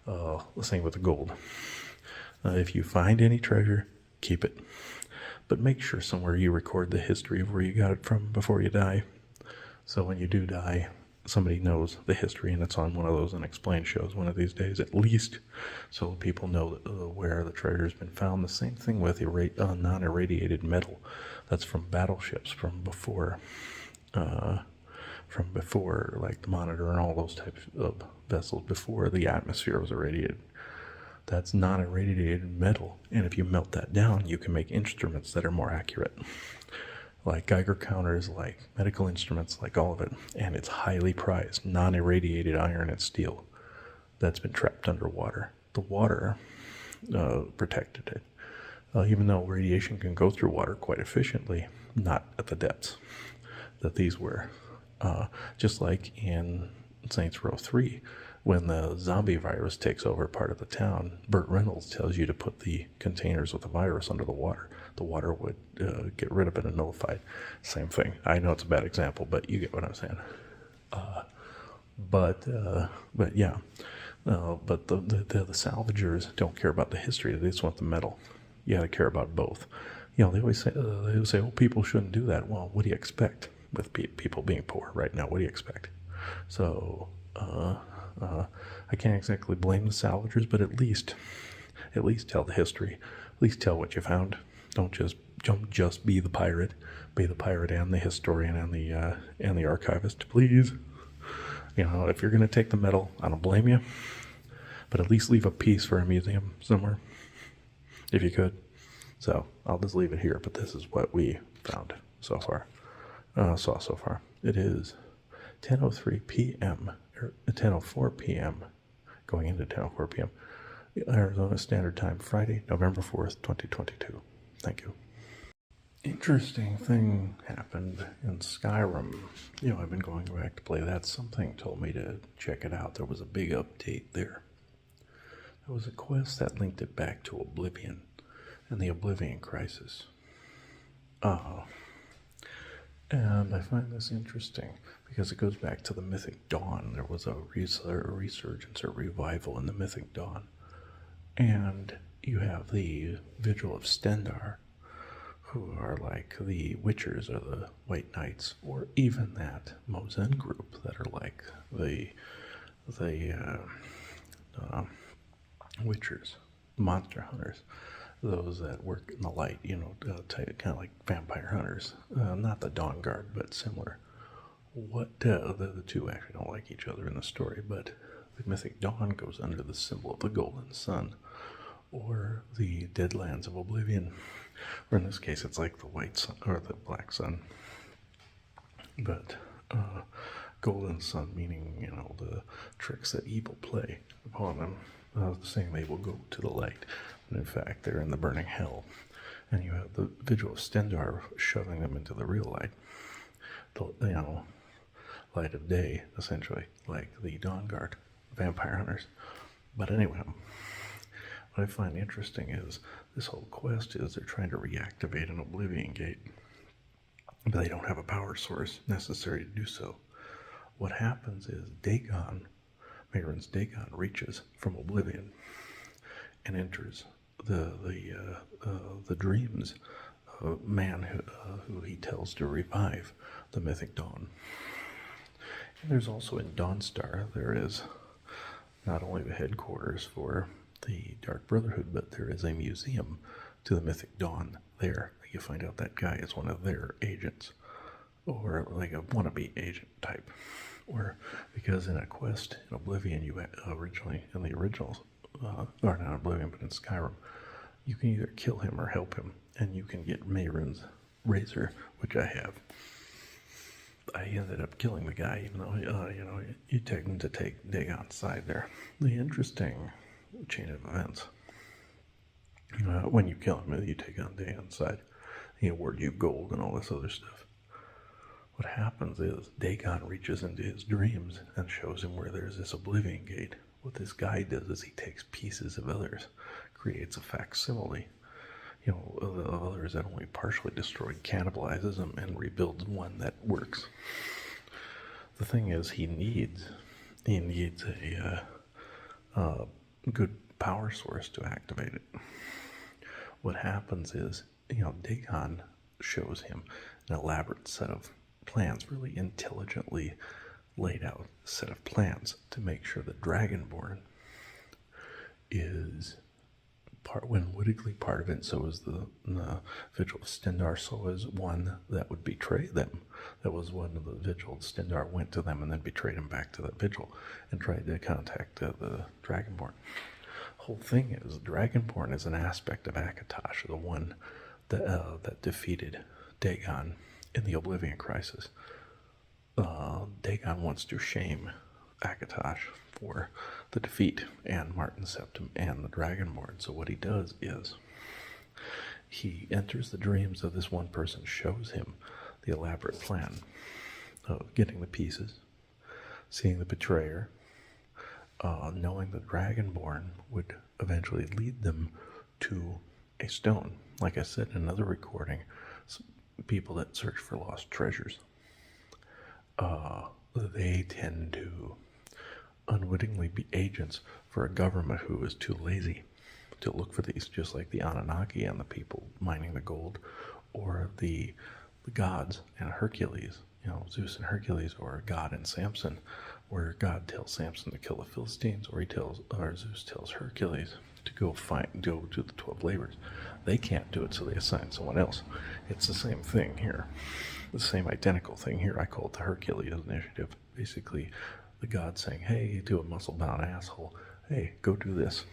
The same with the gold. If you find any treasure, keep it. But make sure somewhere you record the history of where you got it from before you die. So when you do die, somebody knows the history, and it's on one of those unexplained shows one of these days, at least, so people know where the treasure's been found. The same thing with non-irradiated metal that's from battleships from before, like the Monitor and all those types of vessels before the atmosphere was irradiated. That's non-irradiated metal, and if you melt that down, you can make instruments that are more accurate, like Geiger counters, like medical instruments, like all of it. And it's highly prized, non-irradiated iron and steel. that's been trapped underwater. The water protected it. Even though radiation can go through water quite efficiently, not at the depths that these were. Just like in Saints Row 3, when the zombie virus takes over part of the town, Burt Reynolds tells you to put the containers with the virus under the water. The water would get rid of it and nullify it. Same thing. I know it's a bad example, but you get what I'm saying. But yeah. But the salvagers don't care about the history. They just want the metal. You got to care about both. They always say, oh, people shouldn't do that. Well, what do you expect with people being poor right now? What do you expect? So I can't exactly blame the salvagers, but at least tell the history. At least tell what you found. Don't just be the pirate. Be the pirate and the historian and the archivist, please. If you're going to take the metal, I don't blame you. But at least leave a piece for a museum somewhere, if you could. So I'll just leave it here, but this is what we found so far. Saw so far. It is 10:03 p.m. or 10:04 p.m. going into 10:04 p.m. Arizona Standard Time, Friday, November 4th, 2022. Thank you. Interesting thing happened in Skyrim. I've been going back to play that. Something told me to check it out. There was a big update there. There was a quest that linked it back to Oblivion and the Oblivion Crisis. And I find this interesting because it goes back to the Mythic Dawn. There was a resurgence or revival in the Mythic Dawn. And you have the Vigil of Stendar, who are like the Witchers or the White Knights, or even that Mozen group that are like the Witchers, monster hunters, those that work in the light, kind of like vampire hunters. Not the Dawn Guard, but similar. The two actually don't like each other in the story, but the Mythic Dawn goes under the symbol of the Golden Sun, or the Deadlands of Oblivion, or in this case it's like the White Sun or the Black Sun. But Golden Sun meaning, the tricks that evil play upon them. Saying they will go to the light, and in fact they're in the burning hell. And you have the Vigil of Stendar shoving them into the real light, the light of day, essentially, like the Dawn Guard, vampire hunters. But anyway, what I find interesting is this whole quest is they're trying to reactivate an Oblivion Gate, but they don't have a power source necessary to do so. What happens is Mayron's Dagon reaches from Oblivion and enters the dreams of man who he tells to revive the Mythic Dawn. And there's also in Dawnstar, there is not only the headquarters for the Dark Brotherhood, but there is a museum to the Mythic Dawn there. You find out that guy is one of their agents, or like a wannabe agent type. Or because in a quest in Oblivion, you originally, in the originals, or not Oblivion, but in Skyrim, you can either kill him or help him, and you can get Mayron's razor, which I have. I ended up killing the guy, even though, you tend to take Dagon's side there. The interesting chain of events. When you kill him, you take on Dagon's side. He award you gold and all this other stuff. What happens is Dagon reaches into his dreams and shows him where there's this Oblivion Gate. What this guy does is he takes pieces of others, creates a facsimile, of others that only partially destroyed, cannibalizes them, and rebuilds one that works. The thing is, he needs a good power source to activate it. What happens is, Dagon shows him an elaborate set of plans, really intelligently laid out set of plans to make sure that Dragonborn is unwittingly part of it. So is the Vigil of Stendar. So is one that would betray them. That was one of the Vigil. Stendar went to them and then betrayed him back to the Vigil and tried to contact the Dragonborn. Whole thing is Dragonborn is an aspect of Akatosh, the one that defeated Dagon in the Oblivion Crisis. Dagon wants to shame Akatosh for the defeat, and Martin Septim and the Dragonborn. So what he does is he enters the dreams of this one person, shows him the elaborate plan of getting the pieces, seeing the betrayer, knowing the Dragonborn would eventually lead them to a stone. Like I said in another recording, people that search for lost treasures, they tend to unwittingly be agents for a government who is too lazy to look for these, just like the Anunnaki and the people mining the gold, or the gods and Hercules, Zeus and Hercules, or God and Samson, where God tells Samson to kill the Philistines, or Zeus tells Hercules to go do the 12 labors. They can't do it, so they assign someone else. It's the same thing here. The same identical thing here. I call it the Hercules initiative. Basically, the God saying, hey, to a muscle-bound asshole, hey, go do this.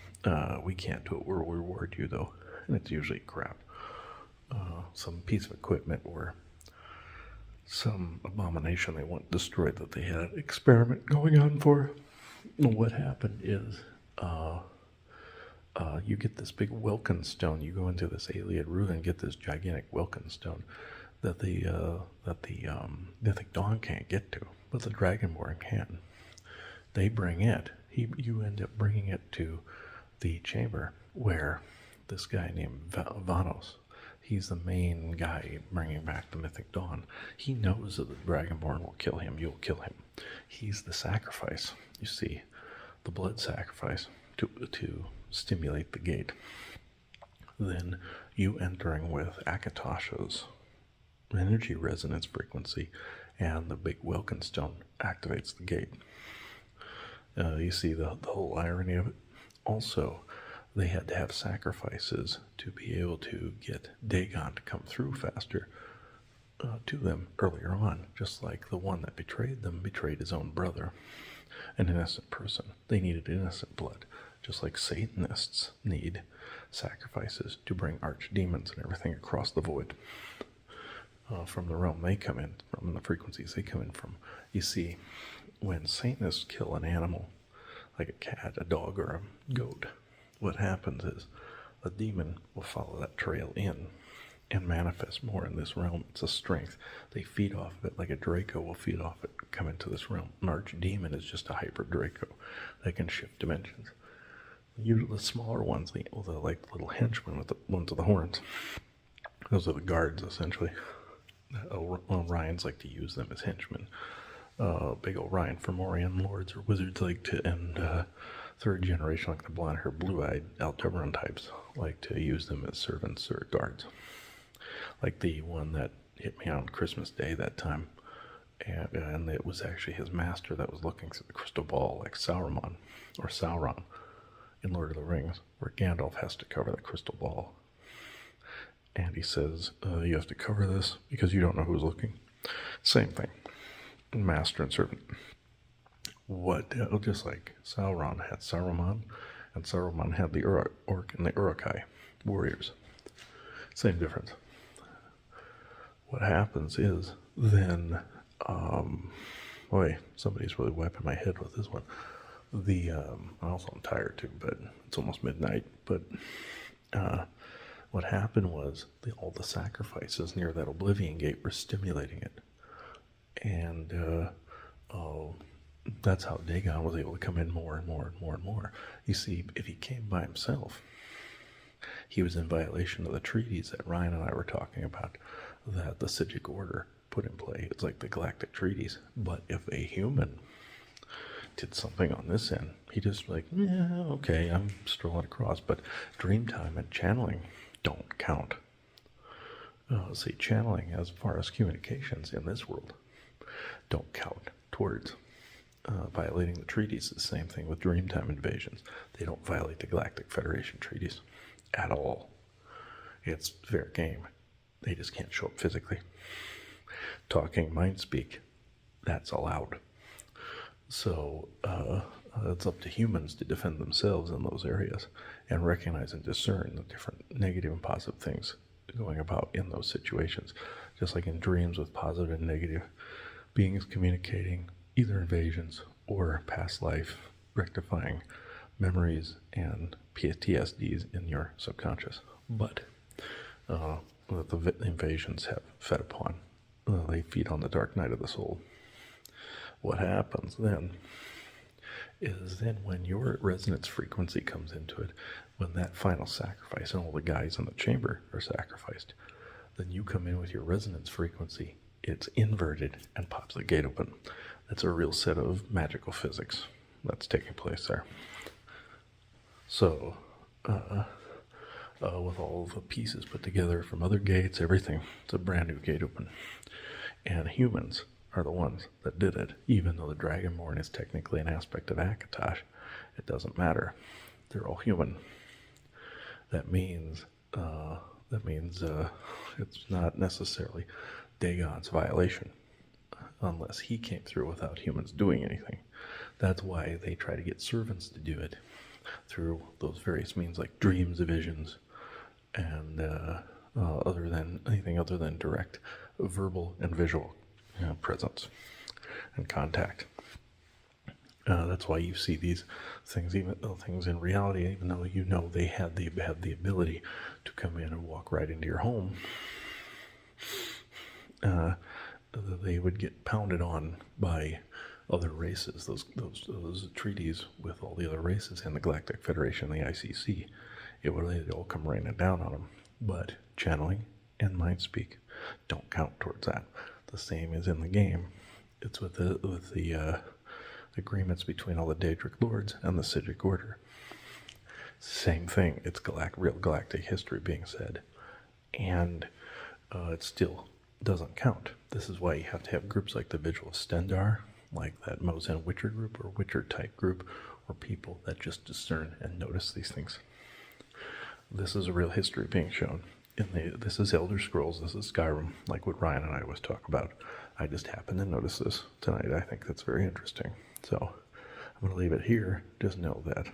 We can't do it. We'll reward you, though. And it's usually crap. Some piece of equipment or some abomination they want destroyed that they had an experiment going on for. And what happened is you get this big Wilkin stone. You go into this Aliad root and get this gigantic Wilkin stone that the Mythic Dawn can't get to, but the Dragonborn can. They bring it. You end up bringing it to the chamber where this guy named Vanos, he's the main guy bringing back the Mythic Dawn. He knows that the Dragonborn will kill him. You'll kill him. He's the sacrifice. You see, the blood sacrifice to stimulate the gate. Then you entering with Akatosh's energy resonance frequency, and the big Wilkenstone activates the gate. You see the whole irony of it. Also, they had to have sacrifices to be able to get Dagon to come through faster to them earlier on, just like the one that betrayed them betrayed his own brother, an innocent person. They needed innocent blood, just like Satanists need sacrifices to bring archdemons and everything across the void from the realm they come in, from the frequencies they come in from. You see, when Satanists kill an animal, like a cat, a dog, or a goat, what happens is a demon will follow that trail in and manifest more in this realm. It's a strength. They feed off of it like a Draco will feed off it, come into this realm. An archdemon is just a hyper Draco that can shift dimensions. Usually the smaller ones, the little henchmen with the ones with the horns, those are the guards, essentially. Orions like to use them as henchmen. Big Orion Fomorian lords or wizards and third generation, like the blonde-haired, blue-eyed Aldebaran types, like to use them as servants or guards. Like the one that hit me on Christmas Day that time, and it was actually his master that was looking through the crystal ball, like Sauron in Lord of the Rings, where Gandalf has to cover the crystal ball. And he says, you have to cover this because you don't know who's looking. Same thing. Master and servant. Just like Sauron had Saruman, and Saruman had the Orc and the Uruk-hai warriors. Same difference. What happens is then, somebody's really wiping my head with this one. Also I'm tired too, but it's almost midnight. But what happened was all the sacrifices near that Oblivion Gate were stimulating it. And that's how Dagon was able to come in more and more and more and more. You see, if he came by himself, he was in violation of the treaties that Ryan and I were talking about, that the Sijic Order put in play. It's like the Galactic Treaties. But if a human did something on this end, he just like, yeah, okay, I'm strolling across. But Dreamtime and channeling don't count. Channeling as far as communications in this world don't count towards violating the treaties. The same thing with Dreamtime invasions. They don't violate the Galactic Federation treaties at all. It's fair game. They just can't show up physically. Talking mind speak, that's allowed. So it's up to humans to defend themselves in those areas and recognize and discern the different negative and positive things going about in those situations. Just like in dreams with positive and negative beings communicating, either invasions or past life rectifying memories and PTSDs in your subconscious. But that the invasions have fed upon. They feed on the dark night of the soul. What happens then is when your resonance frequency comes into it, when that final sacrifice and all the guys in the chamber are sacrificed, then you come in with your resonance frequency. It's inverted and pops the gate open. That's a real set of magical physics that's taking place there. So, with all the pieces put together from other gates, everything, it's a brand new gate open. And humans are the ones that did it. Even though the Dragonborn is technically an aspect of Akatosh, it doesn't matter. They're all human. That means it's not necessarily Dagon's violation, unless he came through without humans doing anything. That's why they try to get servants to do it through those various means, like dreams, visions, and anything other than direct verbal and visual presence and contact. That's why you see these things, even things in reality, even though you know they had the ability to come in and walk right into your home. They would get pounded on by other races. Those treaties with all the other races in the Galactic Federation, the ICC, they'd all come raining down on them. But channeling and mind speak don't count towards that. The same is in the game. It's with the agreements between all the Daedric Lords and the Psijic Order. Same thing. It's real galactic history being said, and it still doesn't count. This is why you have to have groups like the Vigil of Stendar, like that Mozen Witcher group or Witcher type group, or people that just discern and notice these things. This is a real history being shown. This is Elder Scrolls, this is Skyrim, like what Ryan and I always talk about. I just happened to notice this tonight. I think that's very interesting. So I'm going to leave it here. Just know that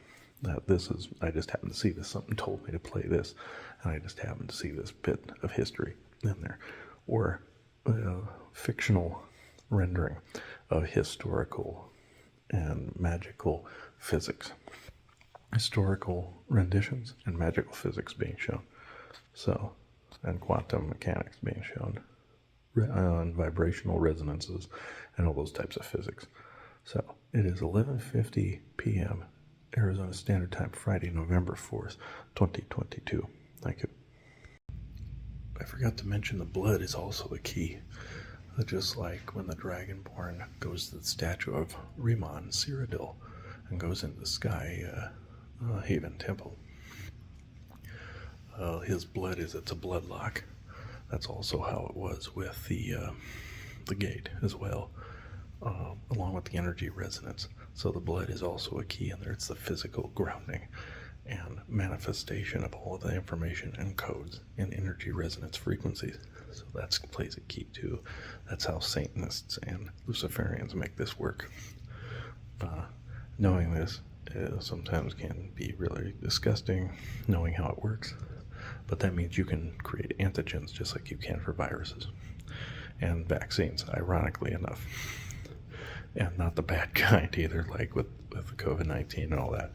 this is, I just happened to see this. Something told me to play this, and I just happened to see this bit of history in there. Or fictional rendering of historical and magical physics. Historical renditions and magical physics being shown. So, and quantum mechanics being shown. And vibrational resonances and all those types of physics. So, it is 11:50 p.m. Arizona Standard Time, Friday, November 4th, 2022. Thank you. I forgot to mention the blood is also the key. Just like when the Dragonborn goes to the statue of Riemann Cyrodiil and goes into the Sky Haven Temple. His blood it's a blood lock. That's also how it was with the gate as well, along with the energy resonance. So the blood is also a key in there. It's the physical grounding and manifestation of all of the information and codes in energy resonance frequencies. So that plays a key too. That's how Satanists and Luciferians make this work. Knowing this sometimes can be really disgusting, knowing how it works. But that means you can create antigens just like you can for viruses and vaccines, ironically enough. And not the bad kind either, like with the COVID-19 and all that.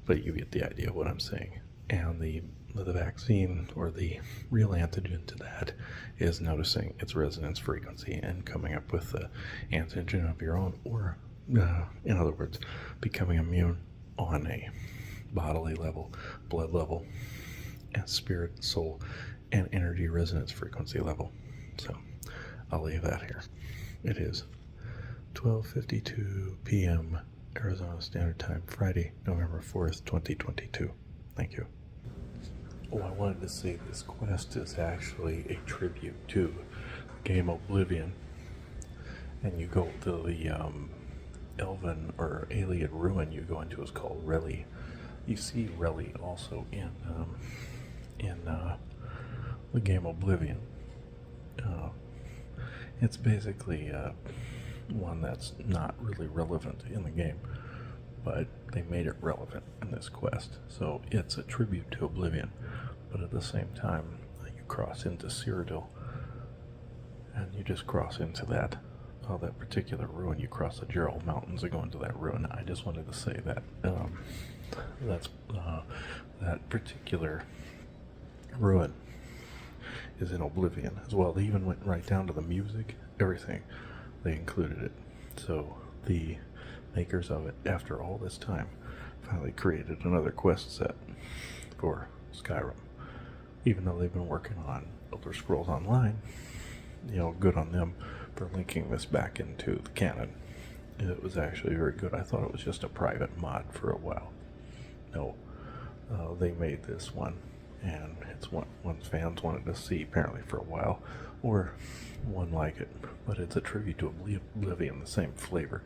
But you get the idea of what I'm saying. And the vaccine, or the real antigen to that, is noticing its resonance frequency and coming up with the antigen of your own, or in other words, becoming immune on a bodily level, blood level, and spirit, soul, and energy resonance frequency level. So I'll leave that here. It is 12:52 p.m. Arizona Standard Time, Friday, November 4th, 2022. Thank you. Oh, I wanted to say this quest is actually a tribute to the game Oblivion. And you go to the Elven or Alien ruin you go into is called Reli. You see Reli also in the game Oblivion. It's basically one that's not really relevant in the game, but they made it relevant in this quest. So it's a tribute to Oblivion, but at the same time, you cross into Cyrodiil, and you just cross into that that particular ruin, you cross the Gerald Mountains and go into that ruin. I just wanted to say that that particular ruin is in Oblivion as well. They even went right down to the music, everything. They included it. So the makers of it, after all this time, finally created another quest set for Skyrim. Even though they've been working on Elder Scrolls Online, good on them for linking this back into the canon. It was actually very good. I thought it was just a private mod for a while. No, they made this one, and it's one fans wanted to see apparently for a while, or one like it. But it's a tribute to Oblivion, the same flavor.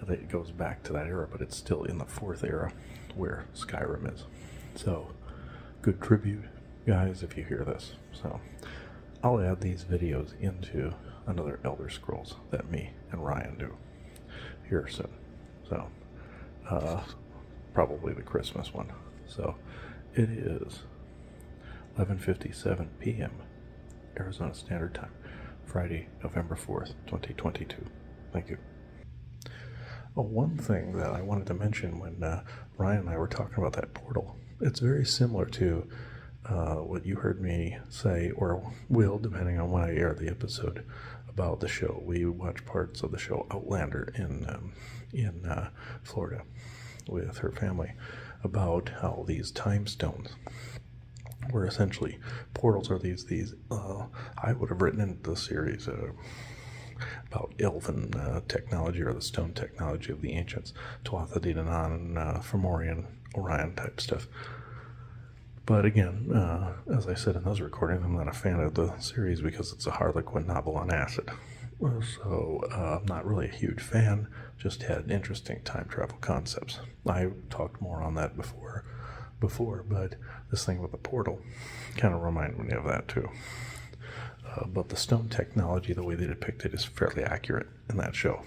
It goes back to that era, but it's still in the 4th era where Skyrim is. So, good tribute, guys, if you hear this. So, I'll add these videos into another Elder Scrolls that me and Ryan do here soon. So, probably the Christmas one. So, it is 11:57 p.m. Arizona Standard Time, Friday, November 4th, 2022. Thank you. One thing that I wanted to mention when Ryan and I were talking about that portal, it's very similar to what you heard me say, or will, depending on when I air the episode, about the show. We watched parts of the show Outlander in Florida with her family, about how these time stones were essentially portals, or these I would have written into the series about elven technology, or the stone technology of the ancients, Tuatha De Danann, Fomorian, Orion type stuff. But again, as I said in those recordings, I'm not a fan of the series because it's a Harlequin novel on acid. So I'm not really a huge fan, just had interesting time travel concepts. I talked more on that before, but this thing with the portal kind of reminded me of that too. But the stone technology, the way they depict it, is fairly accurate in that show.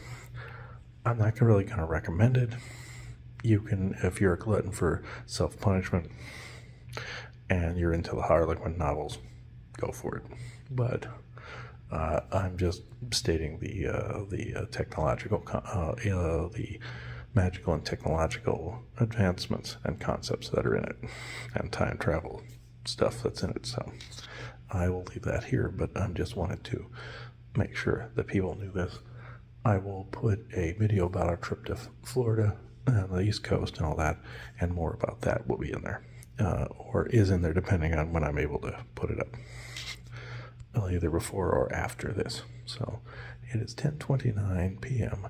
I'm not really going to recommend it. You can, if you're a glutton for self-punishment and you're into the Harlequin novels, go for it. But I'm just stating the technological, the magical and technological advancements and concepts that are in it, and time travel stuff that's in it. So I will leave that here, but I just wanted to make sure that people knew this. I will put a video about our trip to Florida and the East Coast and all that, and more about that will be in there, or is in there depending on when I'm able to put it up, either before or after this. So it is 10:29 p.m.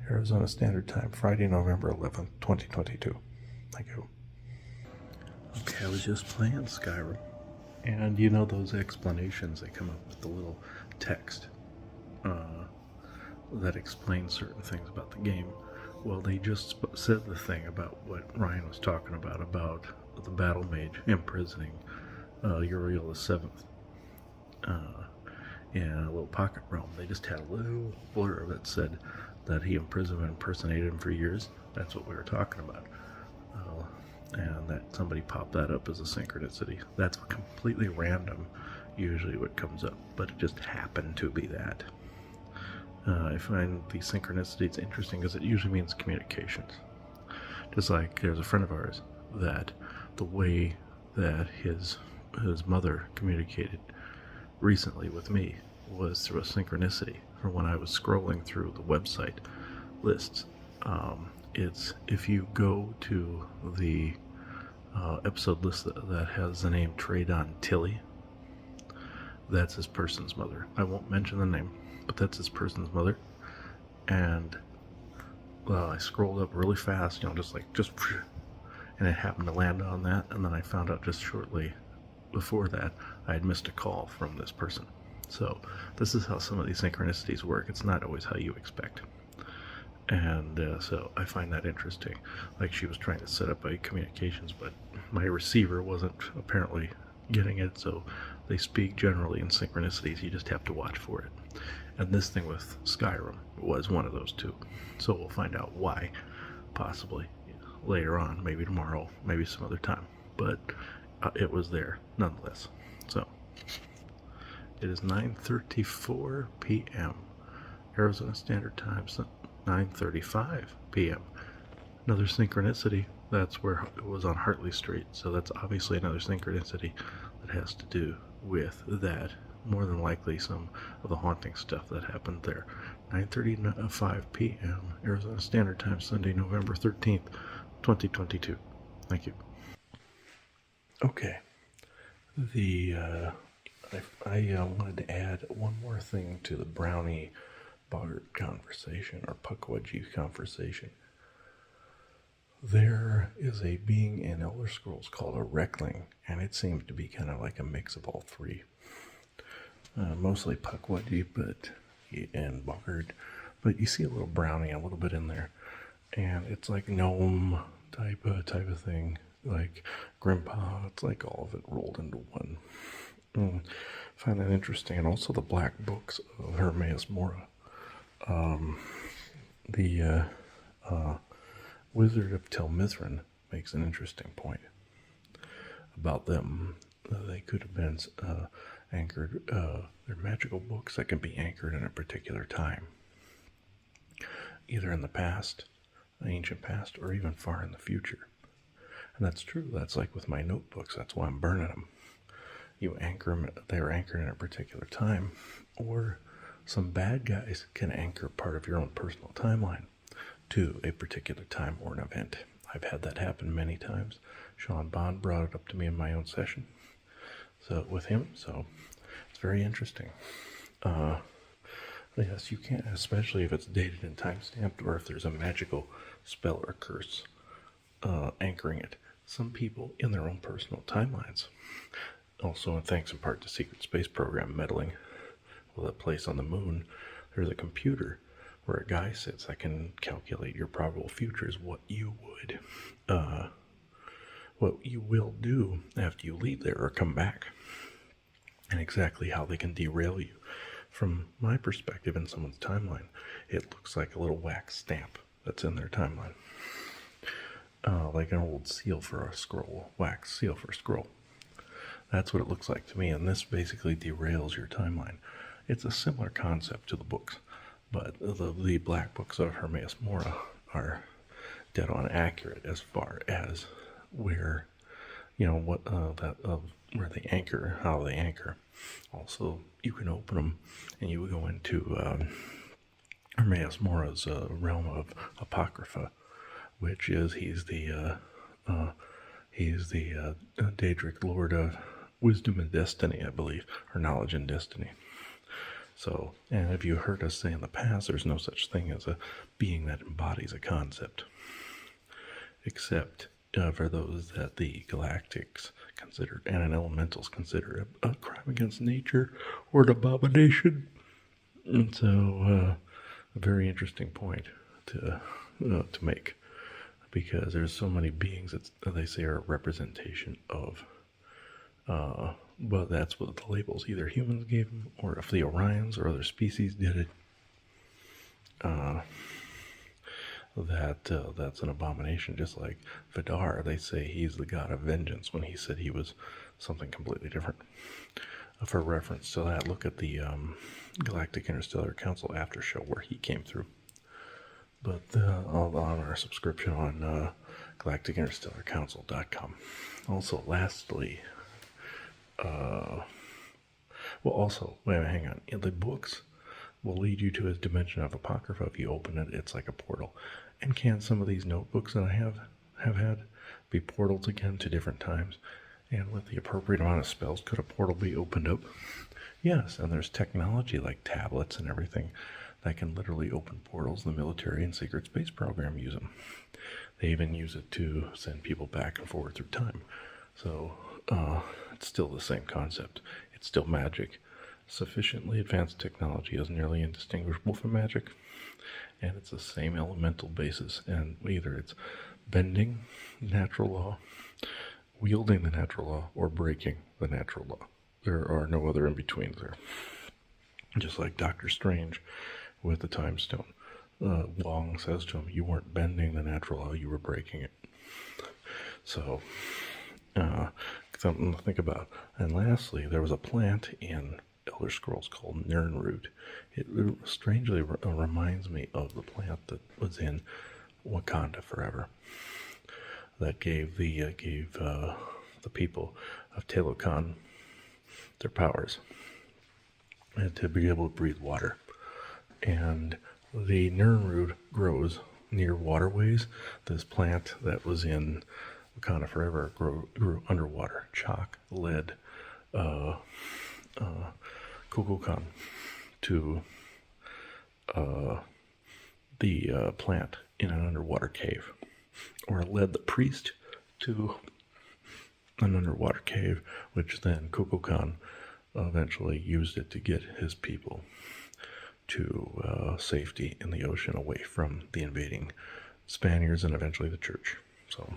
Arizona Standard Time, Friday, November 11th, 2022. Thank you. Okay, I was just playing Skyrim, and those explanations, they come up with the little text that explains certain things about the game. Well, they just said the thing about what Ryan was talking about the battle mage imprisoning Uriel the 7th in a little pocket realm. They just had a little blurb that said that he imprisoned and impersonated him for years. That's what we were talking about. And that somebody popped that up as a synchronicity. That's completely random, usually what comes up, but it just happened to be that. I find these synchronicities interesting because it usually means communications. Just like there's a friend of ours that the way that his mother communicated recently with me was through a synchronicity from when I was scrolling through the website lists. It's if you go to the episode list that has the name Tradon Tilly, that's his person's mother. I won't mention the name, but that's his person's mother. And I scrolled up really fast, and it happened to land on that. And then I found out just shortly before that I had missed a call from this person. So this is how some of these synchronicities work. It's not always how you expect. And so I find that interesting. Like, she was trying to set up a communications, but my receiver wasn't apparently getting it, so they speak generally in synchronicities. You just have to watch for it. And this thing with Skyrim was one of those two. So we'll find out why, possibly later on, maybe tomorrow, maybe some other time. But it was there nonetheless. So it is 9:34 p.m. Arizona Standard Time, 9:35 p.m. Another synchronicity. That's where it was on Hartley Street, so that's obviously another synchronicity that has to do with that. More than likely some of the haunting stuff that happened there. 9:35 p.m. Arizona Standard Time, Sunday, November 13th, 2022. Thank you. Okay. I wanted to add one more thing to the Brownie Boggart conversation, or Pukwudgie conversation. There is a being in Elder Scrolls called a Reckling, and it seems to be kind of like a mix of all three. Mostly Pukwudgie, and Boggart, but you see a little brownie a little bit in there, and it's like gnome type of thing, like Grandpa. It's like all of it rolled into one. Find that interesting, and also the black books of Hermaeus Mora. The Wizard of Tel Mithrin makes an interesting point about them. They could have been anchored. They're magical books that can be anchored in a particular time, either in the past, the ancient past, or even far in the future. And that's true. That's like with my notebooks. That's why I'm burning them. You anchor them. They're anchored in a particular time, or some bad guys can anchor part of your own personal timeline to a particular time or an event. I've had that happen many times. Sean Bond brought it up to me in my own session. So with him, so it's very interesting. Yes, you can't, especially if it's dated and time-stamped, or if there's a magical spell or curse anchoring it. Some people in their own personal timelines. Also, thanks in part to Secret Space Program meddling with a place on the moon, there's a computer where a guy sits that can calculate your probable futures, what you will do after you leave there or come back, and exactly how they can derail you. From my perspective, in someone's timeline, it looks like a little wax stamp that's in their timeline, like an old seal for a scroll, wax seal for a scroll. That's what it looks like to me, and this basically derails your timeline. It's a similar concept to the books, but the black books of Hermaeus Mora are dead on accurate as far as where, where they anchor, how they anchor. Also, you can open them, and you would go into Hermaeus Mora's realm of Apocrypha, which is he's the Daedric Lord of Wisdom and Destiny, I believe, or Knowledge and Destiny. So, and if you heard us say in the past, there's no such thing as a being that embodies a concept, except for those that the Galactics considered and an Elementals consider a crime against nature or an abomination. And so, a very interesting point to make, because there's so many beings that they say are a representation of. But that's what the labels either humans gave them, or if the Orions or other species did it, that's an abomination. Just like Vidar, they say he's the god of vengeance when he said he was something completely different. For reference to that, look at the Galactic Interstellar Council after show where he came through. But on our subscription on galacticinterstellarcouncil.com. Also, lastly, hang on. The books will lead you to his dimension of Apocrypha. If you open it, it's like a portal. And can some of these notebooks that I have had be portals again to different times? And with the appropriate amount of spells, could a portal be opened up? Yes, and there's technology like tablets and everything that can literally open portals. The military and Secret Space Program use them. They even use it to send people back and forward through time. So, it's still the same concept. It's still magic. Sufficiently advanced technology is nearly indistinguishable from magic, and it's the same elemental basis, and either it's bending natural law, wielding the natural law, or breaking the natural law. There are no other in-betweens there. Just like Doctor Strange with the Time Stone. Wong says to him, you weren't bending the natural law, you were breaking it. So, something to think about. And lastly, there was a plant in Elder Scrolls called Nirnroot. It strangely reminds me of the plant that was in Wakanda Forever. That gave the people of Talokan their powers and to be able to breathe water. And the Nirnroot grows near waterways. This plant that was in Wakanda Forever grew underwater. Chalk led Kukulkan to the plant in an underwater cave, or it led the priest to an underwater cave, which then Kukulkan eventually used it to get his people to safety in the ocean, away from the invading Spaniards and eventually the church. So,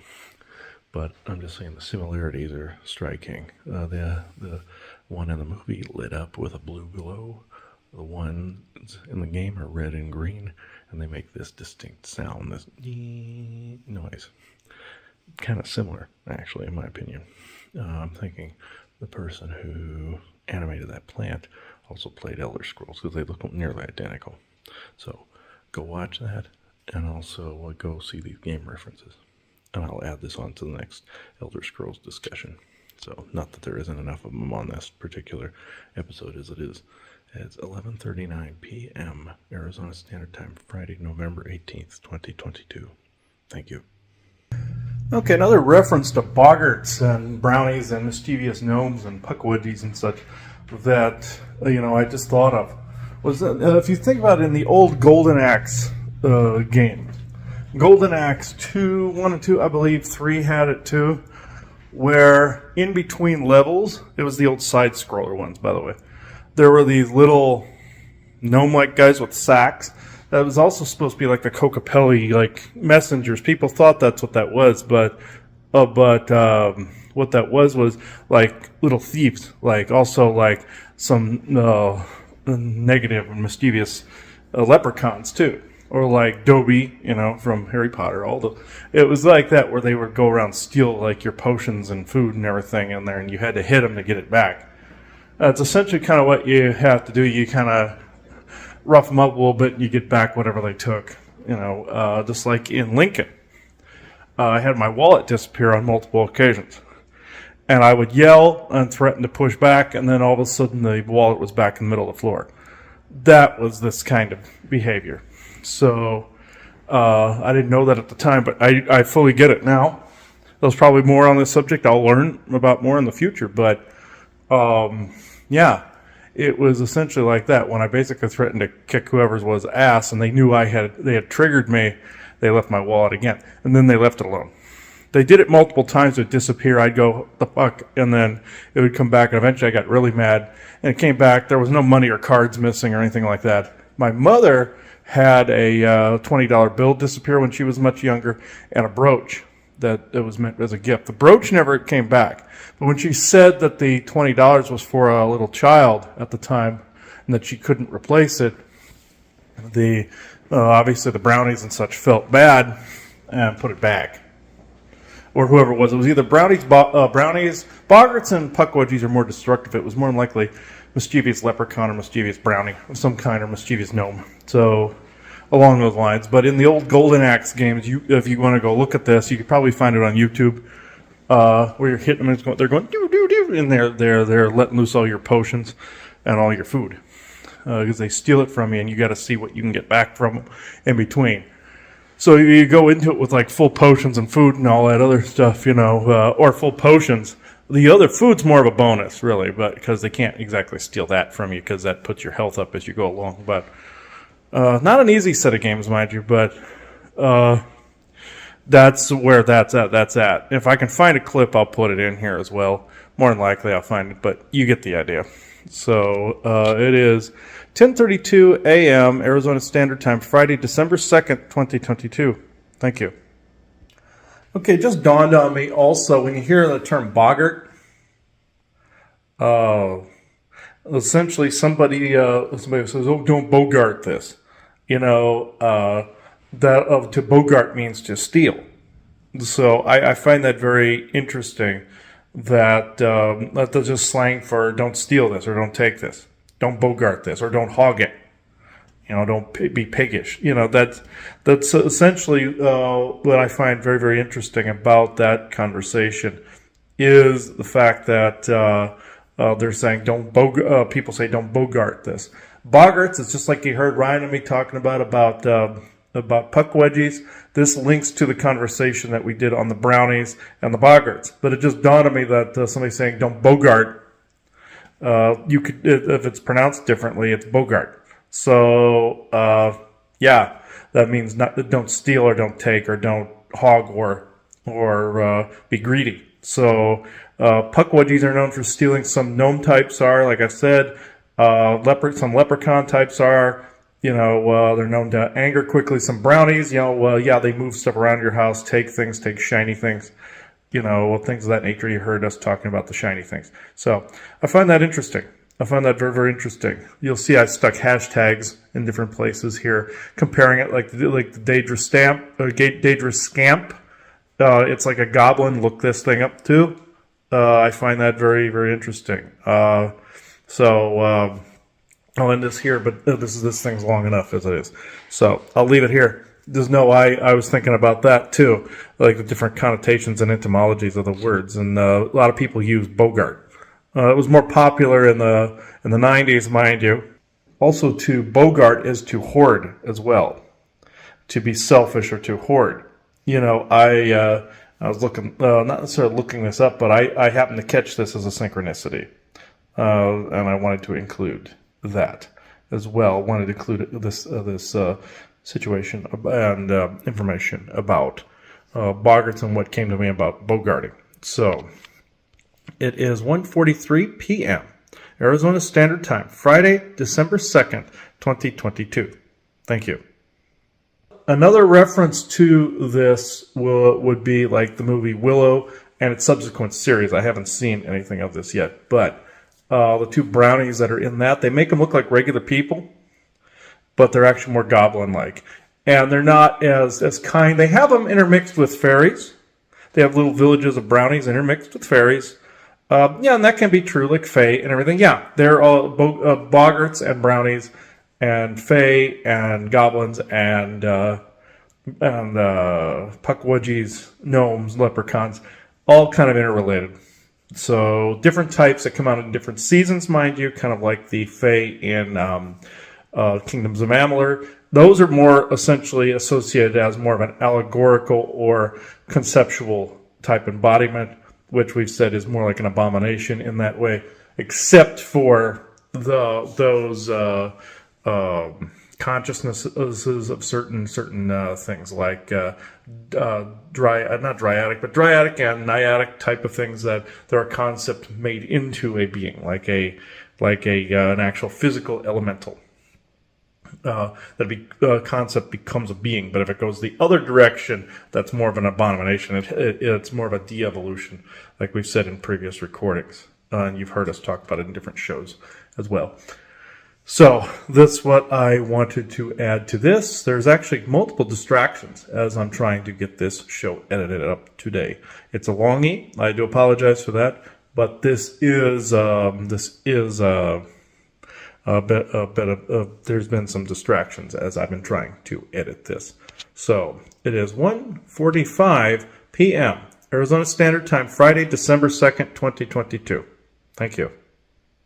but I'm just saying the similarities are striking. The one in the movie lit up with a blue glow. The ones in the game are red and green, and they make this distinct sound, this noise. Kind of similar, actually, in my opinion. I'm thinking the person who animated that plant also played Elder Scrolls, because they look nearly identical. So go watch that, and also go see these game references. And I'll add this on to the next Elder Scrolls discussion. So, not that there isn't enough of them on this particular episode as it is. It's 11:39 p.m. Arizona Standard Time, Friday, November 18th, 2022. Thank you. Okay, another reference to boggarts and brownies and mischievous gnomes and puckwudgies and such that, I just thought of was that, if you think about it, in the old Golden Axe game, Golden Axe 2, 1 and 2, I believe 3 had it too, where in between levels, it was the old side-scroller ones, by the way, there were these little gnome-like guys with sacks. That was also supposed to be like the Cocopelli, like, messengers. People thought that's what that was, but what that was like little thieves, like also like some negative and mischievous leprechauns too. Or like Dobby, from Harry Potter. It was like that, where they would go around steal like your potions and food and everything in there, and you had to hit them to get it back. It's essentially kind of what you have to do. You kind of rough them up a little bit, and you get back whatever they took. Just like in Lincoln, I had my wallet disappear on multiple occasions, and I would yell and threaten to push back, and then all of a sudden the wallet was back in the middle of the floor. That was this kind of behavior. So, I didn't know that at the time, but I fully get it now. There's probably more on this subject I'll learn about more in the future, but, yeah, it was essentially like that. When I basically threatened to kick whoever's was ass, and they knew they had triggered me, they left my wallet again, and then they left it alone. They did it multiple times. It would disappear. I'd go, the fuck, and then it would come back, and eventually I got really mad, and it came back. There was no money or cards missing or anything like that. My mother had a $20 bill disappear when she was much younger, and a brooch that it was meant as a gift. The brooch never came back. But when she said that the $20 was for a little child at the time and that she couldn't replace it, obviously the brownies and such felt bad and put it back. Or whoever it was. It was either brownies, boggarts and puckwudgies are more destructive. It was more than likely mischievous leprechaun or mischievous brownie of some kind, or mischievous gnome. So, along those lines. But in the old Golden Axe games, if you want to go look at this, you could probably find it on YouTube, where you're hitting them and they're going doo doo doo, and they're letting loose all your potions and all your food, because they steal it from you, and you got to see what you can get back from them in between. So you go into it with like full potions and food and all that other stuff, or full potions. The other food's more of a bonus, really, but because they can't exactly steal that from you, because that puts your health up as you go along. But not an easy set of games, mind you, but that's where that's at. If I can find a clip, I'll put it in here as well. More than likely, I'll find it, but you get the idea. So it is 10:32 a.m. Arizona Standard Time, Friday, December 2nd, 2022. Thank you. Okay, it just dawned on me also, when you hear the term boggart, essentially somebody says, "Oh, don't bogart this." To bogart means to steal. So I find that very interesting, that that's just slang for don't steal this or don't take this. don't bogart this, or don't hog it. Don't be piggish. That's essentially what I find very, very interesting about that conversation is the fact that they're saying people say don't bogart this. Boggarts, it's just like you heard Ryan and me talking about puck wedgies. This links to the conversation that we did on the brownies and the boggarts. But it just dawned on me that somebody saying don't bogart, you could, if it's pronounced differently, it's bogart. So, that means don't steal or don't take or don't hog or be greedy. So, puck wedgies are known for stealing. Some gnome types are, like I said, some leprechaun types are, they're known to anger quickly. Some brownies, they move stuff around your house, take things, take shiny things, things of that nature. You heard us talking about the shiny things. So, I find that interesting. I find that very, very interesting. You'll see I stuck hashtags in different places here, comparing it like the Daedrus Scamp. It's like a goblin. Look this thing up too. I find that very, very interesting. I'll end this here, but this thing's long enough as it is. So I'll leave it here. Just know I was thinking about that too, like the different connotations and etymologies of the words, and a lot of people use bogart. It was more popular in the 90s, mind you. Also, to bogart is to hoard as well, to be selfish or to hoard. I was looking, not necessarily looking this up, but I happened to catch this as a synchronicity, and I wanted to include that as well. Wanted to include this situation and information about boggarts and what came to me about bogarting. So. It is 1:43 p.m. Arizona Standard Time, Friday, December 2nd, 2022. Thank you. Another reference to this would be like the movie Willow and its subsequent series. I haven't seen anything of this yet, but the two brownies that are in that, they make them look like regular people, but they're actually more goblin-like. And they're not as kind. They have them intermixed with fairies. They have little villages of brownies intermixed with fairies. And that can be true, like Fae and everything. Yeah, they're all boggarts and brownies and Fae and goblins and puckwudgies, gnomes, leprechauns, all kind of interrelated. So different types that come out in different seasons, mind you, kind of like the Fae in Kingdoms of Amalur. Those are more essentially associated as more of an allegorical or conceptual type embodiment, which we've said is more like an abomination in that way, except for those consciousnesses of certain things like not dryadic, but dryatic and naiadic type of things that there are concepts made into a being, like an actual physical elemental. That concept becomes a being, but if it goes the other direction, that's more of an abomination. It's more of a de-evolution, like we've said in previous recordings, and you've heard us talk about it in different shows as well. So that's what I wanted to add to this. There's actually multiple distractions as I'm trying to get this show edited up today. It's a longie. I do apologize for that, but this is there's been some distractions as I've been trying to edit this. So it is 1:45 p.m. Arizona Standard Time, Friday, December 2nd, 2022. Thank you.